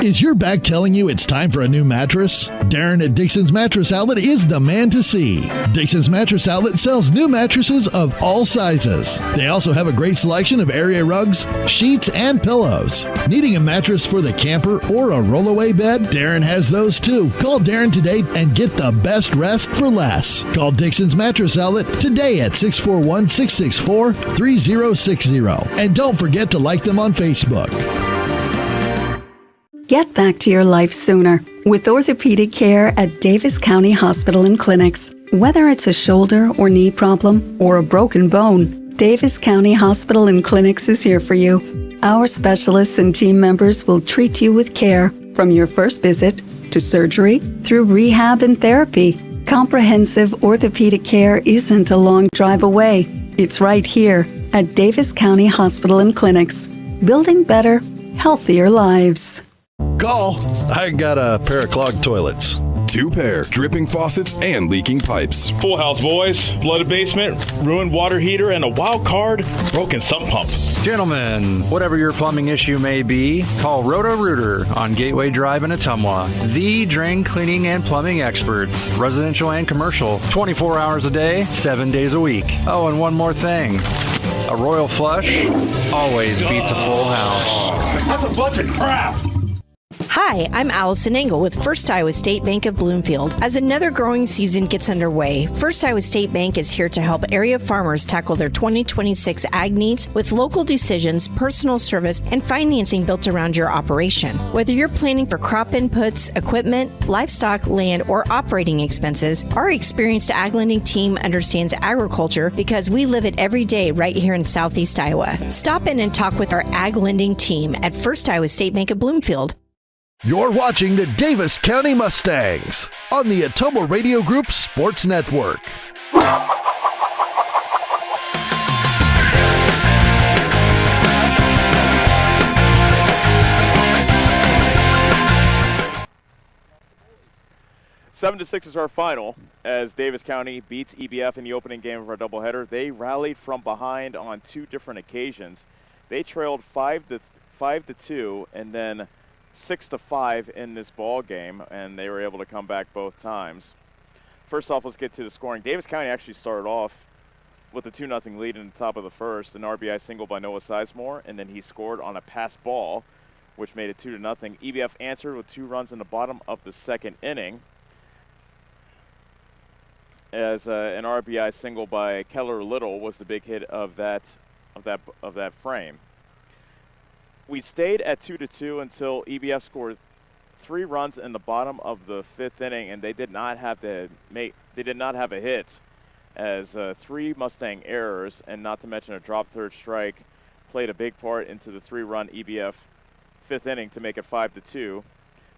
Is your back telling you it's time for a new mattress? Darren at Dixon's Mattress Outlet is the man to see. Dixon's Mattress Outlet sells new mattresses of all sizes. They also have a great selection of area rugs, sheets, and pillows. Needing a mattress for the camper or a rollaway bed? Darren has those too. Call Darren today and get the best rest for less. Call Dixon's Mattress Outlet today at 641-664-3060. And don't forget to like them on Facebook. Get back to your life sooner with orthopedic care at Davis County Hospital and Clinics. Whether it's a shoulder or knee problem or a broken bone, Davis County Hospital and Clinics is here for you. Our specialists and team members will treat you with care from your first visit to surgery through rehab and therapy. Comprehensive orthopedic care isn't a long drive away. It's right here at Davis County Hospital and Clinics, building better, healthier lives. Call. I got a pair of clogged toilets. 2 pair, dripping faucets and leaking pipes. Full house, boys. Flooded basement, ruined water heater, and a wild card, broken sump pump. Gentlemen, whatever your plumbing issue may be, call Roto-Rooter on Gateway Drive in Ottumwa. The drain cleaning and plumbing experts, residential and commercial, 24 hours a day, 7 days a week. Oh, and one more thing. A royal flush always beats a full house. That's a bunch of crap. Hi, I'm Allison Engel with First Iowa State Bank of Bloomfield. As another growing season gets underway, First Iowa State Bank is here to help area farmers tackle their 2026 ag needs with local decisions, personal service, and financing built around your operation. Whether you're planning for crop inputs, equipment, livestock, land, or operating expenses, our experienced ag lending team understands agriculture because we live it every day right here in Southeast Iowa. Stop in and talk with our ag lending team at First Iowa State Bank of Bloomfield. You're watching the Davis County Mustangs on the Ottumwa Radio Group Sports Network. 7-6 is our final as Davis County beats EBF in the opening game of our doubleheader. They rallied from behind on 2 different occasions. They trailed 5-2 and then 6-5 in this ball game, and they were able to come back both times. First off, let's get to the scoring. Davis County actually started off with a 2-0 lead in the top of the first, an RBI single by Noah Sizemore, and then he scored on a pass ball, which made it 2-0. EBF answered with 2 runs in the bottom of the second inning, as an RBI single by Keller Little was the big hit of that frame. we stayed at 2-2 until EBF scored 3 runs in the bottom of the 5th inning, and they did not have a hit, as 3 Mustang errors, and not to mention a drop third strike, played a big part into the 3-run EBF 5th inning to make it 5-2.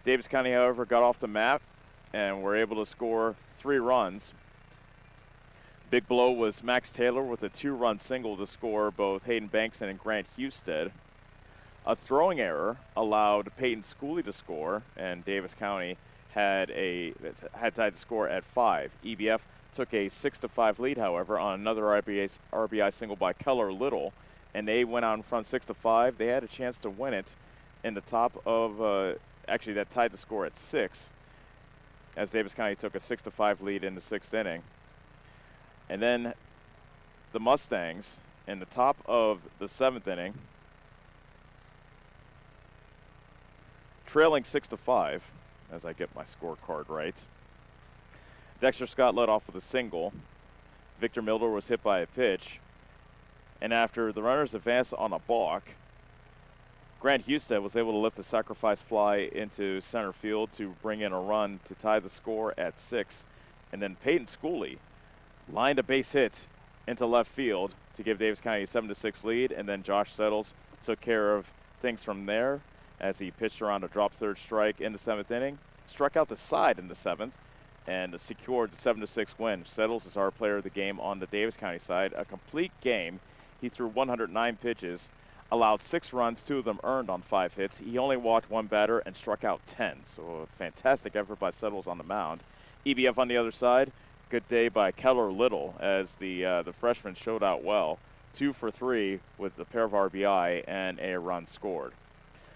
Davis County, however, got off the map and were able to score 3 runs. Big blow was Max Taylor with a 2-run single to score both Hayden Bankson and Grant Husted. A throwing error allowed Peyton Schooley to score, and Davis County had tied the score at 5. EBF took a 6-5 lead, however, on another RBI single by Keller Little, and they went out in front 6-5. They had a chance to win it in the top of, actually that tied the score at 6, as Davis County took a 6-5 lead in the 6th inning. And then the Mustangs, in the top of the 7th inning, trailing 6-5, as I get my scorecard right. Dexter Scott led off with a single. Victor Miller was hit by a pitch. And after the runners advanced on a balk, Grant Husted was able to lift a sacrifice fly into center field to bring in a run to tie the score at 6. And then Peyton Schooley lined a base hit into left field to give Davis County a 7-6 lead, and then Josh Settles took care of things from there as he pitched around a drop third strike in the 7th inning, struck out the side in the 7th, and secured the 7-6 win. Settles is our player of the game on the Davis County side. A complete game. He threw 109 pitches, allowed 6 runs, 2 of them earned on 5 hits. He only walked 1 batter and struck out 10. So a fantastic effort by Settles on the mound. EBF on the other side, good day by Keller Little, as the freshman showed out well. 2 for 3 with a pair of RBI and a run scored.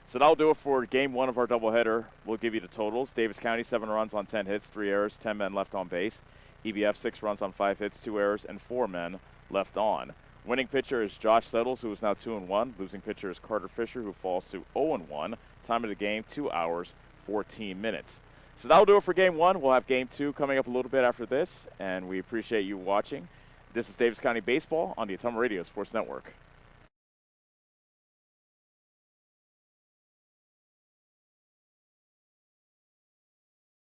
So that'll do it for game 1 of our doubleheader. We'll give you the totals. Davis County, 7 runs on 10 hits, 3 errors, 10 men left on base. EBF, 6 runs on 5 hits, 2 errors, and 4 men left on. Winning pitcher is Josh Settles, who is now 2-1. Losing pitcher is Carter Fisher, who falls to 0-1. Time of the game, 2 hours, 14 minutes. So that'll do it for game 1. We'll have game 2 coming up a little bit after this, and we appreciate you watching. This is Davis County Baseball on the Ottumwa Radio Sports Network.